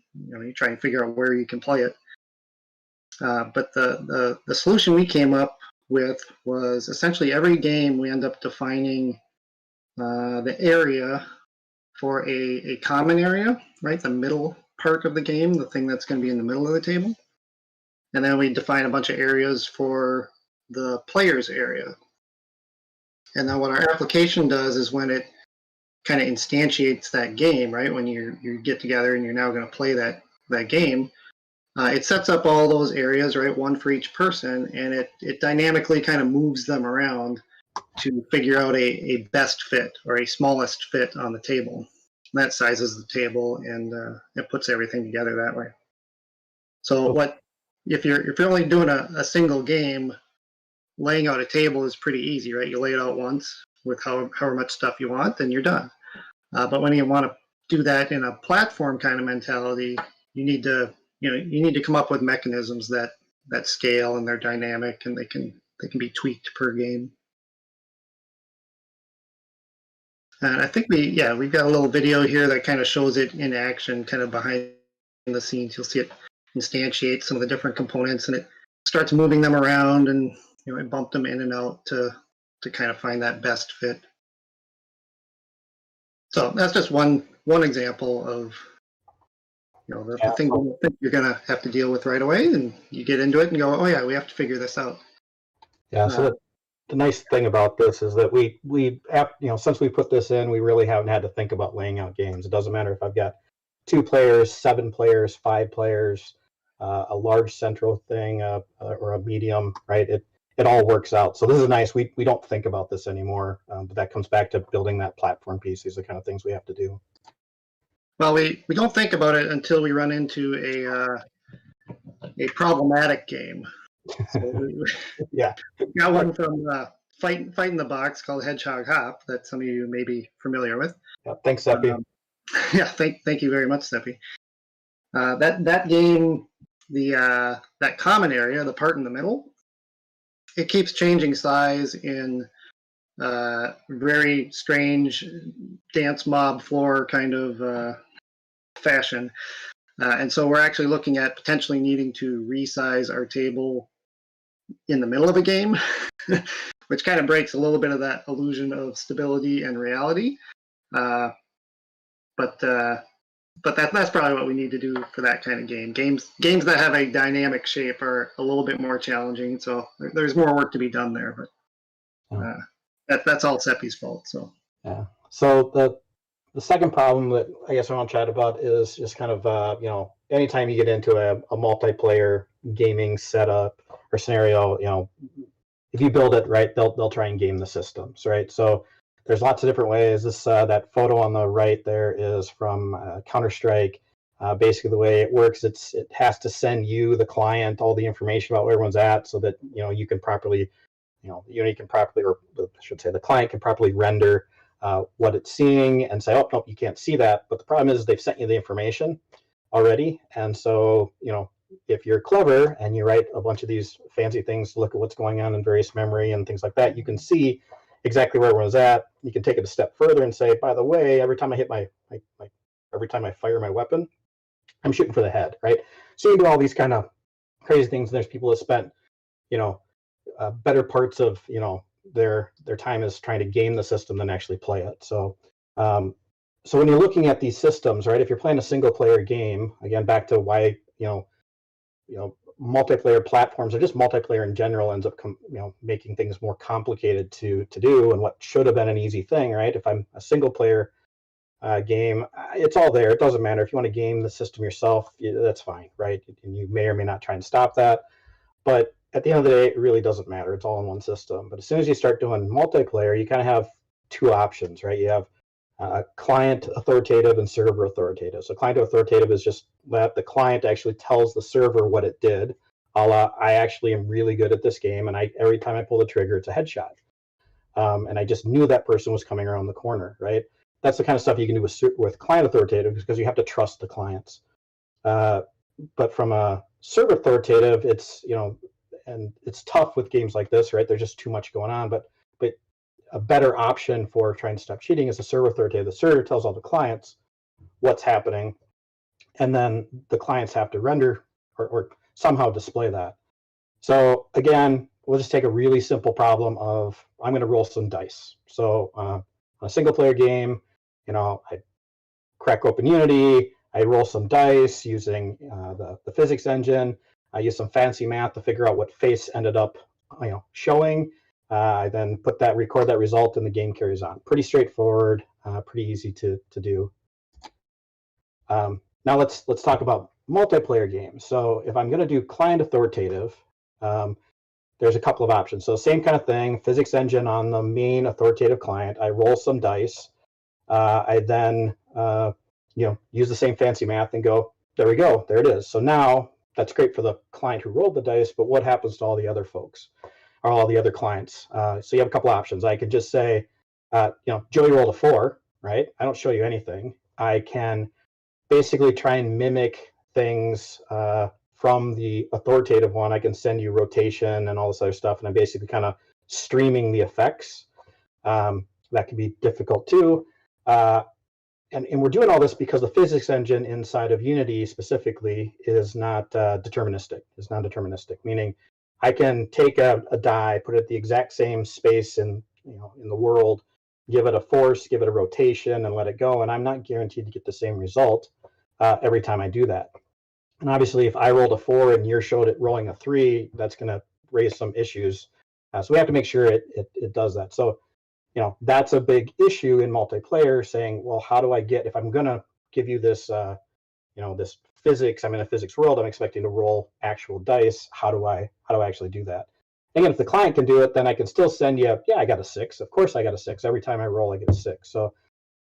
try and figure out where you can play it. But the solution we came up with was essentially every game we end up defining the area for a common area, right? The middle part of the game, the thing that's going to be in the middle of the table. And then we define a bunch of areas for the player's area. And then what our application does is when it kind of instantiates that game, right? When you get together and you're now going to play that game, it sets up all those areas, right? One for each person, and it dynamically kind of moves them around to figure out a best fit or a smallest fit on the table. And that sizes the table, and it puts everything together that way. So if you're only doing a single game, laying out a table is pretty easy, right? You lay it out once with however much stuff you want, then you're done. But when you want to do that in a platform kind of mentality, you need to come up with mechanisms that scale and they're dynamic and they can be tweaked per game. And I think we've got a little video here that kind of shows it in action, kind of behind the scenes. You'll see it instantiate some of the different components, and it starts moving them around, and it bump them in and out to kind of find that best fit. So that's just one example of the thing you're gonna have to deal with right away, and you get into it and go, oh yeah, we have to figure this out. Yeah. So the nice thing about this is that we since we put this in, we really haven't had to think about laying out games. It doesn't matter if I've got 2 players, 7 players, 5 players, a large central thing, or a medium, right? It all works out. So this is nice. We don't think about this anymore, but that comes back to building that platform piece. These are the kind of things we have to do. Well, we don't think about it until we run into a problematic game. So yeah, we got one from Fight in the Box called Hedgehog Hop that some of you may be familiar with. Yeah, thanks, Seppi. Yeah, thank you very much, Seppi. That game, that common area, the part in the middle, it keeps changing size in very strange dance mob floor kind of fashion. And so we're actually looking at potentially needing to resize our table in the middle of a game, which kind of breaks a little bit of that illusion of stability and reality. But that's probably what we need to do for that kind of game. Games that have a dynamic shape are a little bit more challenging, so there's more work to be done there. But that's all Seppi's fault. So yeah. So the second problem that I guess I want to chat about is just kind of anytime you get into a multiplayer gaming setup or scenario, if you build it right, they'll try and game the systems, right? So there's lots of different ways. This that photo on the right there is from Counter-Strike. Basically, the way it works, it has to send you, the client, all the information about where everyone's at, so that you can properly, or I should say, the client can properly render what it's seeing and say, oh nope, you can't see that. But the problem is they've sent you the information already, and so if you're clever and you write a bunch of these fancy things to look at what's going on in various memory and things like that, you can see exactly where everyone's at. You can take it a step further and say, by the way, every time I hit every time I fire my weapon, I'm shooting for the head, right? So you do all these kind of crazy things. And there's people that spent, better parts of, their time is trying to game the system than actually play it. So, so when you're looking at these systems, right? If you're playing a single player game, again, back to why, multiplayer platforms or just multiplayer in general ends up making things more complicated to do, and what should have been an easy thing, right? If I'm a single player game, it's all there. It doesn't matter if you want to game the system yourself, that's fine, right? And you may or may not try and stop that, but at the end of the day, it really doesn't matter. It's all in one system. But as soon as you start doing multiplayer, you kind of have 2 options, right? You have client authoritative and server authoritative. So client authoritative is just that the client actually tells the server what it did. I actually am really good at this game, and every time I pull the trigger, it's a headshot. And I just knew that person was coming around the corner, right? That's the kind of stuff you can do with client authoritative, because you have to trust the clients. But from a server authoritative, it's and it's tough with games like this, right? There's just too much going on. But a better option for trying to stop cheating is a server authoritative. The server tells all the clients what's happening, and then the clients have to render or somehow display that. So again, we'll just take a really simple problem of, I'm going to roll some dice. So on a single player game, I crack open Unity, I roll some dice using the physics engine. I use some fancy math to figure out what face ended up showing. I then record that result, and the game carries on. Pretty straightforward, pretty easy to do. Now let's talk about multiplayer games. So if I'm going to do client authoritative, there's a couple of options. So same kind of thing, physics engine on the main authoritative client. I roll some dice. I then use the same fancy math and go, there we go, there it is. So now that's great for the client who rolled the dice, but what happens to all the other folks or all the other clients? So you have a couple options. I could just say, Joey rolled a 4, right? I don't show you anything. I can basically try and mimic things from the authoritative one. I can send you rotation and all this other stuff, and I'm basically kind of streaming the effects. That can be difficult too. And we're doing all this because the physics engine inside of Unity specifically is not deterministic. It's non-deterministic, meaning I can take a die, put it at the exact same space in the world, give it a force, give it a rotation, and let it go, and I'm not guaranteed to get the same result every time I do that. And obviously, if I rolled a 4 and you showed it rolling a 3, that's going to raise some issues. So we have to make sure it does that. So that's a big issue in multiplayer, saying, well, how do I get, if I'm going to give you this, this physics, I'm in a physics world, I'm expecting to roll actual dice. How do I actually do that? Again, if the client can do it, then I can still send you, I got a 6. Of course I got a 6. Every time I roll, I get a 6. So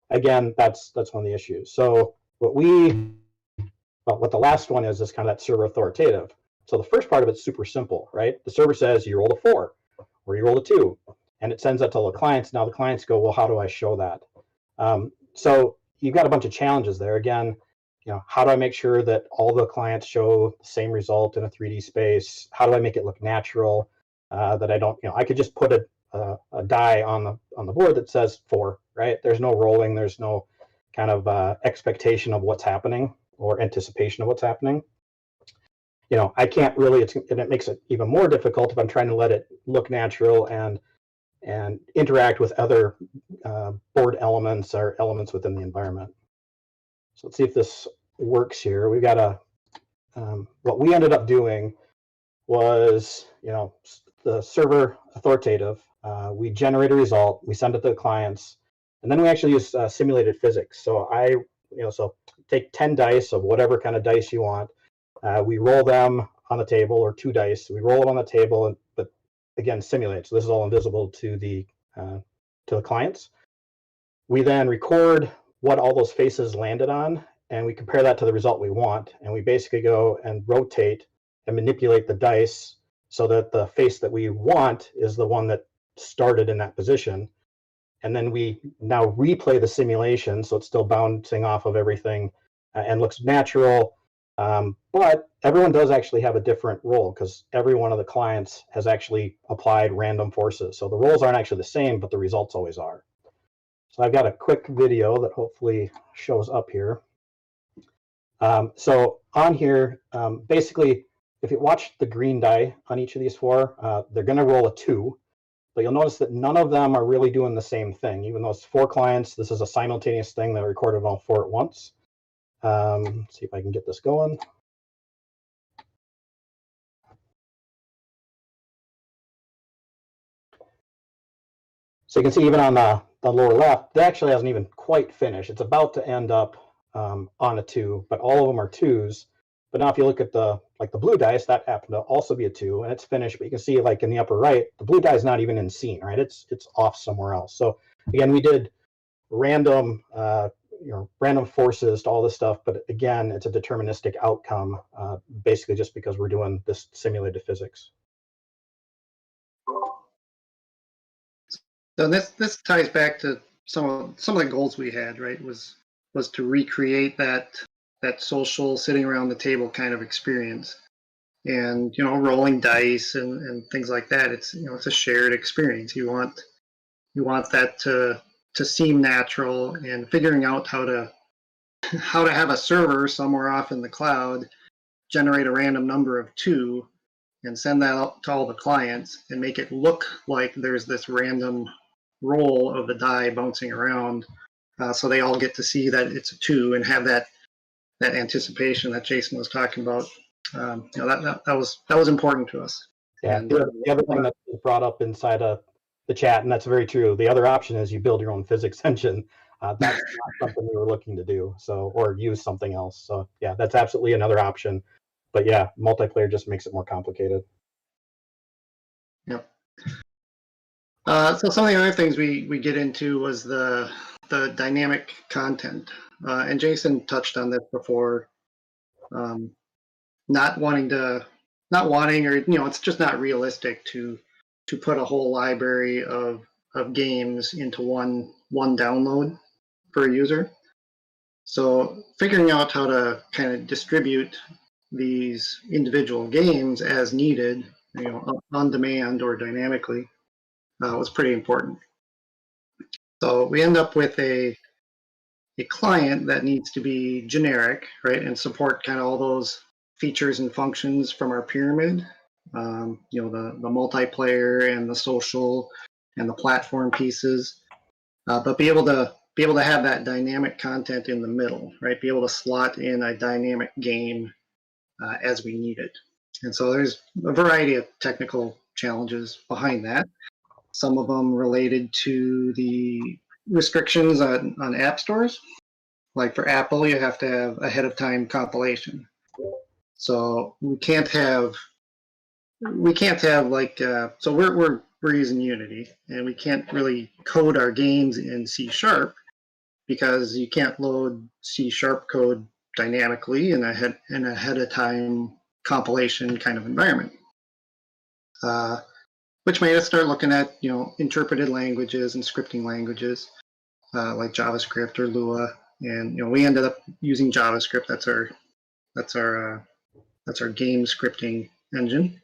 again, that's one of the issues. So what the last one is kind of that server authoritative. So the first part of it's super simple, right? The server says you rolled a 4 or you rolled a 2. And it sends that to all the clients. Now the clients go, well, how do I show that? So you've got a bunch of challenges there. Again, how do I make sure that all the clients show the same result in a 3D space? How do I make it look natural? That I don't, I could just put a die on the board that says 4, right? There's no rolling. There's no kind of expectation of what's happening or anticipation of what's happening. I can't really, and it makes it even more difficult if I'm trying to let it look natural and interact with other board elements or elements within the environment. So let's see if this works here. We've got what we ended up doing was, the server authoritative, we generate a result, we send it to the clients, and then we actually use simulated physics. So so take 10 dice of whatever kind of dice you want. We roll them on the table, or 2 dice. We roll them on the table, but again, simulate. So this is all invisible to the clients. We then record what all those faces landed on, and we compare that to the result we want. And we basically go and rotate and manipulate the dice so that the face that we want is the one that started in that position. And then we now replay the simulation, so it's still bouncing off of everything and looks natural. But everyone does actually have a different role, because every one of the clients has actually applied random forces. So the roles aren't actually the same, but the results always are. So I've got a quick video that hopefully shows up here. So on here, basically, if you watch the green die on each of these 4, they're going to roll a 2. But you'll notice that none of them are really doing the same thing. Even though it's 4 clients, this is a simultaneous thing that recorded all 4 at once. Let's see if I can get this going. So you can see even on the lower left, that actually hasn't even quite finished. It's about to end up on a 2, but all of them are 2s. But now if you look at the blue dice, that happened to also be a 2, and it's finished. But you can see in the upper right, the blue die is not even in scene, right? It's off somewhere else. So again, we did random random forces to all this stuff, but again, it's a deterministic outcome, basically just because we're doing this simulated physics. So this ties back to some of the goals we had, right? Was to recreate that social sitting around the table kind of experience, and rolling dice and things like that. It's it's a shared experience. You want that to seem natural, and figuring out how to have a server somewhere off in the cloud generate a random number of 2 and send that out to all the clients and make it look like there's this random roll of the die bouncing around, so they all get to see that it's a 2 and have that anticipation that Jason was talking about. That was important to us. Yeah, and the other thing that was brought up inside of the chat, and that's very true. The other option is you build your own physics engine. That's not something we were looking to do, or use something else. So yeah, that's absolutely another option. But yeah, multiplayer just makes it more complicated. Yep. So some of the other things we get into was the dynamic content, and Jason touched on this before. not wanting or it's just not realistic to put a whole library of games into one download for a user. So figuring out how to kind of distribute these individual games as needed, on demand or dynamically, was pretty important. So we end up with a client that needs to be generic, right, and support kind of all those features and functions from our pyramid. The multiplayer and the social and the platform pieces, but be able to have that dynamic content in the middle, right? Be able to slot in a dynamic game as we need it. And so there's a variety of technical challenges behind that. Some of them related to the restrictions on app stores. Like for Apple, you have to have ahead of time compilation. So we can't have like so we're using Unity, and we can't really code our games in C# because you can't load C# code dynamically in a ahead of time compilation kind of environment. Which made us start looking at interpreted languages and scripting languages like JavaScript or Lua, and we ended up using JavaScript. That's our game scripting engine.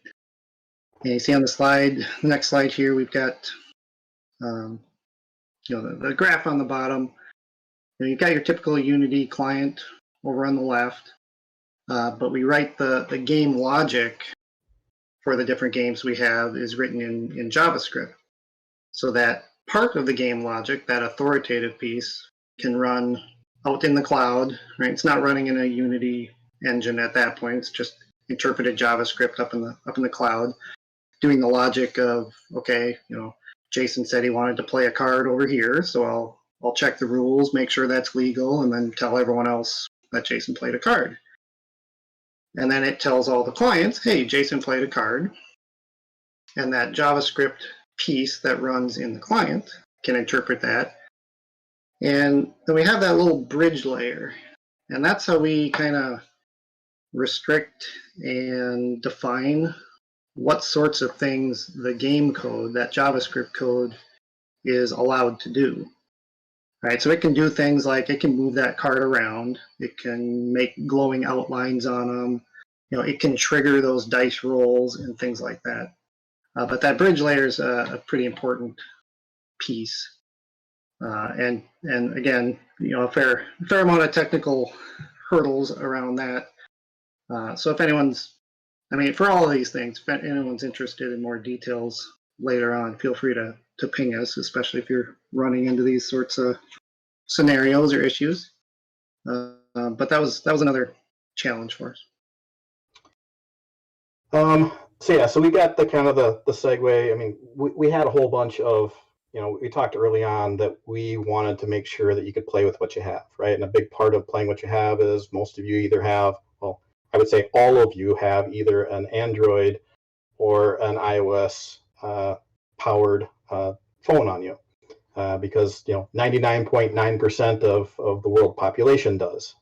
And you see on the next slide here, we've got the graph on the bottom. You've got your typical Unity client over on the left, but we write the game logic for the different games we have is written in JavaScript. So that part of the game logic, that authoritative piece, can run out in the cloud, right? It's not running in a Unity engine at that point. It's just interpreted JavaScript up in the cloud, doing the logic of, okay, Jason said he wanted to play a card over here, so I'll check the rules, make sure that's legal, and then tell everyone else that Jason played a card. And then it tells all the clients, hey, Jason played a card. And that JavaScript piece that runs in the client can interpret that. And then we have that little bridge layer. And that's how we kind of restrict and define what sorts of things the game code, that JavaScript code, is allowed to do. Right, so it can do things like it can move that card around, it can make glowing outlines on them, it can trigger those dice rolls and things like that. But that bridge layer is a pretty important piece, and again, a fair amount of technical hurdles around that. So if anyone's, for all of these things, if anyone's interested in more details later on, feel free to ping us, especially if you're running into these sorts of scenarios or issues. But that was another challenge for us. So we got the kind of the segue. We had a whole bunch of, we talked early on that we wanted to make sure that you could play with what you have, right? And a big part of playing what you have is most of you either have, well, I would say all of you have either an Android or an iOS powered phone on you, because 99.9% of the world population does.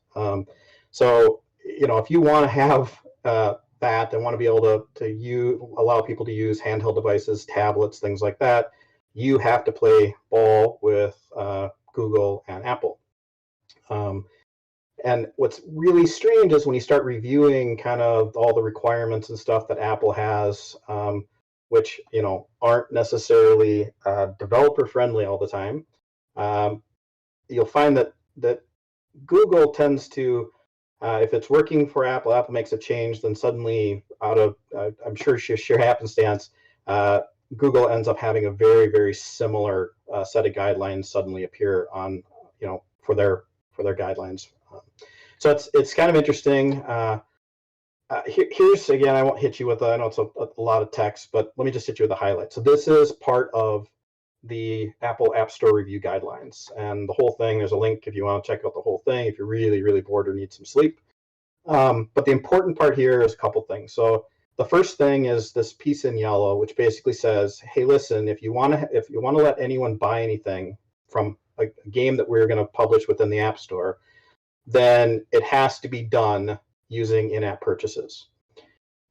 So if you want to have that and want to be able to allow people to use handheld devices, tablets, things like that, you have to play ball with Google and Apple. And what's really strange is when you start reviewing kind of all the requirements and stuff that Apple has, which aren't necessarily developer friendly all the time, you'll find that Google tends to, if it's working for Apple makes a change, then suddenly out of I'm sure sheer happenstance, Google ends up having a very, very similar set of guidelines suddenly appear on for their guidelines. So it's kind of interesting. Here's again, I won't hit you with I know it's a lot of text, but let me just hit you with the highlights. So this is part of the Apple App Store review guidelines, and the whole thing, there's a link if you want to check out the whole thing if you're really, really bored or need some sleep. But the important part here is a couple things. So the first thing is this piece in yellow, which basically says, hey, listen, if you want to let anyone buy anything from a game that we're going to publish within the App Store, then it has to be done using in-app purchases.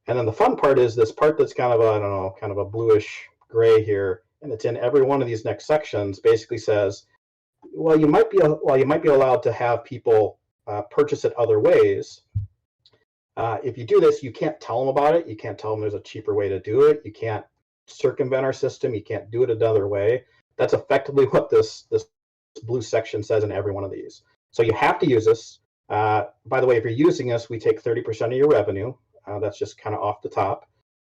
And then the fun part is this part that's kind of a, I don't know, kind of a bluish gray here, and it's in every one of these next sections, basically says, well, you might be allowed to have people purchase it other ways. If you do this, you can't tell them about it. You can't tell them there's a cheaper way to do it. You can't circumvent our system. You can't do it another way. That's effectively what this blue section says in every one of these. So you have to use this. By the way, if you're using this, we take 30% of your revenue. That's just kind of off the top.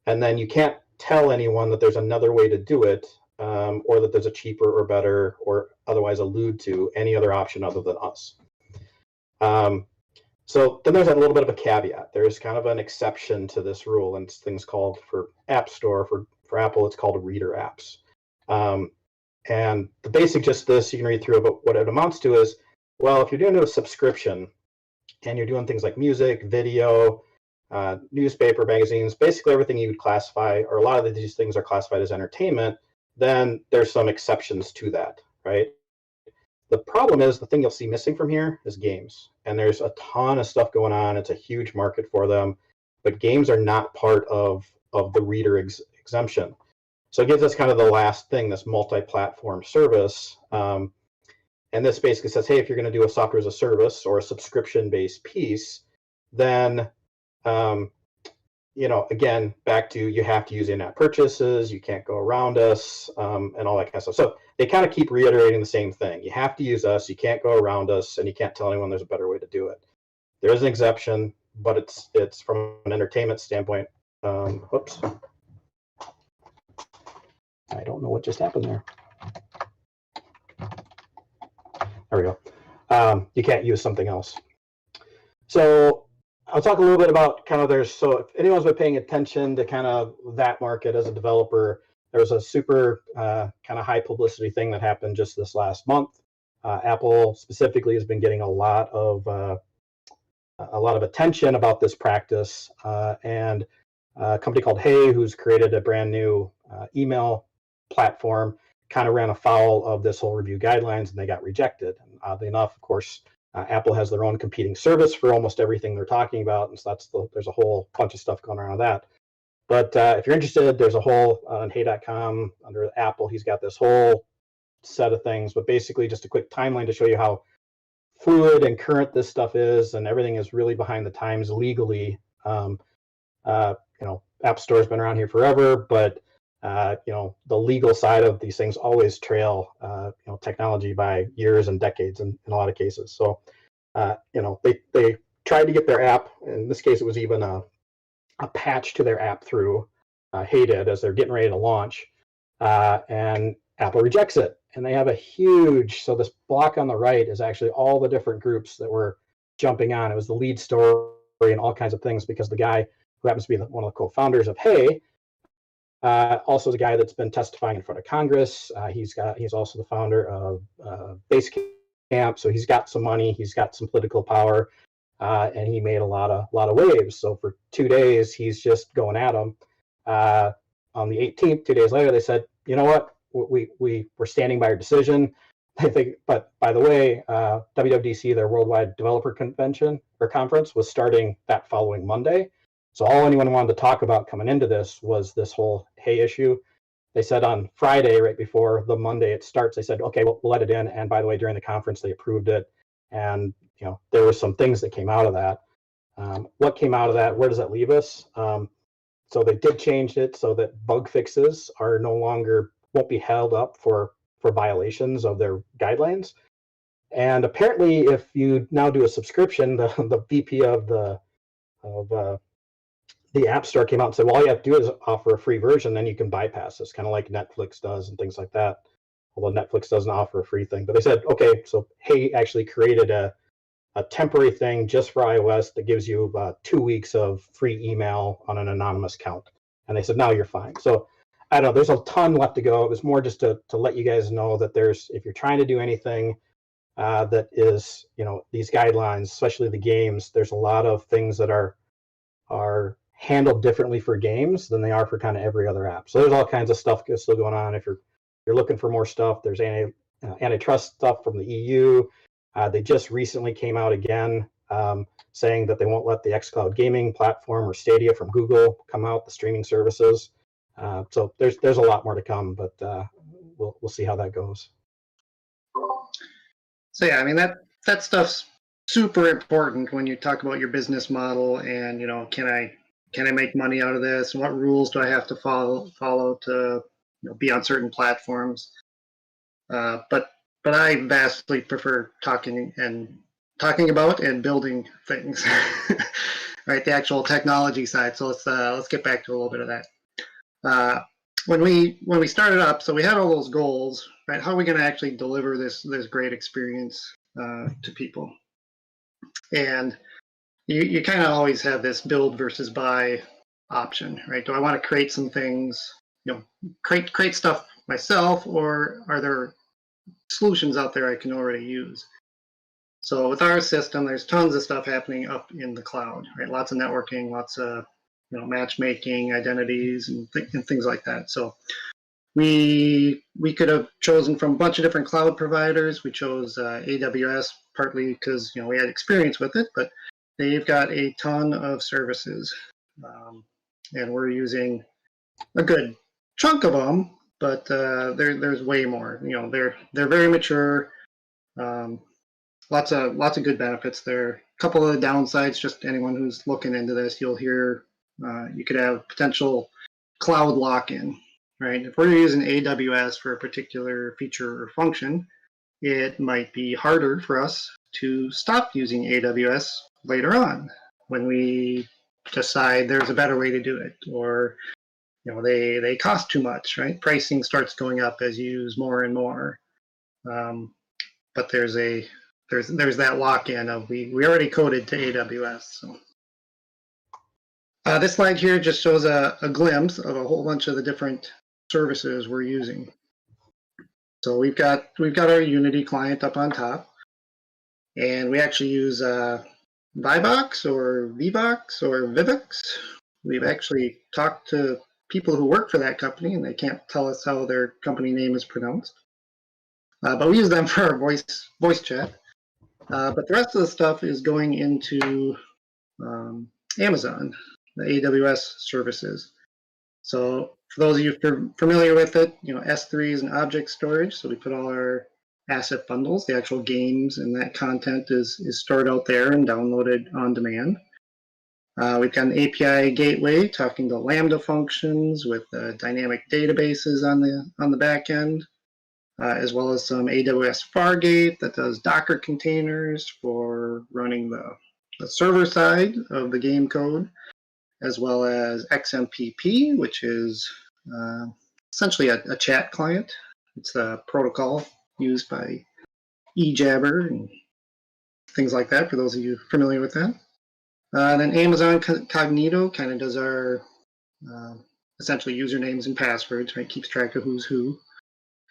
And then you can't tell anyone that there's another way to do it, or that there's a cheaper or better, or otherwise allude to any other option other than us. So then there's a little bit of a caveat. There's kind of an exception to this rule, and it's things called, for App Store, for Apple, it's called reader apps. And the basic just this, you can read through it, but what it amounts to is, well, if you're doing a subscription and you're doing things like music, video, newspaper, magazines, basically everything you would classify, or a lot of these things are classified as entertainment, then there's some exceptions to that, right? The problem is, the thing you'll see missing from here is games. And there's a ton of stuff going on. It's a huge market for them, but games are not part of the reader exemption. So it gives us kind of the last thing, this multi-platform service. And this basically says, hey, if you're going to do a software as a service or a subscription-based piece, then, again, back to, you have to use in-app purchases, you can't go around us, and all that kind of stuff. So they kind of keep reiterating the same thing. You have to use us, you can't go around us, and you can't tell anyone there's a better way to do it. There is an exception, but it's from an entertainment standpoint. Whoops. I don't know what just happened there. There we go. You can't use something else. So I'll talk a little bit about kind of so if anyone's been paying attention to kind of that market as a developer, there was a super kind of high publicity thing that happened just this last month. Apple specifically has been getting a lot of attention about this practice, and a company called Hey, who's created a brand new email platform, kind of ran afoul of this whole review guidelines, and they got rejected. And oddly enough, of course, Apple has their own competing service for almost everything they're talking about, and so there's a whole bunch of stuff going around that. But if you're interested, there's a whole on hey.com under Apple. He's got this whole set of things, but basically just a quick timeline to show you how fluid and current this stuff is, and everything is really behind the times legally. App Store's been around here forever, but the legal side of these things always trail technology by years and decades in a lot of cases. So they tried to get their app, in this case it was even a patch to their app through Hey did as they're getting ready to launch, and Apple rejects it. And they have a huge, so this block on the right is actually all the different groups that were jumping on. It was the lead story and all kinds of things, because the guy who happens to be one of the co-founders of Hey, also the guy that's been testifying in front of Congress. He's also the founder of Basecamp, so he's got some money, he's got some political power, and he made a lot of waves. So for 2 days, he's just going at them. On the 18th, 2 days later, they said, you know what, we're standing by our decision. I think, but by the way, WWDC, their Worldwide Developer Convention or Conference, was starting that following Monday. So all anyone wanted to talk about coming into this was this whole Hey issue. They said on Friday, right before the Monday it starts, they said, okay, we'll let it in. And by the way, during the conference, they approved it. And there were some things that came out of that. What came out of that? Where does that leave us? So they did change it so that bug fixes are won't be held up for violations of their guidelines. And apparently, if you now do a subscription, the VP of the App Store came out and said, well, all you have to do is offer a free version, then you can bypass this, kind of like Netflix does and things like that. Although Netflix doesn't offer a free thing. But they said, okay, so Hey actually created a temporary thing just for iOS that gives you 2 weeks of free email on an anonymous account. And they said, now you're fine. So I don't know, there's a ton left to go. It was more just to let you guys know that if you're trying to do anything that is, these guidelines, especially the games, there's a lot of things that are handled differently for games than they are for kind of every other app. So there's all kinds of stuff still going on. If you're looking for more stuff, there's antitrust stuff from the EU. They just recently came out again saying that they won't let the xCloud gaming platform or Stadia from Google come out, the streaming services. So there's a lot more to come, but we'll see how that goes. So yeah, I mean that stuff's super important when you talk about your business model and can I make money out of this, and what rules do I have to follow to be on certain platforms. But I vastly prefer talking about and building things, right? The actual technology side. So let's get back to a little bit of that. When we started up, so we had all those goals, right? How are we going to actually deliver this great experience to people? And you kind of always have this build versus buy option, right? Do I want to create some things, create stuff myself, or are there solutions out there I can already use? So with our system, there's tons of stuff happening up in the cloud, right? Lots of networking, lots of matchmaking, identities, and things like that. So we could have chosen from a bunch of different cloud providers. We chose AWS partly because we had experience with it, but they've got a ton of services, and we're using a good chunk of them. But there's way more. They're very mature. Lots of good benefits there. A couple of the downsides, just anyone who's looking into this, you'll hear you could have potential cloud lock-in, right? If we're using AWS for a particular feature or function, it might be harder for us to stop using AWS later on when we decide there's a better way to do it, or they cost too much, right? Pricing starts going up as you use more and more. But there's that lock-in of we already coded to AWS. So this slide here just shows a glimpse of a whole bunch of the different services we're using. So we've got our Unity client up on top, and we actually use Vivox or Vivox or Vivix. We've actually talked to people who work for that company, and they can't tell us how their company name is pronounced. But we use them for our voice chat. But the rest of the stuff is going into Amazon, the AWS services. So for those of you familiar with it, S3 is an object storage. So we put all our asset bundles, the actual games, and that content is stored out there and downloaded on demand. We've got an API gateway talking to Lambda functions with dynamic databases on the back end, as well as some AWS Fargate that does Docker containers for running the server side of the game code, as well as XMPP, which is essentially a chat client. It's the protocol used by eJabber and things like that, for those of you familiar with that. Then Amazon Cognito kind of does our essentially usernames and passwords, right? Keeps track of who's who.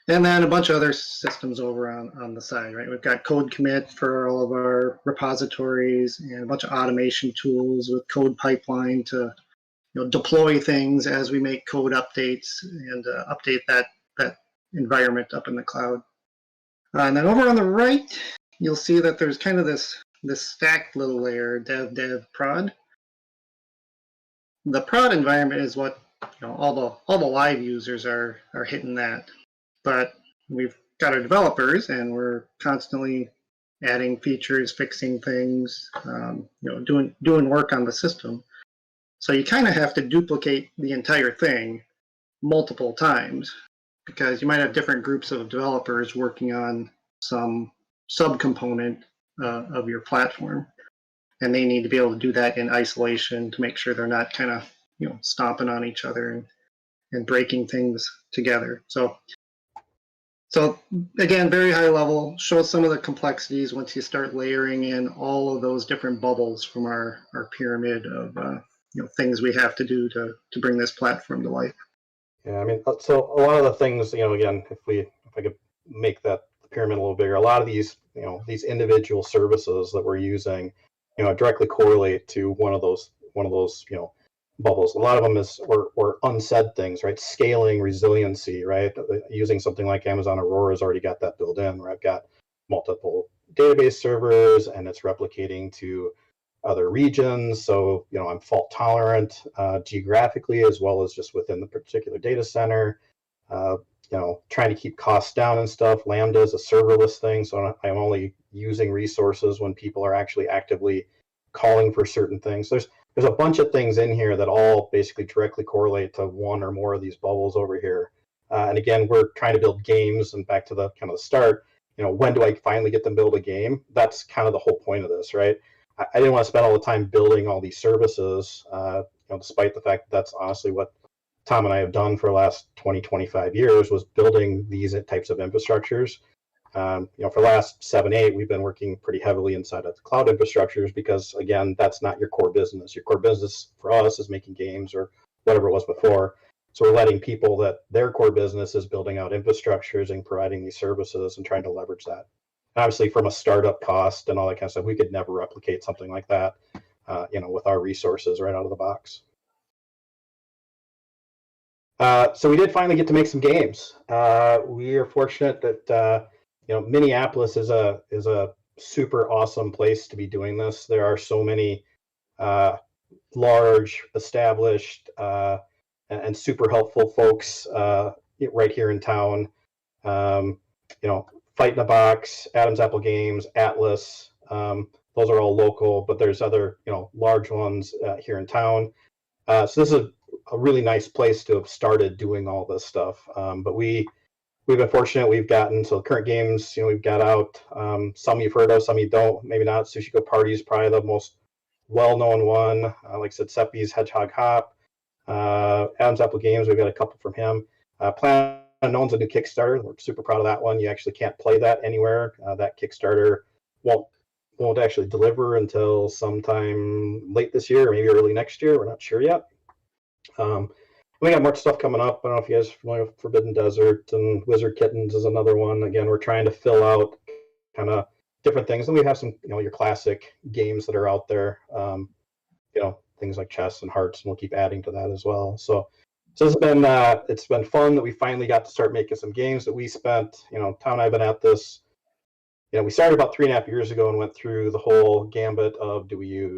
And then a bunch of other systems over on the side, right? We've got Code Commit for all of our repositories, and a bunch of automation tools with Code Pipeline to deploy things as we make code updates and update that environment up in the cloud. And then over on the right, you'll see that there's kind of this stacked little layer, dev, prod. The prod environment is what all the live users are hitting that. But we've got our developers, and we're constantly adding features, fixing things, doing work on the system. So you kind of have to duplicate the entire thing multiple times, because you might have different groups of developers working on some subcomponent of your platform, and they need to be able to do that in isolation to make sure they're not kind of stomping on each other and breaking things together. So again, very high level, shows some of the complexities once you start layering in all of those different bubbles from our pyramid of things we have to do to bring this platform to life. Yeah, I mean, so a lot of the things, again, if I could make that pyramid a little bigger, a lot of these, these individual services that we're using, directly correlate to one of those, bubbles. A lot of them or unsaid things, right? Scaling, resiliency, right? Using something like Amazon Aurora has already got that built in, where I've got multiple database servers, and it's replicating to other regions. So, I'm fault tolerant geographically as well as just within the particular data center. Trying to keep costs down and stuff. Lambda is a serverless thing, so I'm only using resources when people are actually actively calling for certain things. There's a bunch of things in here that all basically directly correlate to one or more of these bubbles over here. And again, we're trying to build games, and back to the kind of the start, when do I finally get them build a game? That's kind of the whole point of this, right? I didn't want to spend all the time building all these services, despite the fact that that's honestly what Tom and I have done for the last 20, 25 years, was building these types of infrastructures. For the last 7, 8, we've been working pretty heavily inside of the cloud infrastructures because, again, that's not your core business. Your core business for us is making games or whatever it was before. So we're letting people that their core business is building out infrastructures and providing these services and trying to leverage that. Obviously, from a startup cost and all that kind of stuff, we could never replicate something like that, with our resources right out of the box. So we did finally get to make some games. We are fortunate that Minneapolis is a super awesome place to be doing this. There are so many large, established, and super helpful folks right here in town. Fight in a Box, Adam's Apple Games, Atlas. Those are all local, but there's other large ones here in town. So this is a really nice place to have started doing all this stuff. But we've been fortunate. We've gotten the current games. We've got out. Some you've heard of, some you don't. Maybe not. Sushi Go Party is probably the most well-known one. Like I said, Seppi's Hedgehog Hop. Adam's Apple Games. We've got a couple from him. Planet Unknown's a new Kickstarter. We're super proud of that one. You actually can't play that anywhere. That Kickstarter won't actually deliver until sometime late this year or maybe early next year. We're not sure yet. We got more stuff coming up. I don't know if you guys are familiar with Forbidden Desert, and Wizard Kittens is another one. Again, we're trying to fill out kind of different things. And we have some, your classic games that are out there, things like chess and hearts, and we'll keep adding to that as well. So it's been fun that we finally got to start making some games that we spent, Tom and I have been at this. We started about 3.5 years ago and went through the whole gambit of we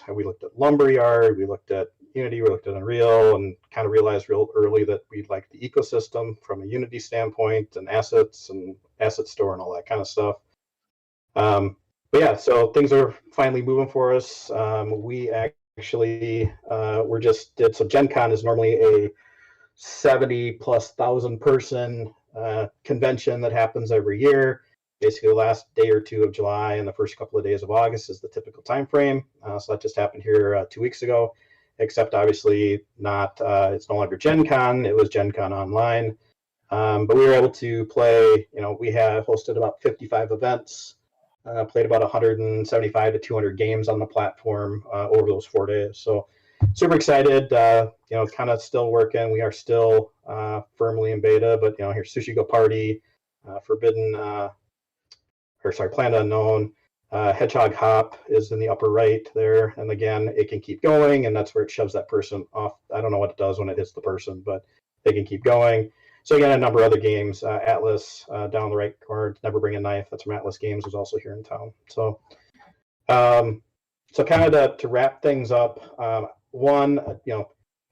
looked at Lumberyard, we looked at Unity, we looked at Unreal, and kind of realized real early that we liked the ecosystem from a Unity standpoint and assets and asset store and all that kind of stuff. But yeah, so things are finally moving for us. We actually Gen Con is normally a 70,000+ person convention that happens every year. Basically, the last day or two of July and the first couple of days of August is the typical time frame. So that just happened here 2 weeks ago, except obviously not. It's no longer Gen Con. It was Gen Con online. But we were able to play. We have hosted about 55 events, played about 175 to 200 games on the platform over those 4 days. So super excited. Kind of still working. We are still firmly in beta, but here's Sushi Go Party, Planet Unknown. Hedgehog Hop is in the upper right there, and again, it can keep going, and that's where it shoves that person off. I don't know what it does when it hits the person, but they can keep going. So again, a number of other games. Atlas down in the right corner, Never Bring a Knife. That's from Atlas Games, is also here in town. So, kind of to wrap things up.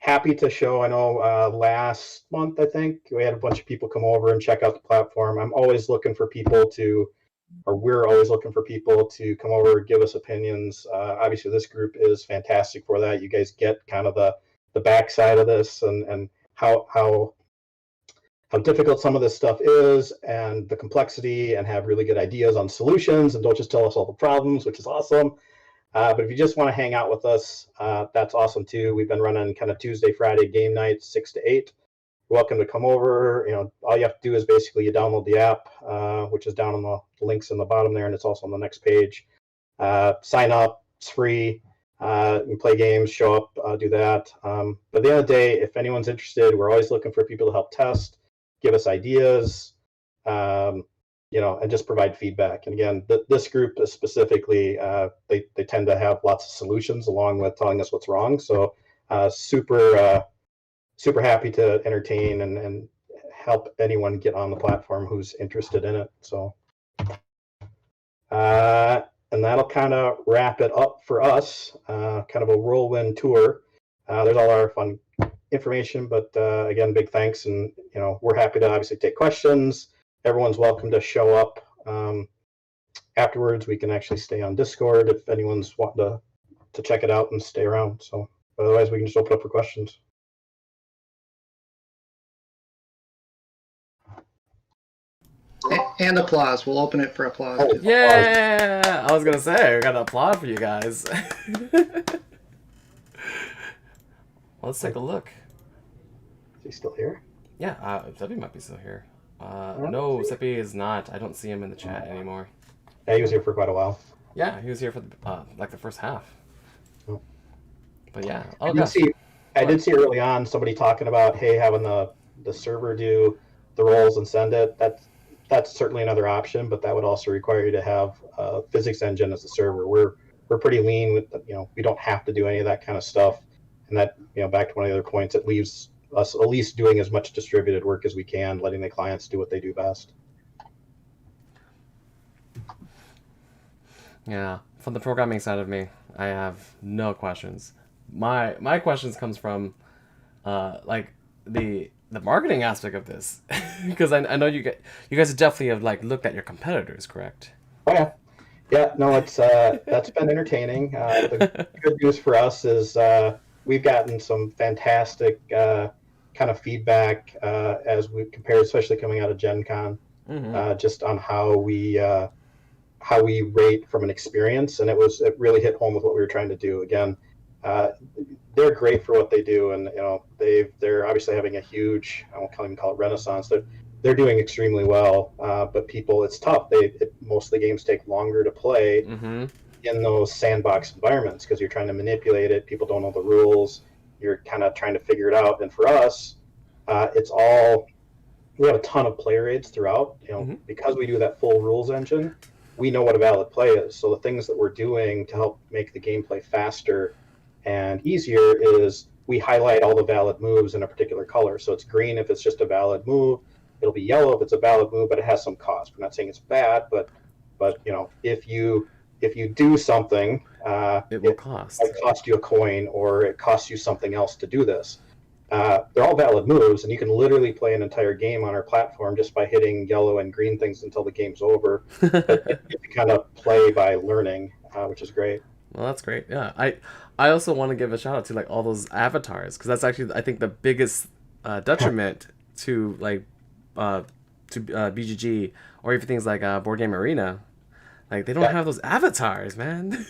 Happy to show. I know last month, I think, we had a bunch of people come over and check out the platform. We're always looking for people to come over, give us opinions. Obviously, this group is fantastic for that. You guys get kind of the backside of this and how difficult some of this stuff is and the complexity, and have really good ideas on solutions, and don't just tell us all the problems, which is awesome. But if you just want to hang out with us, that's awesome too. We've been running kind of Tuesday, Friday game nights, 6 to 8. You're welcome to come over. All you have to do is basically you download the app, which is down on the links in the bottom there, and it's also on the next page. Sign up. It's free. You can play games, show up, do that. But at the end of the day, if anyone's interested, we're always looking for people to help test, give us ideas, and just provide feedback. And again, this group is specifically, they tend to have lots of solutions along with telling us what's wrong. So super happy to entertain and help anyone get on the platform who's interested in it. So And that'll kind of wrap it up for us. Kind of a whirlwind tour. There's all our fun information, but again, big thanks, and we're happy to obviously take questions. Everyone's welcome to show up. Afterwards, we can actually stay on Discord if anyone's wanting to check it out and stay around. So otherwise, we can just open up for questions. And applause. We'll open it for applause. Oh, Yeah, I was gonna say we got to applaud for you guys. Let's take a look. Is he still here? Yeah, Seppi might be still here. No, Seppi is not. I don't see him in the chat anymore. Yeah, he was here for quite a while. Yeah, he was here for like the first half. Oh. But yeah, I did see early on somebody talking about, hey, having the server do the roles and send it. That's certainly another option, but that would also require you to have a physics engine as a server. We're pretty lean with we don't have to do any of that kind of stuff, and that back to one of the other points, it leaves us at least doing as much distributed work as we can, letting the clients do what they do best. Yeah, from the programming side of me, I have no questions. My questions comes from like the marketing aspect of this, because I know you guys definitely have looked at your competitors, correct? Oh yeah, no, it's that's been entertaining. The good news for us is we've gotten some fantastic kind of feedback as we compare, especially coming out of Gen Con, just on how we rate from an experience, and it really hit home with what we were trying to do. Again, they're great for what they do, and they're obviously having a huge, I won't even call it renaissance. They're doing extremely well, but it's tough. Most of the games take longer to play in those sandbox environments because you're trying to manipulate it. People don't know the rules. You're kind of trying to figure it out. And for us, we have a ton of player aids throughout. Because we do that full rules engine, we know what a valid play is. So the things that we're doing to help make the gameplay faster and easier is we highlight all the valid moves in a particular color. So it's green if it's just a valid move. It'll be yellow if it's a valid move, but it has some cost. We're not saying it's bad, but if you do something, it will cost. It cost you a coin, or it costs you something else to do this. They're all valid moves, and you can literally play an entire game on our platform just by hitting yellow and green things until the game's over. But you kind of play by learning, which is great. Well, that's great. Yeah, I also want to give a shout out to all those avatars, because that's actually, I think, the biggest detriment to BGG, or even things like Board Game Arena. They don't have those avatars, man.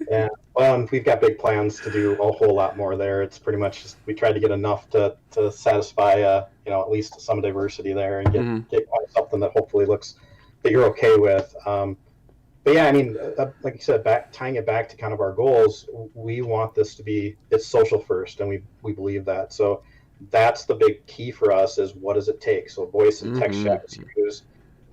Yeah, well, and we've got big plans to do a whole lot more there. It's pretty much just, we tried to get enough to satisfy at least some diversity there, and get something that hopefully looks that you're okay with. But yeah, I mean, like you said, tying it back to kind of our goals, we want this to be, it's social first, and we believe that. So that's the big key for us, is what does it take? So voice and text chat is used.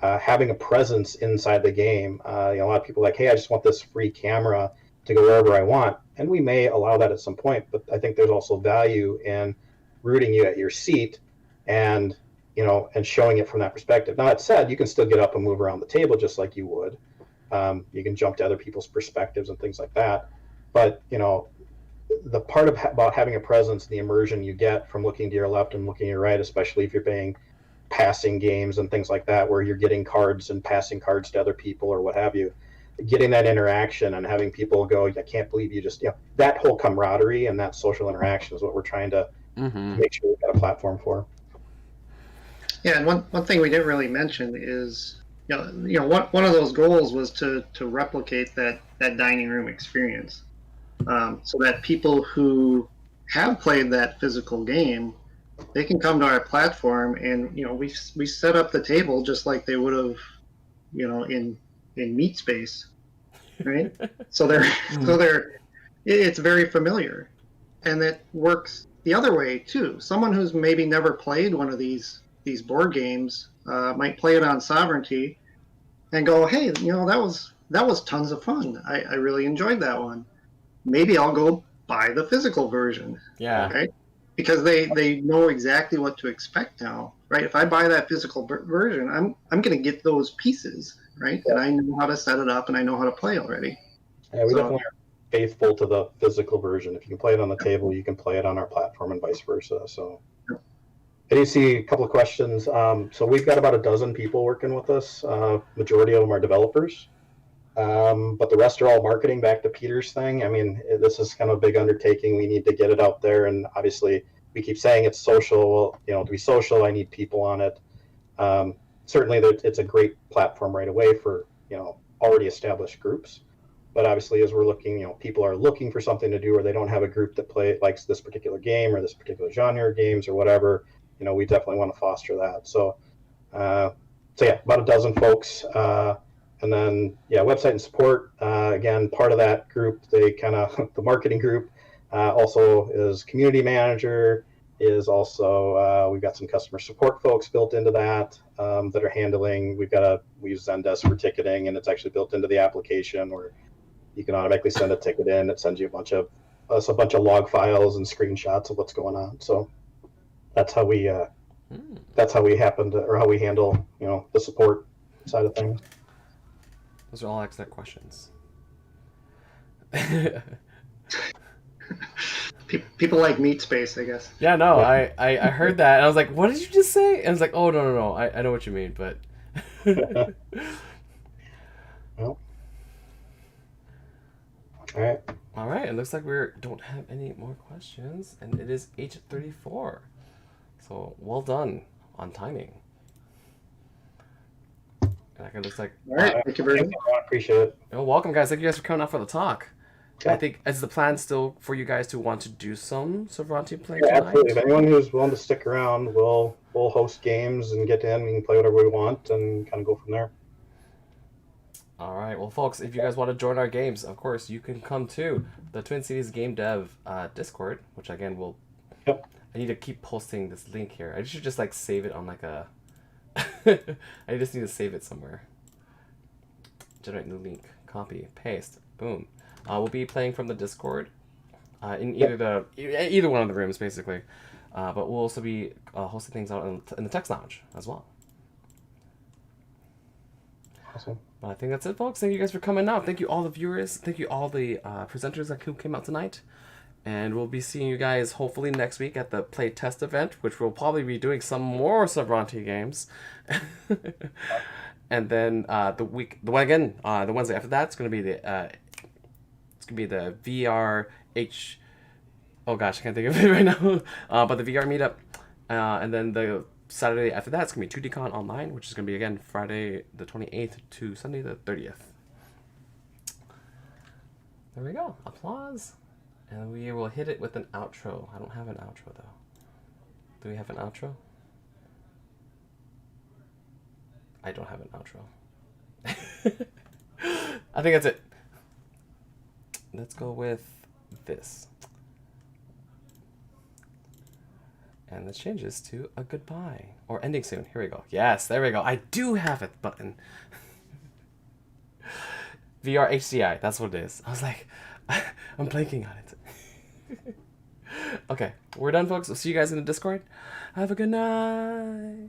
Having a presence inside the game. A lot of people are like, hey, I just want this free camera to go wherever I want. And we may allow that at some point, but I think there's also value in rooting you at your seat and showing it from that perspective. Now, that said, you can still get up and move around the table just like you would. You can jump to other people's perspectives and things like that. But, the part about having a presence, the immersion you get from looking to your left and looking to your right, especially if you're playing passing games and things like that, where you're getting cards and passing cards to other people or what have you, getting that interaction and having people go, I can't believe you just, that whole camaraderie and that social interaction is what we're trying to make sure we've got a platform for. Yeah, and one thing we didn't really mention is, one of those goals was to replicate that dining room experience, so that people who have played that physical game, they can come to our platform, and we set up the table just like they would have, in Meat Space, right? So it's very familiar, and it works the other way too. Someone who's maybe never played one of these board games might play it on Sovereignty and go, hey, that was tons of fun. I really enjoyed that one. Maybe I'll go buy the physical version. Yeah. Right? Because they know exactly what to expect now, right? If I buy that physical version, I'm going to get those pieces, right? And I know how to set it up and I know how to play already. Yeah, we So- definitely are faithful to the physical version. If you can play it on the table, you can play it on our platform and vice versa. So I do see a couple of questions. So we've got about a dozen people working with us. Majority of them are developers. But the rest are all marketing. Back to Peter's thing. I mean, this is kind of a big undertaking. We need to get it out there. And obviously we keep saying it's social. Well, you know, to be social, I need people on it. Certainly it's a great platform right away for, you know, already established groups. But obviously, as we're looking, you know, people are looking for something to do, or they don't have a group that likes this particular game or this particular genre of games or whatever. You know, we definitely want to foster that. So yeah, about a dozen folks, and then yeah, website and support. Again, part of that group, they kind of the marketing group also is community manager. Is also we've got some customer support folks built into that that are handling. We use Zendesk for ticketing, and it's actually built into the application where you can automatically send a ticket in. It sends you a bunch of log files and screenshots of what's going on. So that's how we how we handle, you know, the support side of things. Those are all excellent questions. People like meat space, I guess. Yeah, no, I heard that and I was like, what did you just say? And I was like, oh no, I know what you mean, but Well, all right. It looks like we don't have any more questions, and it is 8:34. So well done on timing. And it looks like. All right, thank you very much. I appreciate it. Well, welcome, guys. Thank you guys for coming out for the talk. Yeah. I think is the plan still for you guys to want to do some Sovereignty play Yeah, tonight? absolutely. If anyone who's willing to stick around, we'll host games and get in. We can play whatever we want and kind of go from there. All right. Well, folks, if you guys want to join our games, of course, you can come to the Twin Cities Gamedev Discord, which again will. Yep. I need to keep posting this link here. I should just like save it on like a. I just need to save it somewhere. Generate new link. Copy. Paste. Boom. We'll be playing from the Discord, in either one of the rooms basically, but we'll also be hosting things out in the text lounge as well. Awesome. But I think that's it, folks. Thank you guys for coming out. Thank you all the viewers. Thank you all the presenters who came out tonight. And we'll be seeing you guys hopefully next week at the play test event, which we'll probably be doing some more Sovereignty games. And then the Wednesday after that, it's gonna be the VR oh gosh, I can't think of it right now. But the VR meetup, and then the Saturday after that, it's going to be 2DCon Online, which is going to be, again, Friday the 28th to Sunday the 30th. There we go. Applause. And we will hit it with an outro. I don't have an outro, though. Do we have an outro? I don't have an outro. I think that's it. Let's go with this. And this changes to a goodbye. Or ending soon. Here we go. Yes, there we go. I do have a button. VR HDI. That's what it is. I was like, I'm blanking on it. Okay, we're done, folks. We'll see you guys in the Discord. Have a good night.